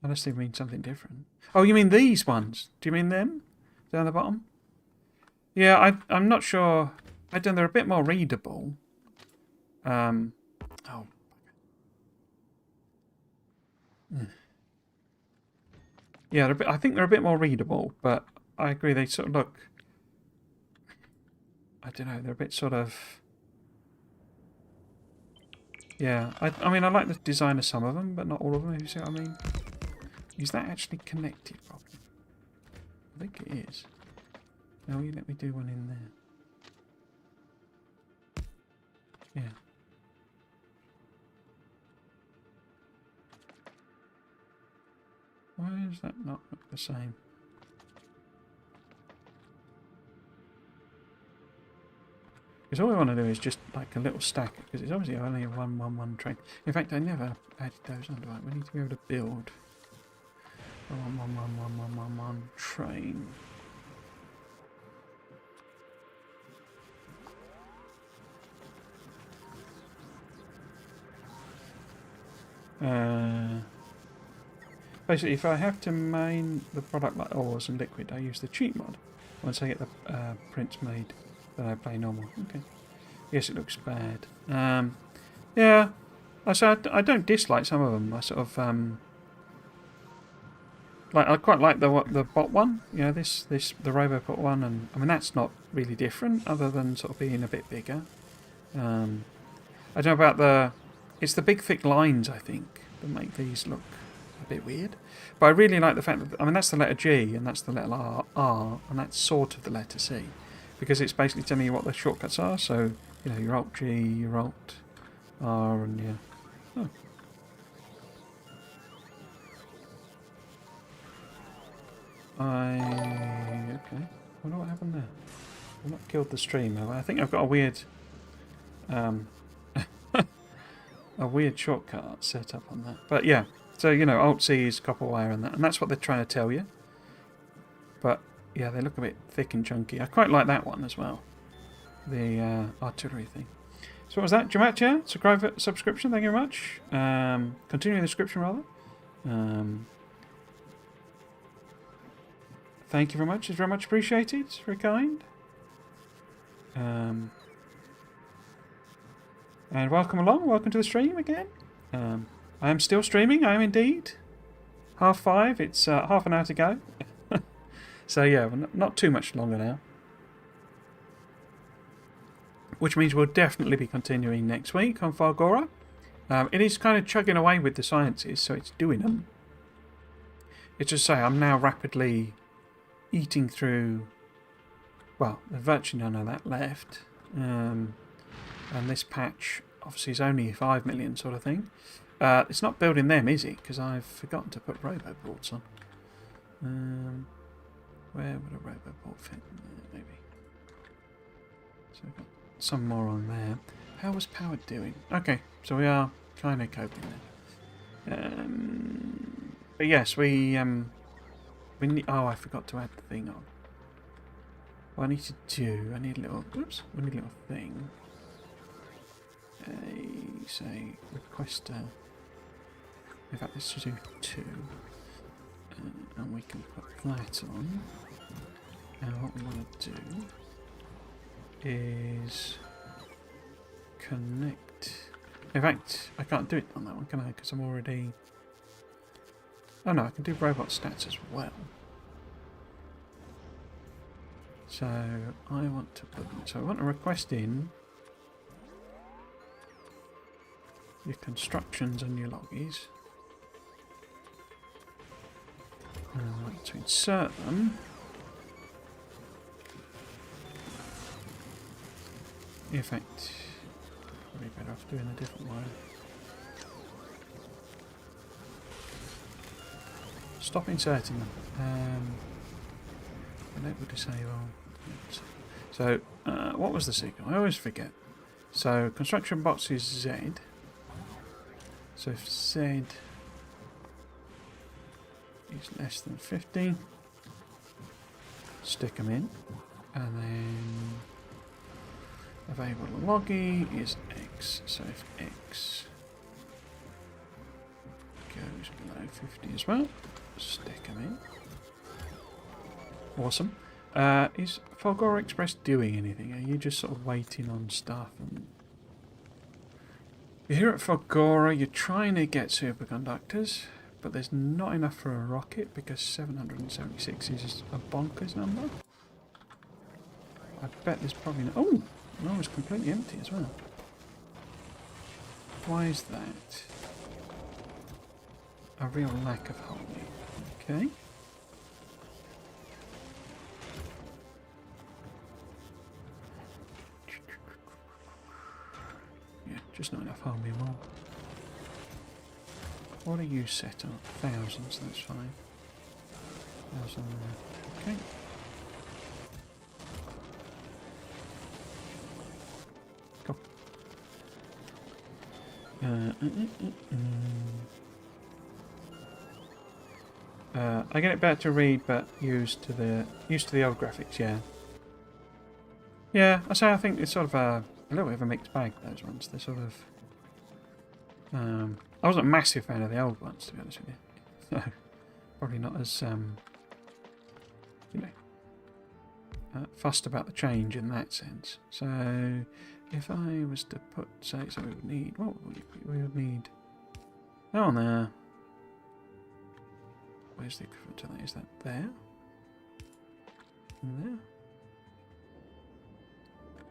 Unless they mean something different. Oh, you mean these ones? Do you mean them? Down the bottom? Yeah, I'm not sure. I don't know, they're a bit more readable. Oh. Yeah, I think they're a bit more readable, but I agree they sort of look... I don't know, they're a bit sort of... Yeah, I mean, I like the design of some of them, but not all of them, if you see what I mean. Is that actually connected properly? I think it is. Now, you let me do one in there. Yeah. Why does that not look the same? Because all we want to do is just like a little stack, because it's obviously only a 1-1-1 train. In fact, I never added those under it. We need to be able to build a 1-1-1-1-1-1-1 train. Basically, if I have to main the product like ores and liquid, I use the cheat mod. Once I get the prints made, then I play normal. Okay. Yes, it looks bad. Yeah, I don't dislike some of them. I sort of like. I quite like the bot one. You know, the Robopot one, and I mean that's not really different, other than sort of being a bit bigger. I don't know about it's the big thick lines, I think, that make these look a bit weird. But I really like the fact that, I mean, that's the letter G and that's the letter R, and that's sort of the letter C, because it's basically telling you what the shortcuts are. So, you know, your Alt G, your Alt R, and your... Oh. Okay. I wonder what happened there. I've not killed the stream, have I? I think I've got a weird... a weird shortcut set up on that. But yeah, so, you know, Alt-C is copper wire and that, and that's what they're trying to tell you. But yeah, they look a bit thick and chunky. I quite like that one as well, the artillery thing. So what was that? Jamatia, subscription, thank you very much. Continuing the description rather. Thank you very much. It's very much appreciated. It's very kind. And welcome along. Welcome to the stream again. I am still streaming. I am indeed. 5:30. It's half an hour to go. So yeah, not too much longer now. Which means we'll definitely be continuing next week on Falgora. It is kind of chugging away with the sciences, so it's doing them. It's just say I'm now rapidly eating through. Well, there's virtually none of that left. And this patch obviously is only 5 million sort of thing. It's not building them, is it? Because I've forgotten to put roboports on. Where would a roboport fit? Maybe. So we've got some more on there. How was power doing? Okay, so we are kind of coping there. But yes, we need, oh, I forgot to add the thing on. What I need to do, I need a little, oops, we need a little thing. Say, request, in fact, let's just do 2. And we can put that on. Now what we want to do is connect. In fact, I can't do it on that one, can I? Because I'm already... Oh no, I can do robot stats as well. So I want to put... So I want to request in your constructions and your loggies. And I want to insert them. In fact, probably better off doing a different way. Stop inserting them. Enable disable. So, what was the signal? I always forget. So, construction box is Z. So if Z is less than 50, stick them in, and then available loggy is X. So if X goes below 50 as well, stick them in. Awesome. Is Falgora Express doing anything? Are you just sort of waiting on stuff? And you're here at Falgora, you're trying to get superconductors, but there's not enough for a rocket because 776 is a bonkers number. I bet there's probably no... Oh! No, it's completely empty as well. Why is that? A real lack of harmony. Okay. Yeah, just not enough harmony more. What are you set on? Thousands, that's fine. 1,000 there. Okay. Go. I get it better to read, but used to the old graphics. Yeah. Yeah, I think it's sort of a little bit of a mixed bag. Those ones, they're sort of. I wasn't a massive fan of the old ones, to be honest with you. So probably not as you know, fussed about the change in that sense. So if I was to put, say, so we would need, what would we would need? That on there. Where's the equivalent to that? Is that there? And there.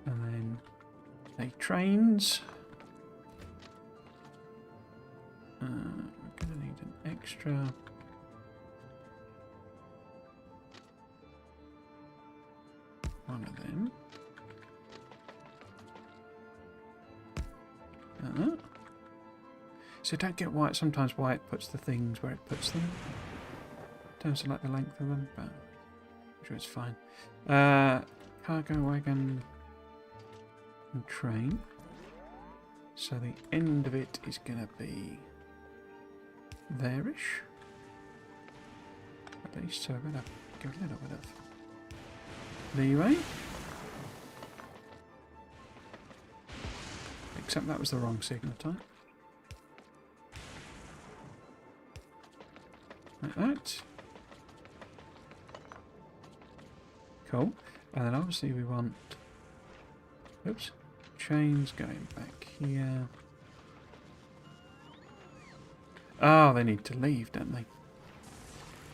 And then a trains. We're going to need an extra. One of them. So I don't get why sometimes why it puts the things where it puts them. In terms of like the length of them, but I'm sure it's fine. Cargo wagon and train. So the end of it is going to be there-ish. At least, so I'm going to give a little bit of leeway. except that was the wrong signal type. Like that. Cool. And then obviously we want... Oops. Chains going back here. Oh, they need to leave, don't they?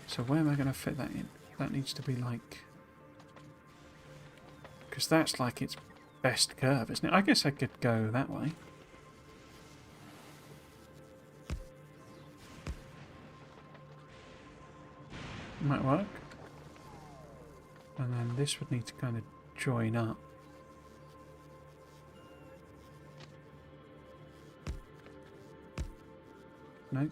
So where am I going to fit that in? That needs to be like... Because that's like its best curve, isn't it? I guess I could go that way. Might work. And then this would need to kind of join up. No.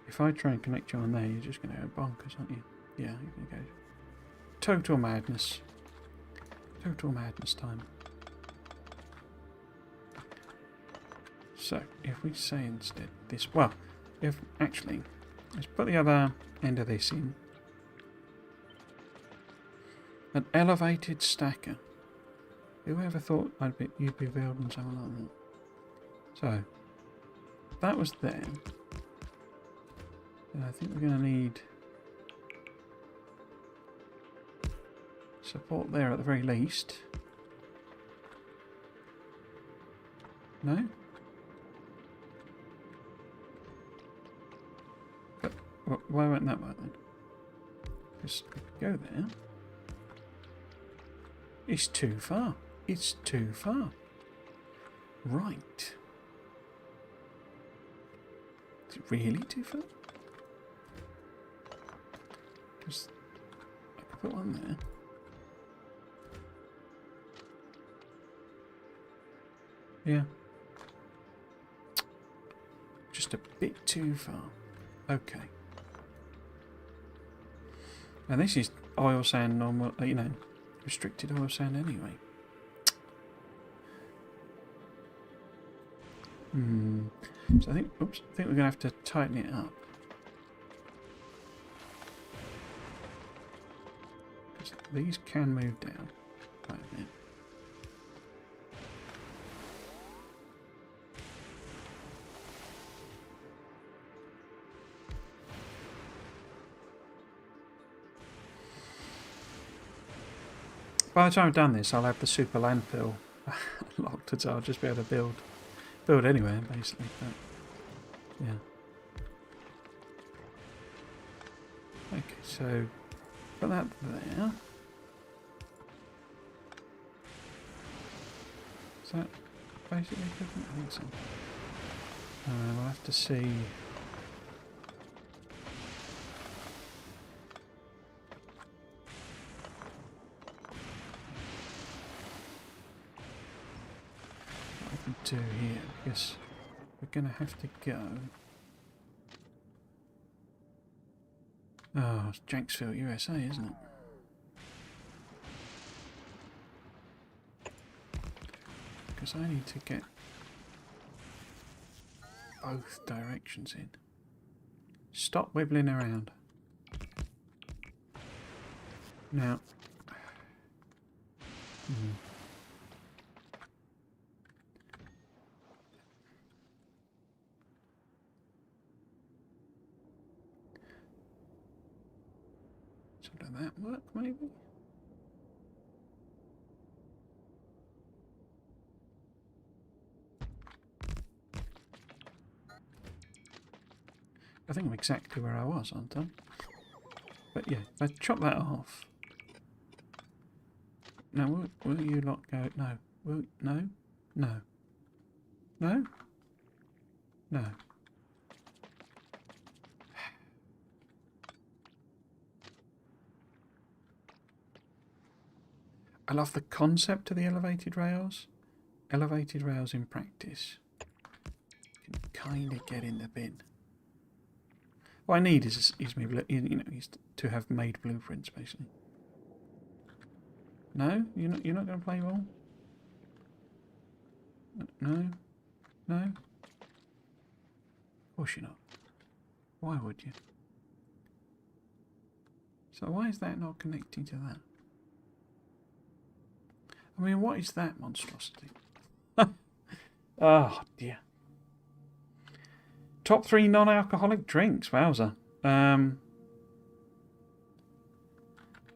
If I try and connect you on there, you're just going to go bonkers, aren't you? Yeah, you're going to go total madness. Total madness time. So, if we say instead this... Well, if actually, let's put the other end of this in. An elevated stacker. Whoever thought you'd be building something like that? So, that was there. And I think we're going to need support there at the very least. No? But why won't that work then? Just go there. It's too far. It's too far. Right. Is it really too far? Just, I could put one there. Yeah. Just a bit too far. Okay. And this is oil sand normal, you know, restricted oil sand anyway. So I think, oops, I think we're going to have to tighten it up. These can move down quite a bit. By the time I've done this, I'll have the super landfill locked, so I'll just be able to build anywhere, basically. But, yeah. Okay, so put that there. Is that basically equivalent? I think so. We'll have to see. What I can do here, because we're going to have to go. Oh, it's Jenksville, USA, isn't it? Because I need to get both directions in. Stop wibbling around. Now. So does that work, maybe? I think I'm exactly where I was, aren't I? But yeah, if I chop that off. Now, will you lot go? No. No? No. No? No. I love the concept of the elevated rails. Elevated rails in practice. You can kind of get in the bin. What I need is to have made blueprints, basically. No, you're not going to play ball. No? No? Of course you're not. Why would you? So why is that not connecting to that? I mean, what is that monstrosity? Oh, dear. Top 3 non-alcoholic drinks. Wowza.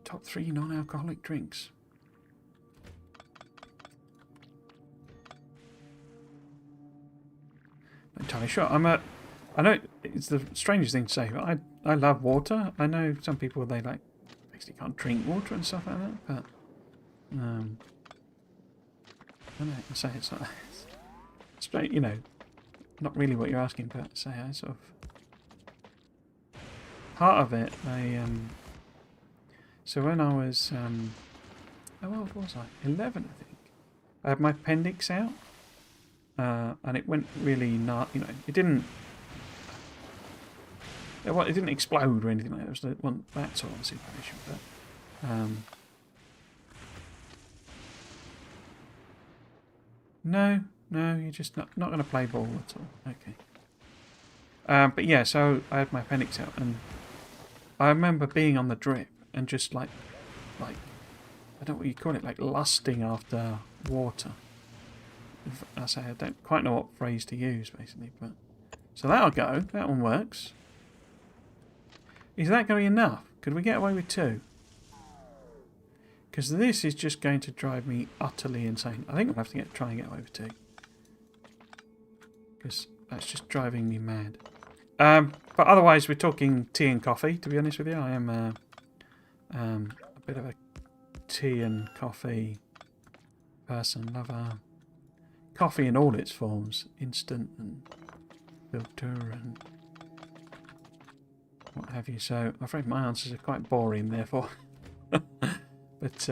Top 3 non-alcoholic drinks. Not entirely sure. I know it's the strangest thing to say, but I love water. I know some people, they like basically can't drink water and stuff like that, but I don't know. I say it's not straight, you know, not really what you're asking, but say I sort of part of it. So when I was how old was I? 11, I think. I had my appendix out, and it went really not. You know, it didn't. Well, it didn't explode or anything like that. It wasn't that sort of situation, but. No, you're just not going to play ball at all. Okay. But yeah, so I had my appendix out, and I remember being on the drip and just like I don't know what you call it, like lusting after water. I say I don't quite know what phrase to use, basically, but so that'll go. That one works. Is that going to be enough? Could we get away with 2? Because this is just going to drive me utterly insane. I think I'll have to try and get away with 2. Because that's just driving me mad. But otherwise, we're talking tea and coffee, to be honest with you. I am a bit of a tea and coffee person. Love coffee in all its forms. Instant and filter and what have you. So I'm afraid my answers are quite boring, therefore. But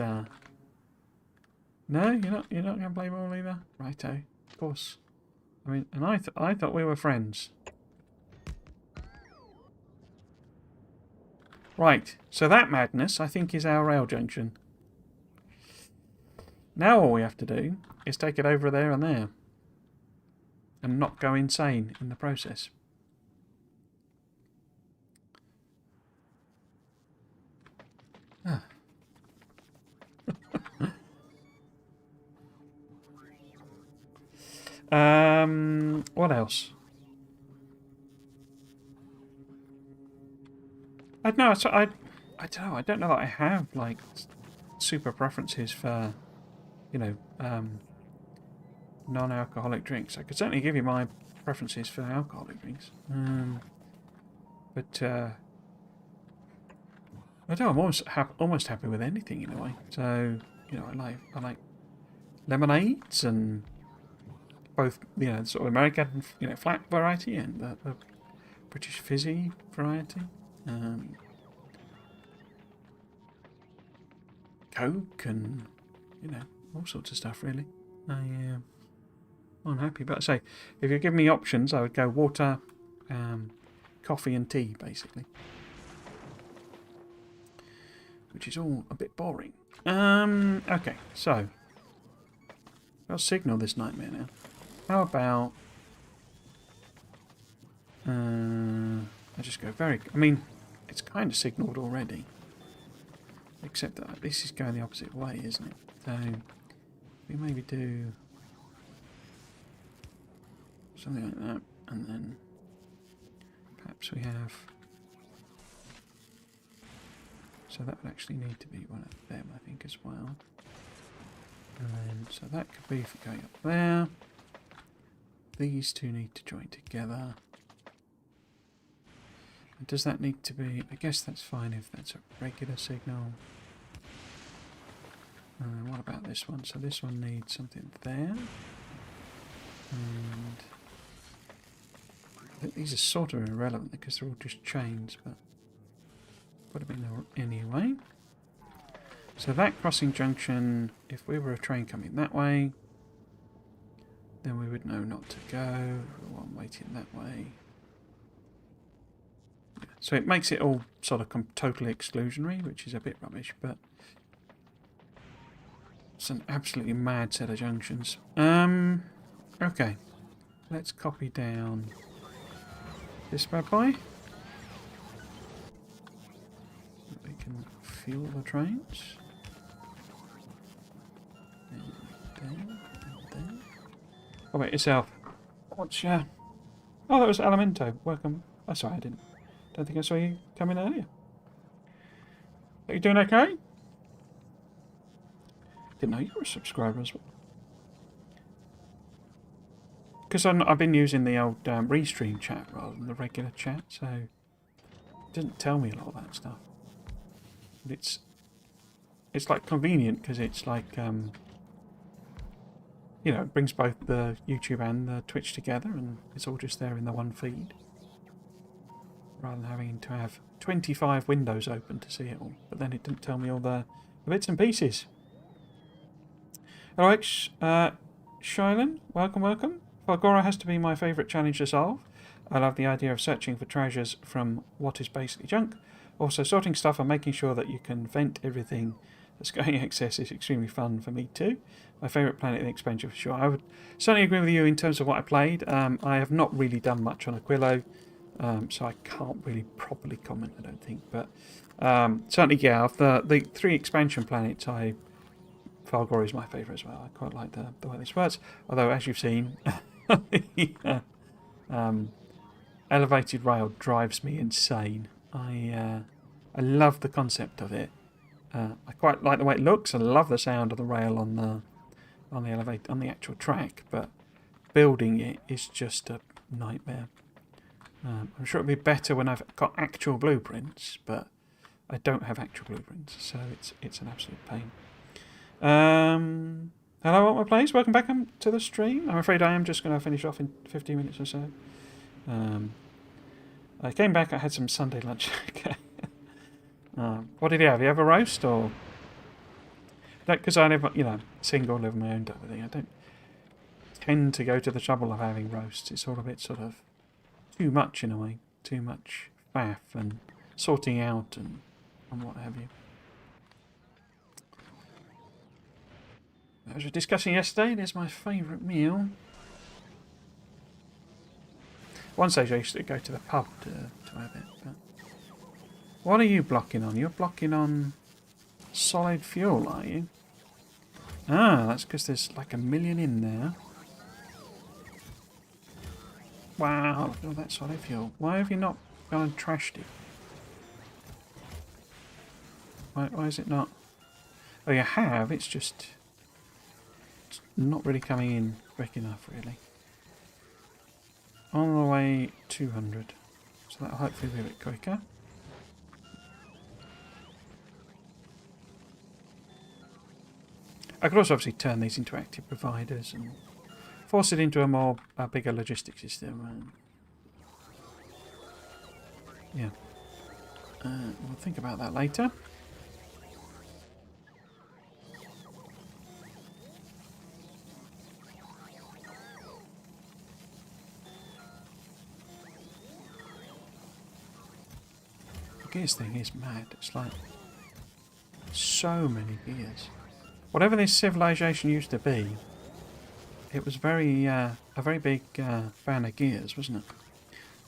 no, you're not going to play ball either, righto? Of course. I mean, and I thought we were friends. Right. So that madness, I think, is our rail junction. Now all we have to do is take it over there and there, and not go insane in the process. Ah. What else? I don't know. I don't know. I don't know that I have like super preferences for, you know, non-alcoholic drinks. I could certainly give you my preferences for alcoholic drinks. But I don't know. I'm almost happy with anything in a way. So you know, I like lemonades and both, you know, sort of American, you know, flat variety and the British fizzy variety. Coke and, you know, all sorts of stuff really. I'm happy, but I say, if you give me options, I would go water, coffee and tea, basically. Which is all a bit boring. Okay, so I'll signal this nightmare now. How about I just go very... I mean, it's kind of signalled already. Except that this is going the opposite way, isn't it? So we maybe do something like that, and then perhaps we have... So that would actually need to be one of them, I think, as well. And then, so that could be for going up there. These two need to join together. And does that need to be... I guess that's fine if that's a regular signal. What about this one? So this one needs something there. And I think these are sort of irrelevant because they're all just chains, but would have been there anyway. So that crossing junction, if we were a train coming that way, then we would know not to go. One waiting that way. Yeah. So it makes it all sort of totally exclusionary, which is a bit rubbish, but it's an absolutely mad set of junctions. Okay, let's copy down this bad boy. We can fuel the trains. And there, and there. Oh wait, yourself. What's your... Oh, that was Elemento. Welcome. Oh, sorry, I don't think I saw you come in earlier. Are you doing okay? Didn't know you were a subscriber as well. Because I've been using the old restream chat rather than the regular chat, so it didn't tell me a lot of that stuff. But it's like convenient because it's like you know, it brings both the YouTube and the Twitch together, and it's all just there in the one feed, rather than having to have 25 windows open to see it all. But then it didn't tell me all the bits and pieces. Alright, Shylin, welcome, welcome. Falgora has to be my favourite challenge to solve. I love the idea of searching for treasures from what is basically junk. Also, sorting stuff and making sure that you can vent everything that's going excess is extremely fun for me too. My favourite planet in the expansion for sure. I would certainly agree with you in terms of what I played. I have not really done much on Aquilo, so I can't really properly comment, I don't think. But certainly, yeah, of the 3 expansion planets, Falgora is my favourite as well. I quite like the way this works. Although, as you've seen, the elevated rail drives me insane. I love the concept of it. I quite like the way it looks. I love the sound of the rail on the actual track. But building it is just a nightmare. I'm sure it'll be better when I've got actual blueprints, but I don't have actual blueprints, so it's an absolute pain. Hello, what my plays? Welcome back to the stream. I'm afraid I am just going to finish off in 15 minutes or so. I came back, I had some Sunday lunch. Okay. What did you have? You have a roast or? Because I live, you know, single, live on my own type of thing. I don't tend to go to the trouble of having roasts. It's all a bit sort of too much in a way. Too much faff and sorting out and what have you. As we were discussing yesterday, it is my favourite meal. One stage I used to go to the pub to have it. But what are you blocking on? You're blocking on solid fuel, are you? Ah, that's because there's like 1 million in there. Wow, look at all that solid fuel. Why have you not gone and trashed it? Why is it not? Oh, you have. It's just... It's not really coming in quick enough, really. On the way 200. So that'll hopefully be a bit quicker. I could also obviously turn these into active providers and force it into a bigger logistics system. Yeah. We'll think about that later. The gears thing is mad. It's like so many gears. Whatever this civilization used to be, it was a very big fan of gears, wasn't it?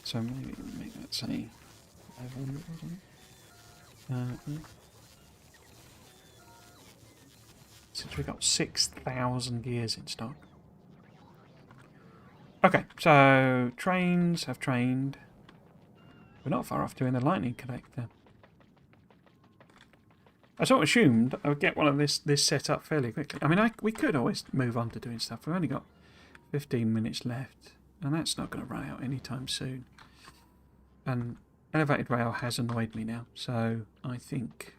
So maybe make that say 500, wasn't it? Since we got 6,000 gears in stock. Okay, so trains have trained. We're not far off doing the lightning connector. I sort of assumed I would get one of this set up fairly quickly. I mean, we could always move on to doing stuff. We've only got 15 minutes left, and that's not going to run out anytime soon. And elevated rail has annoyed me now, so I think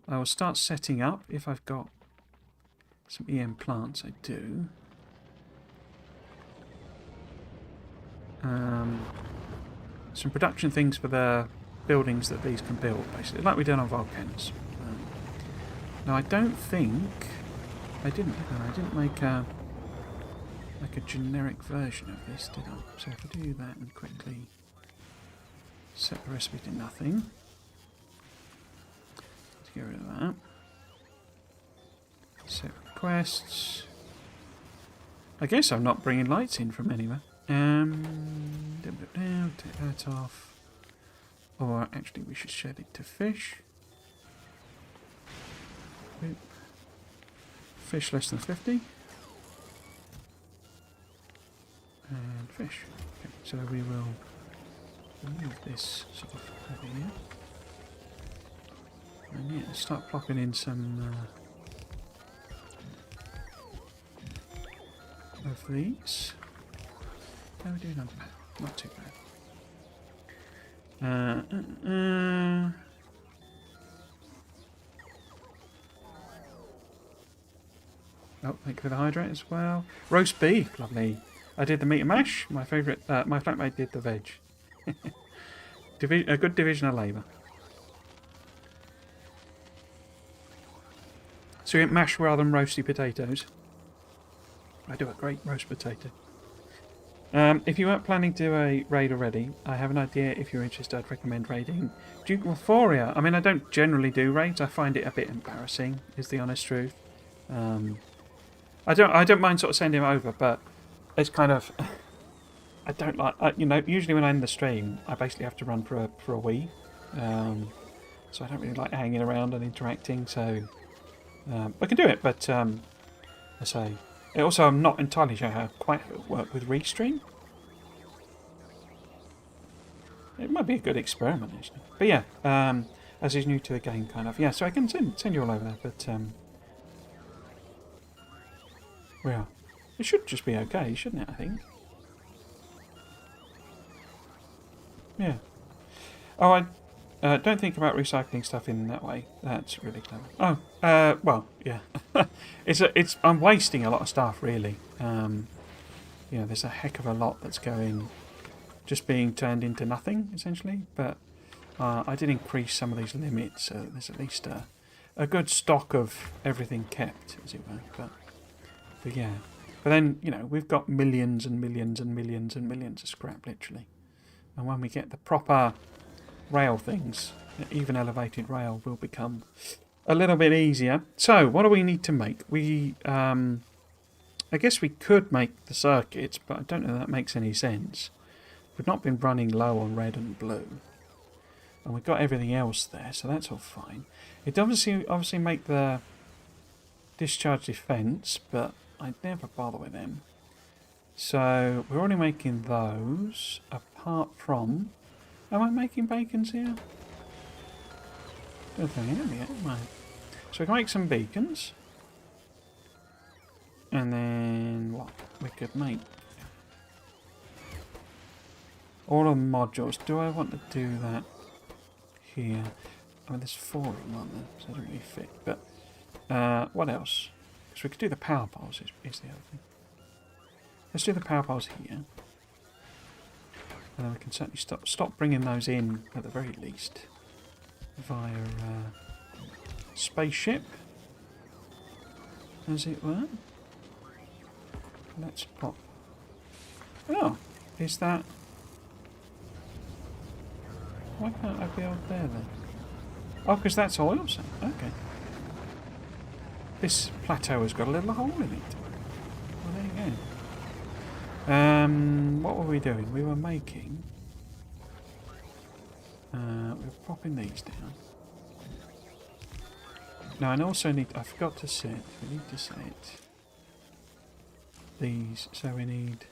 I will start setting up if I've got some EM plants. I do. Some production things for the buildings that these can build, basically, like we did on volcanoes. Now I don't think I didn't make a generic version of this, did I? So if I do that and quickly set the recipe to nothing, let's get rid of that. Set requests. I guess I'm not bringing lights in from anywhere. Take that off. Or actually, we should shed it to fish. Fish less than 50. And fish. Okay, so we will move this sort of over here. And yeah, start plopping in some of these. How are we doing on that? Not too bad. Oh, thank you for the hydrate as well. Roast beef, lovely. I did the meat and mash. My favourite. My flatmate did the veg. A good division of labour. So you get mash rather than roasty potatoes. I do a great roast potato. If you weren't planning to do a raid already, I have an idea. If you're interested, I'd recommend raiding Duke Euphoria. I mean, I don't generally do raids. I find it a bit embarrassing, is the honest truth. I don't mind sort of sending him over, but it's kind of I don't like usually when I end the stream, I basically have to run for a wee, so I don't really like hanging around and interacting. So I can do it, but I say. Also, I'm not entirely sure how quite how it work with Restream. It might be a good experiment, actually. But yeah, as he's new to the game, kind of. Yeah, so I can send you all over there, but well, it should just be okay, shouldn't it, I think? Yeah. Oh, I don't think about recycling stuff in that way. That's really clever. Oh, well, yeah. I'm wasting a lot of stuff, really. There's a heck of a lot that's just being turned into nothing, essentially. But I did increase some of these limits, so there's at least a good stock of everything kept, as it were. But yeah. But then, we've got millions and millions and millions and millions of scrap, literally. And when we get the proper rail things, even elevated rail will become a little bit easier. So, what do we need to make? I guess we could make the circuits, but I don't know if that makes any sense. We've not been running low on red and blue. And we've got everything else there, so that's all fine. It obviously make the discharge defense, but I never bother with them. So, we're only making those, apart from... Am I making bacons here? Don't think I am yet, am I? So we can make some beacons. And then what? We could make all of the modules. Do I want to do that here? I mean, there's 4 of them, aren't there? So they don't really fit. But what else? So we could do the power poles is the other thing. Let's do the power poles here. And then we can certainly stop bringing those in, at the very least, via spaceship, as it were. Let's pop... Oh, is that... Why can't I build there then? Oh, because that's oil sand. Okay. This plateau has got a little hole in it. Well, there you go. What were we doing? We were making... we were popping these down. Now, I also need... I forgot to set... We need to set these. So we need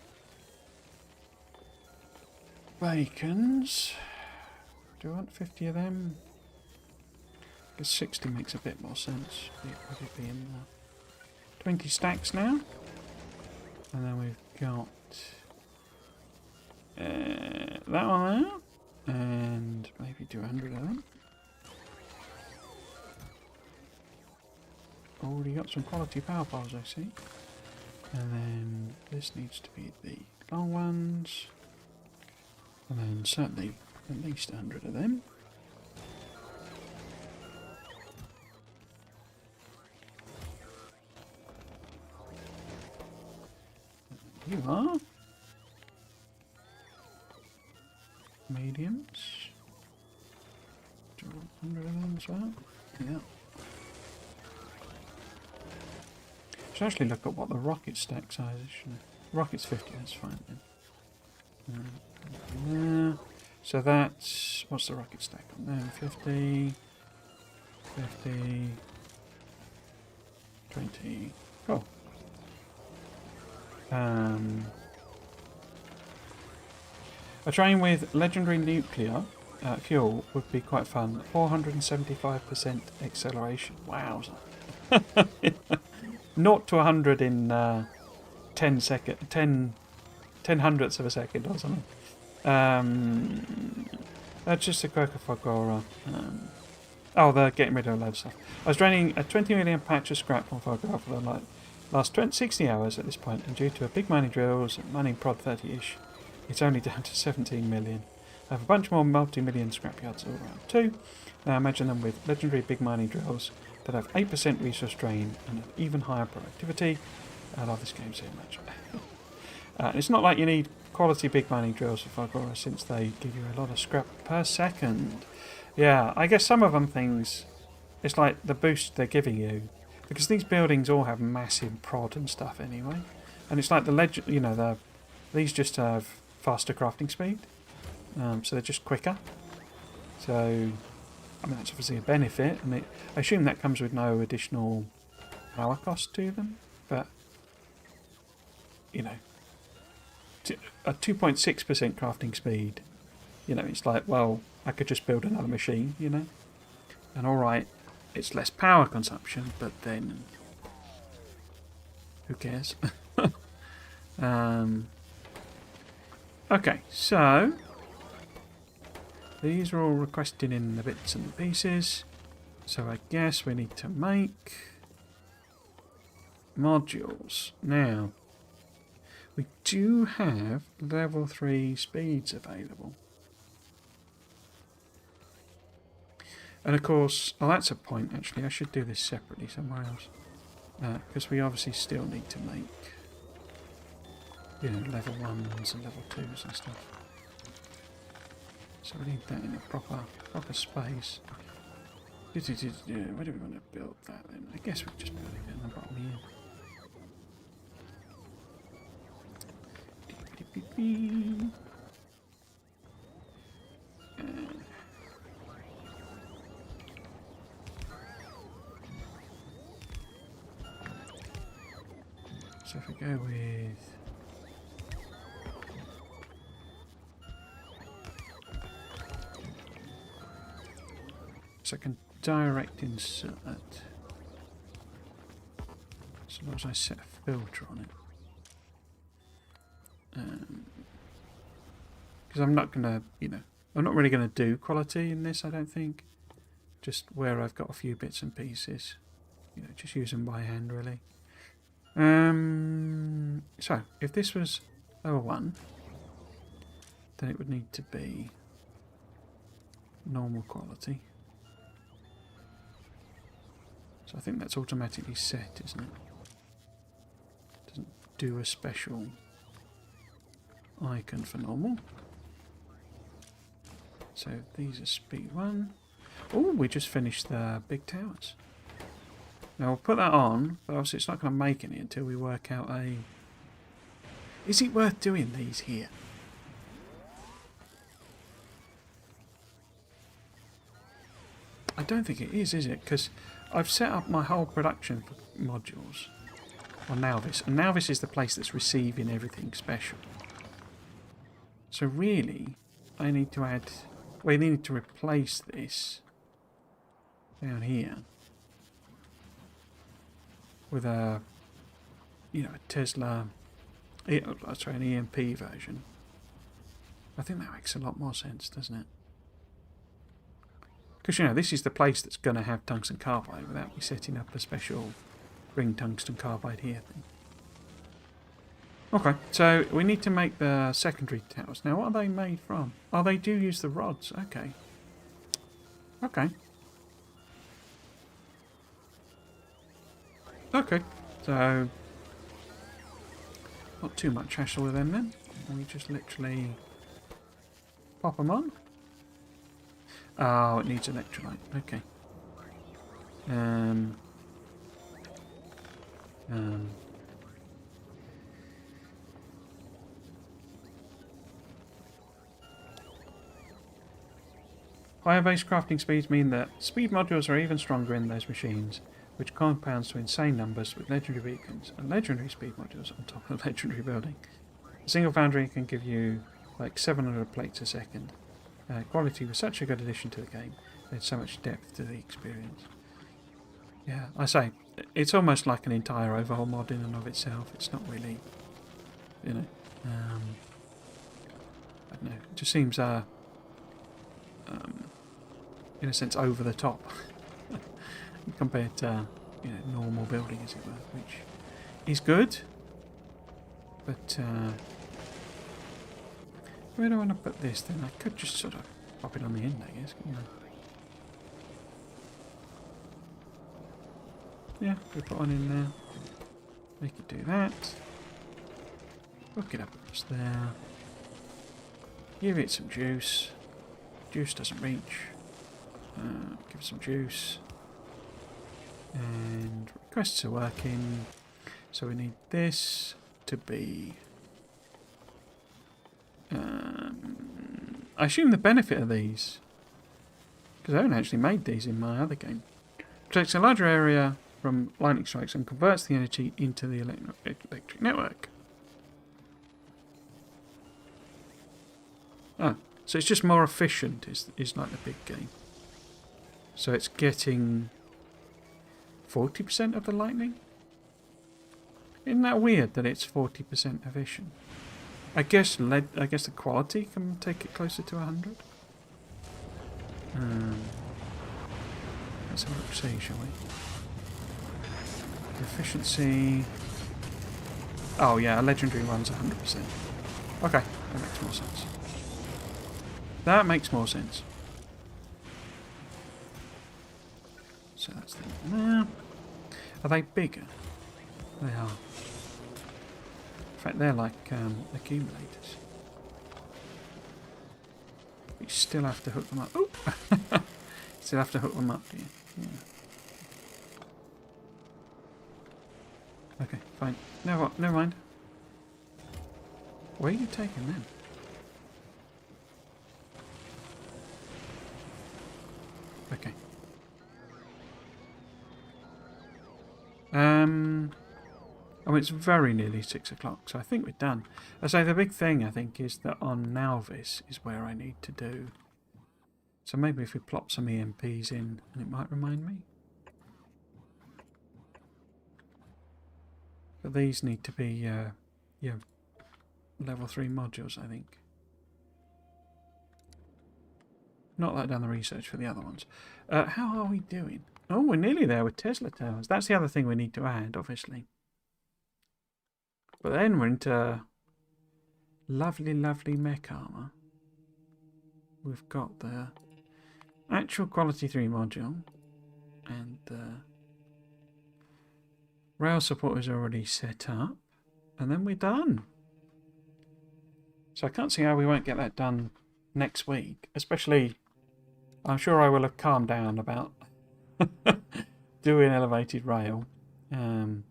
bacons. Do I want 50 of them? Because 60 makes a bit more sense. Would it be in 20 stacks now? And then we've got that one there, and maybe do 100 of them. Already got some quality power poles, I see. And then this needs to be the long ones, and then certainly at least 100 of them. You are. Mediums. Do you want 100 of them as well? Yeah. Should actually look at what the rocket stack size is, shouldn't I? Rocket's 50, that's fine then. So that's... What's the rocket stack on there? 50... 50... 20... Cool. A train with legendary nuclear fuel would be quite fun. 475% acceleration. Wowza. 0 to 100 in 10 hundredths of a second or something. That's just a quirk of Factorio. Oh, they're getting rid of a load of stuff. I was draining a 20 million patch of scrap on Factorio for the last 60 hours at this point, and due to a big mining drills, mining prod 30-ish, it's only down to 17 million. I have a bunch more multi-million scrapyards all around too. Now imagine them with legendary big mining drills that have 8% resource drain and an even higher productivity. I love this game so much. It's not like you need quality big mining drills for Factorio, since they give you a lot of scrap per second. Yeah, I guess some of them things, it's like the boost they're giving you, because these buildings all have massive prod and stuff anyway, and it's like the legend, you know, these just have faster crafting speed, so they're just quicker. So, I mean, that's obviously a benefit, and I assume that comes with no additional power cost to them, but you know, a 2.6% crafting speed, you know, it's like, well, I could just build another machine, you know, and alright, it's less power consumption, but then who cares? Okay, so these are all requested in the bits and pieces, so I guess we need to make modules. Now, we do have level 3 speeds available. And of course, oh, that's a point actually, I should do this separately somewhere else. Because we obviously still need to make, you know, level 1s and level 2s and stuff. So we need that in a proper space. Where do we want to build that then? I guess we'll just build it in the bottom here. So if we go with so I can direct insert, as long as I set a filter on it. Because I'm not gonna, you know, I'm not really gonna do quality in this, I don't think. Just where I've got a few bits and pieces, you know, just use them by hand really. So if this was level 1, then it would need to be normal quality. So I think that's automatically set, isn't it? Doesn't do a special icon for normal. So these are speed 1. Oh, we just finished the big towers. Now we'll put that on, but obviously it's not going to make any until we work out a... Is it worth doing these here? I don't think it is it? Because I've set up my whole production modules on Nalvis, and Nalvis is the place that's receiving everything special. So really, I need to add... We need to replace this down here with a, you know, a Tesla, sorry, an EMP version. I think that makes a lot more sense, doesn't it? Because, you know, this is the place that's going to have tungsten carbide without me setting up a special bring tungsten carbide here thing. Okay, so we need to make the secondary towers. Now, what are they made from? Oh, they do use the rods. Okay. Okay. Okay, so not too much hassle with them then. We just literally pop them on. Oh, it needs electrolyte. Okay. Um, Higher base crafting speeds mean that speed modules are even stronger in those machines, which compounds to insane numbers with legendary beacons and legendary speed modules on top of the legendary building. A single foundry can give you like 700 plates a second. Quality was such a good addition to the game. There's so much depth to the experience. Yeah, I say, it's almost like an entire overhaul mod in and of itself. It's not really, you know, I don't know. It just seems, in a sense, over the top compared to, you know, normal building, as it were, which is good. But where do I want to put this then? I could just sort of pop it on the end, I guess, couldn't I? Yeah, we put one in there. Make it do that. Hook it up across there. Give it some juice. Juice doesn't reach. Give it some juice. And requests are working. So we need this to be... I assume the benefit of these, because I haven't actually made these in my other game, protects a larger area from lightning strikes and converts the energy into the electric network. Oh, so it's just more efficient is like the big game. So it's getting 40% of the lightning? Isn't that weird that it's 40% efficient? I guess the quality can take it closer to 100. Let's have a look, see, shall we? Efficiency. Oh yeah, a legendary one's 100%. Okay, that makes more sense. That makes more sense. So that's the one there. Are they bigger? They are. In fact, they're like accumulators. You still have to hook them up. Oh! Still have to hook them up, do you? Yeah. Okay, fine. Never mind. Where are you taking them? Okay. Oh, it's very nearly 6 o'clock, so I think we're done. I say the big thing, I think, is that on Nalvis is where I need to do. So maybe if we plop some EMPs in, and it might remind me. But these need to be, yeah, level 3 modules, I think. Not that I've done the research for the other ones. How are we doing? Oh, we're nearly there with Tesla towers. That's the other thing we need to add, obviously. But then we're into lovely, lovely mech armor. We've got the actual quality 3 module. And the rail support is already set up. And then we're done. So I can't see how we won't get that done next week. Especially, I'm sure I will have calmed down about doing elevated rail. But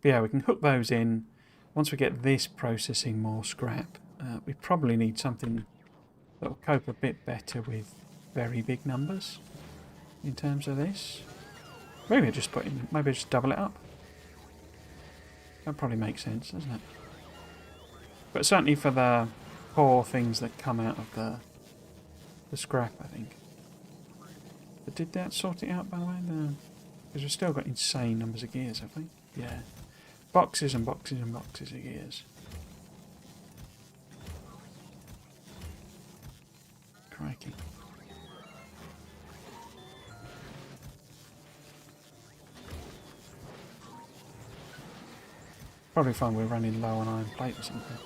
yeah, we can hook those in. Once we get this processing more scrap, we probably need something that will cope a bit better with very big numbers in terms of this. Maybe I just maybe I just double it up. That probably makes sense, doesn't it? But certainly for the poor things that come out of the scrap, I think. But did that sort it out, by the way? No. Because we've still got insane numbers of gears, have we? Yeah. Boxes and boxes and boxes of gears. Crikey. Probably find we're running low on iron plate or something.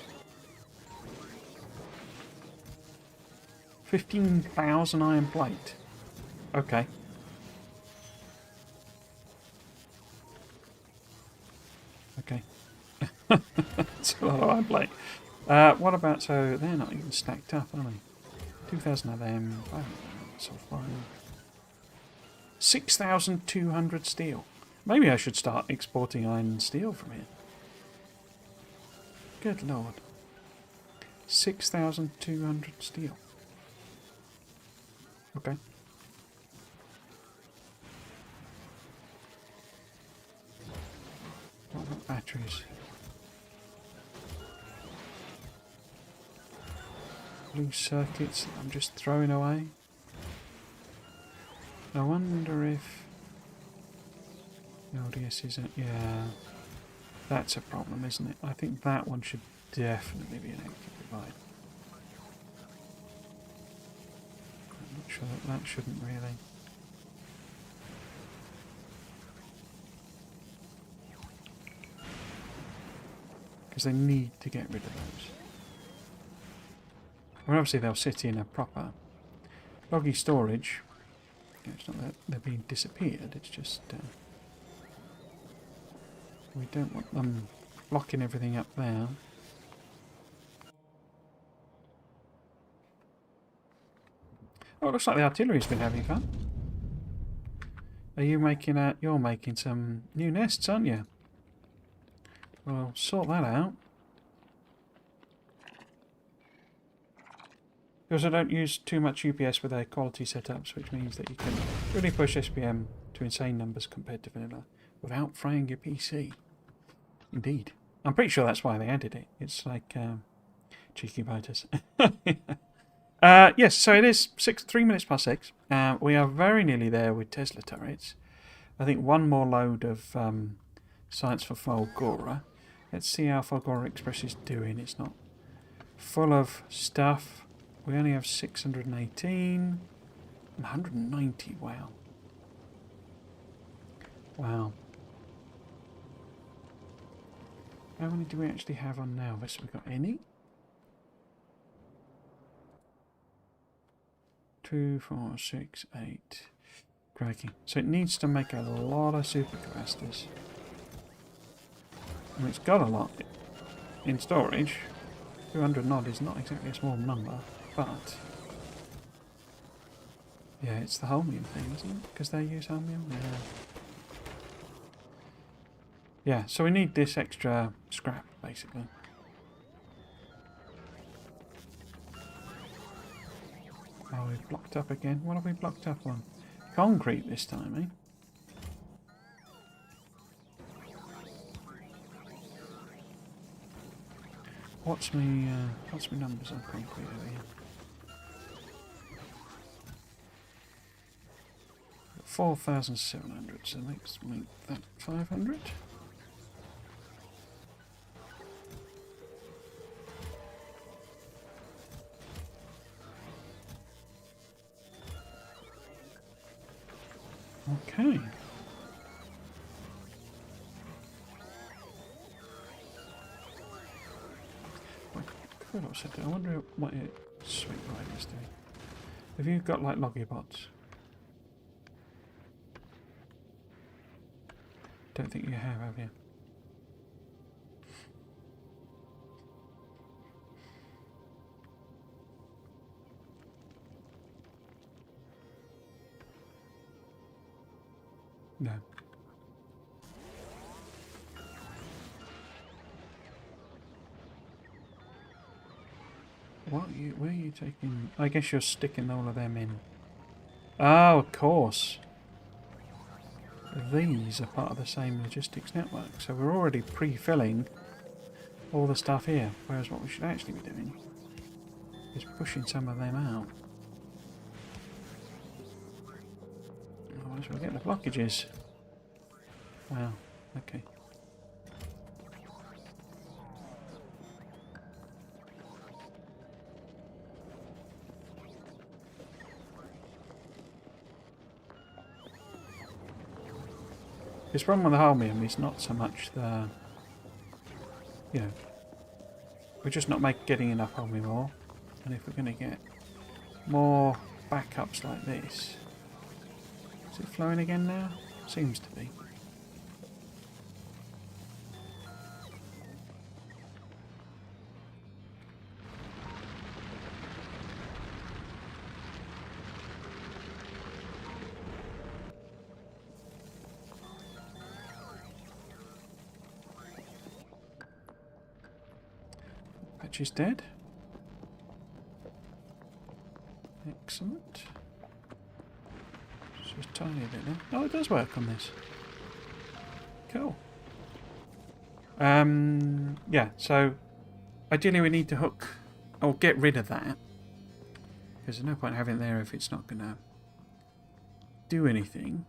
15,000 iron plate. Okay. Okay. That's a lot of iron plate. What about, so they're not even stacked up, are they? 2,000 of them, 500 so far. 6,200 steel. Maybe I should start exporting iron and steel from here. Good lord. 6,200 steel. Okay. What about batteries? Blue circuits that I'm just throwing away. I wonder if the LDS isn't. Yeah, that's a problem, isn't it? I think that one should definitely be an active divide. I'm not sure that that shouldn't really. Because they need to get rid of those. Well, obviously they'll sit in a proper loggy storage. It's not that they're being disappeared, it's just we don't want them blocking everything up there. Oh, it looks like the artillery's been having fun. Are you making you're making some new nests, aren't you? Well, sort that out. Because I don't use too much UPS with their quality setups, which means that you can really push SPM to insane numbers compared to vanilla without fraying your PC. Indeed. I'm pretty sure that's why they added it. It's like cheeky biters. Yes, so it is 3 minutes past 6. We are very nearly there with Tesla turrets. I think one more load of science for Fulgora. Let's see how Fulgora Express is doing. It's not full of stuff. We only have 618. 190, wow. Wow. How many do we actually have on now? Have we got any? 2, 4, 6, 8. Crikey. So it needs to make a lot of supercapacitors. I mean, it's got a lot in storage. 200 odd is not exactly a small number, but yeah, it's the holmium thing, isn't it? Because they use holmium? Yeah. Yeah, so we need this extra scrap, basically. Oh, we've blocked up again. What have we blocked up on? Concrete this time, eh? What's my numbers on concrete over here? 4,700, so let's make that 500. Okay. I wonder what Sweet Rider's doing. Have you got like loggy bots? Don't think you have you? No. Where are you taking? I guess you're sticking all of them in. Oh, of course. These are part of the same logistics network, so we're already pre-filling all the stuff here. Whereas what we should actually be doing is pushing some of them out. Otherwise we'll get the blockages. Wow, okay. This problem with the holmium is not so much the, you know, we're just not getting enough holmium ore, and if we're going to get more backups like this, is it flowing again now? Seems to be. which is dead. Excellent. It's just tiny a bit now. Oh, it does work on this. Cool. Yeah, so ideally we need to hook or get rid of that, because there's no point having it there if it's not going to do anything.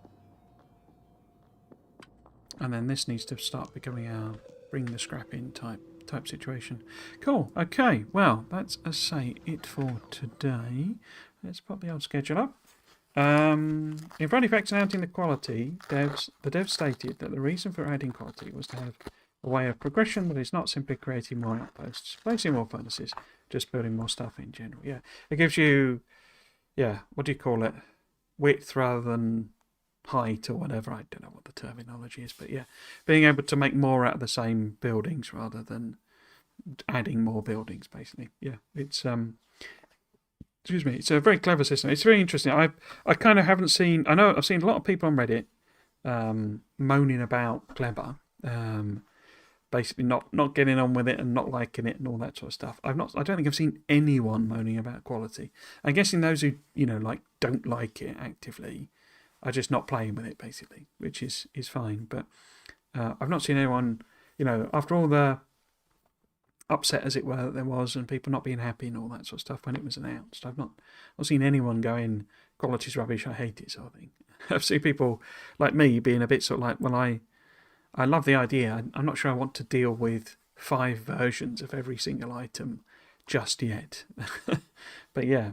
And then this needs to start becoming our bring the scrap in type situation. Cool. Okay. Well, that's, as I say, it for today. Let's pop the old schedule up. In front effects announcing the quality, the devs stated that the reason for adding quality was to have a way of progression that is not simply creating more outposts, placing more furnaces, just building more stuff in general. Yeah, it gives you, yeah, what do you call it? Width rather than height or whatever. I don't know what the terminology is, but yeah, being able to make more out of the same buildings rather than adding more buildings, basically. Yeah, it's excuse me, it's a very clever system. It's very interesting. I kind of haven't seen. I know I've seen a lot of people on Reddit moaning about Clever, basically not getting on with it and not liking it and all that sort of stuff. I don't think I've seen anyone moaning about quality. I'm guessing those who don't like it actively are just not playing with it, basically, which is fine. But I've not seen anyone, after all the upset, as it were, that there was, and people not being happy and all that sort of stuff when it was announced. I've not seen anyone going, quality's rubbish, I hate it, sort of thing. I've seen people like me being a bit sort of like, well, I love the idea. I'm not sure I want to deal with 5 versions of every single item just yet. But yeah,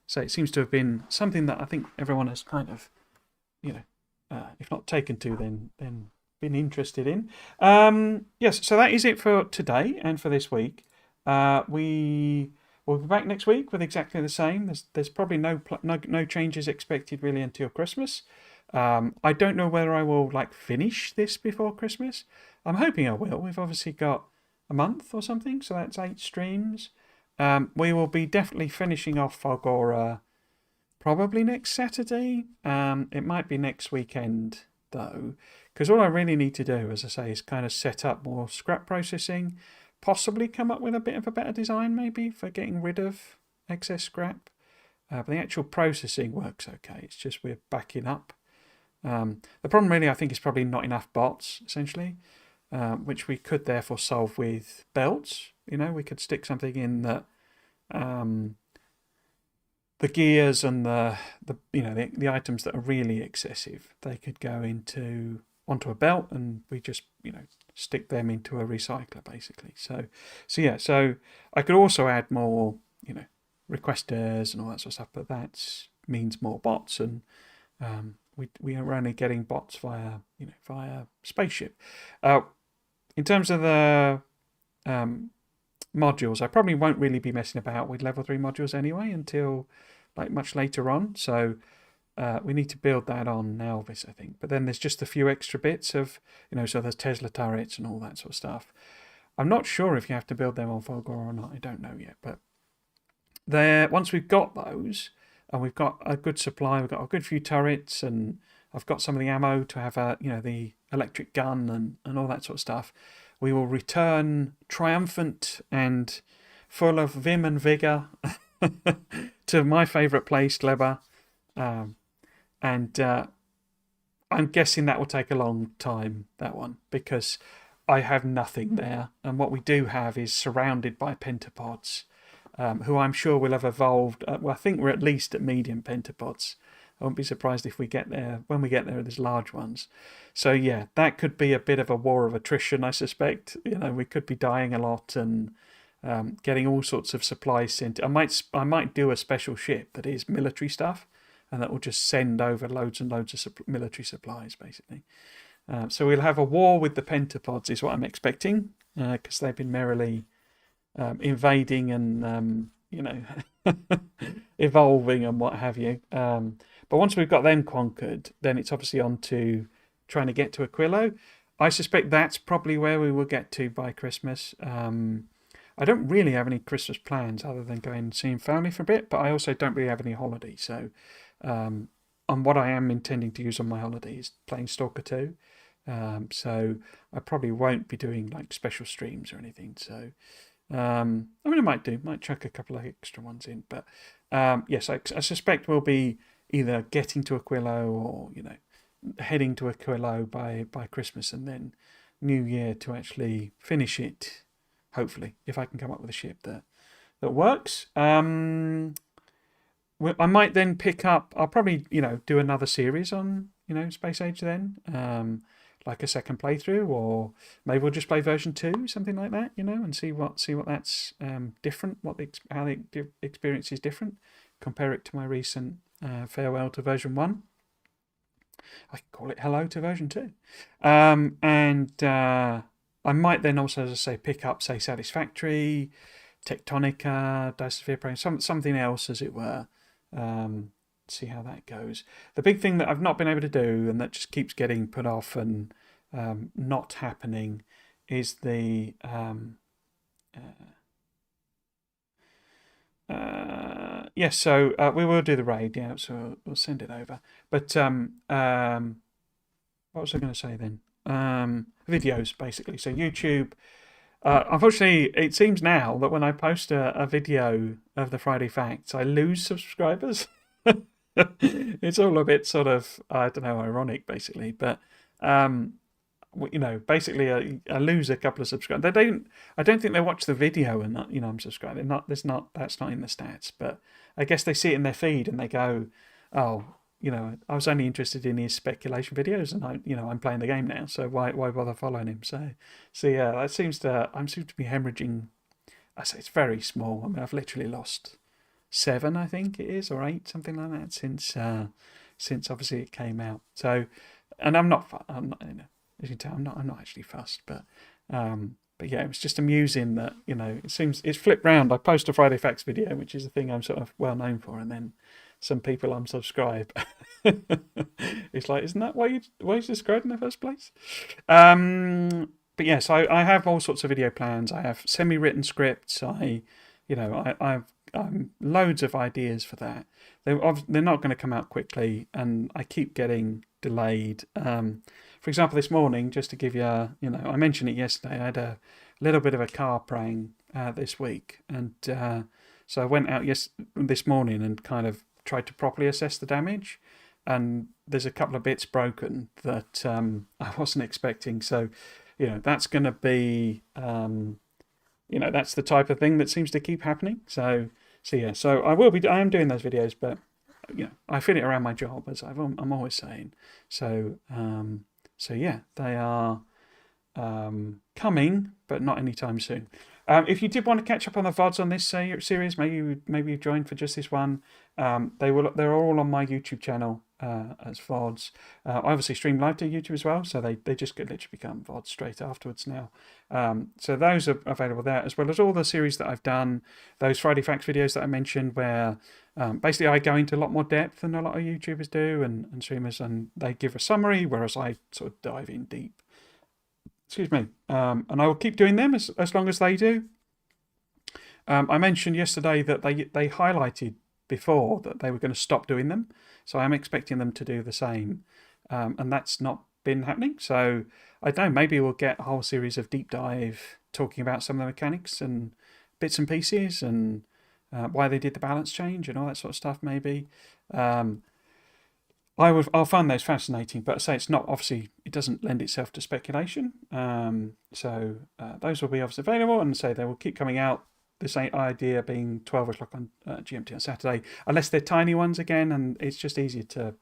so it seems to have been something that I think everyone has kind of, if not taken to, then been interested in. Yes, so that is it for today and for this week. We'll be back next week with exactly the same. There's probably no changes expected really until Christmas. I don't know whether I will finish this before Christmas. I'm hoping I will. We've obviously got a month or something, so that's 8 streams. We will be definitely finishing off Falgora probably next Saturday. It might be next weekend though, because all I really need to do, as I say, is kind of set up more scrap processing, possibly come up with a bit of a better design maybe for getting rid of excess scrap. But the actual processing works okay. It's just we're backing up. The problem really, I think, is probably not enough bots, essentially, which we could therefore solve with belts. We could stick something in that the gears and the items that are really excessive, they could go onto a belt, and we just stick them into a recycler, basically. So I could also add more requesters and all that sort of stuff, but that means more bots, and we are only getting bots via spaceship. In terms of the modules, I probably won't really be messing about with level 3 modules anyway until much later on. So we need to build that on Alvis, I think. But then there's just a few extra bits of, so there's Tesla turrets and all that sort of stuff. I'm not sure if you have to build them on Fulgora or not. I don't know yet. But once we've got those, and we've got a good supply, we've got a good few turrets, and I've got some of the ammo to have the electric gun and all that sort of stuff, we will return triumphant and full of vim and vigour to my favourite place, Gleber. And I'm guessing that will take a long time, that one, because I have nothing there. And what we do have is surrounded by pentapods, who I'm sure will have evolved. I think we're at least at medium pentapods. I won't be surprised if we get there. When we get there, there's large ones. So yeah, that could be a bit of a war of attrition, I suspect. We could be dying a lot and getting all sorts of supplies sent. I might do a special ship that is military stuff, and that will just send over loads and loads of military supplies, basically. So we'll have a war with the pentapods, is what I'm expecting, because they've been merrily invading and evolving and what have you. But once we've got them conquered, then it's obviously on to trying to get to Aquilo. I suspect that's probably where we will get to by Christmas. I don't really have any Christmas plans other than going and seeing family for a bit, but I also don't really have any holiday. So on what I am intending to use on my holiday is playing Stalker 2. So I probably won't be doing special streams or anything. So I mean, might chuck a couple of extra ones in, but yes, I suspect we'll be either getting to Aquilo or heading to Aquilo by Christmas, and then New Year to actually finish it. Hopefully, if I can come up with a ship that works. I might then pick up. I'll probably do another series on Space Age then, like a second playthrough, or maybe we'll just play version 2, something like that, and see what that's different. How the experience is different. Compare it to my recent farewell to version 1. I can call it hello to version 2, and I might then also, as I say, pick up say Satisfactory, Tectonica, Dice Sphere Pro, something else as it were. See how that goes. The big thing that I've not been able to do, and that just keeps getting put off and not happening, is the yes. So we will do the raid, yeah. So we'll send it over. But what was I going to say then? Videos, basically. So YouTube. Unfortunately, it seems now that when I post a video of the Friday Facts, I lose subscribers. It's all a bit sort of, I don't know, ironic, basically. But basically, I lose a couple of subscribers. I don't think they watch the video and not, I'm subscribed. That's not in the stats. But I guess they see it in their feed and they go, oh, I was only interested in his speculation videos, and I'm playing the game now, so why bother following him? So yeah, that seems to be hemorrhaging. I say it's very small. I mean, I've literally lost 7, I think it is, or 8, something like that, since obviously it came out. So, and I'm not, as you can tell, I'm not actually fussed, but yeah, it was just amusing that it seems it's flipped round. I post a Friday Facts video, which is a thing I'm sort of well known for, and then some people unsubscribe. It's like, isn't that why you subscribed in the first place? But yes, I have all sorts of video plans. I have semi-written scripts. I've loads of ideas for that. They're not going to come out quickly, and I keep getting delayed. For example, this morning, just to give you, I mentioned it yesterday. I had a little bit of a car prang this week, and so I went out this morning and kind of tried to properly assess the damage, and there's a couple of bits broken that I wasn't expecting. So, that's going to be, that's the type of thing that seems to keep happening. So yeah. So I am doing those videos, but I fit it around my job, as I'm always saying. So yeah, they are coming, but not anytime soon. If you did want to catch up on the VODs on this series, maybe you've joined for just this one. They're all on my YouTube channel as VODs. I obviously stream live to YouTube as well, so they just literally become VODs straight afterwards now. So those are available there, as well as all the series that I've done. Those Friday Facts videos that I mentioned, where basically I go into a lot more depth than a lot of YouTubers do and streamers, and they give a summary, whereas I sort of dive in deep. Excuse me. And I will keep doing them as long as they do. I mentioned yesterday that they highlighted before that they were going to stop doing them. So I'm expecting them to do the same. And that's not been happening. So I don't know, maybe we'll get a whole series of deep dive talking about some of the mechanics and bits and pieces and why they did the balance change and all that sort of stuff, maybe. I'll find those fascinating, but I say it's not, obviously it doesn't lend itself to speculation. So those will be obviously available, and say they will keep coming out. This idea being 12 o'clock on GMT on Saturday, unless they're tiny ones again, and it's just easier to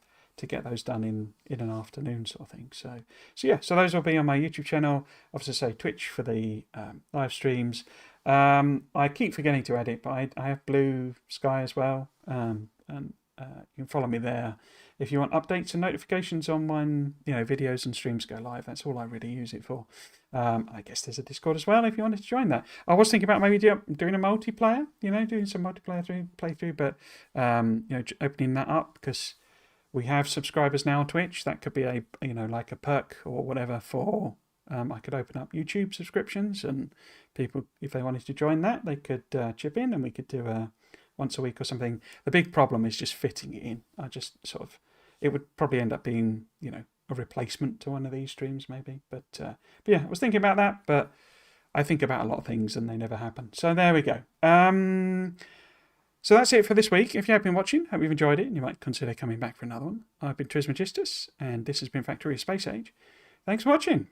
get those done in an afternoon sort of thing. So yeah, so those will be on my YouTube channel. Obviously, say Twitch for the live streams. I keep forgetting to add it, but I have Blue Sky as well, and you can follow me there if you want updates and notifications on when videos and streams go live. That's all I really use it for. I guess there's a Discord as well if you wanted to join that. I was thinking about maybe doing a multiplayer, doing some multiplayer playthrough, but opening that up, because we have subscribers now on Twitch. That could be a like a perk or whatever for. I could open up YouTube subscriptions, and people, if they wanted to join that, they could chip in, and we could do a once a week or something. The big problem is just fitting it in. I just sort of, it would probably end up being, a replacement to one of these streams maybe. But yeah, I was thinking about that, but I think about a lot of things and they never happen. So there we go. So that's it for this week. If you have been watching, hope you've enjoyed it and you might consider coming back for another one. I've been Trismegistus, and this has been Factorio Space Age. Thanks for watching.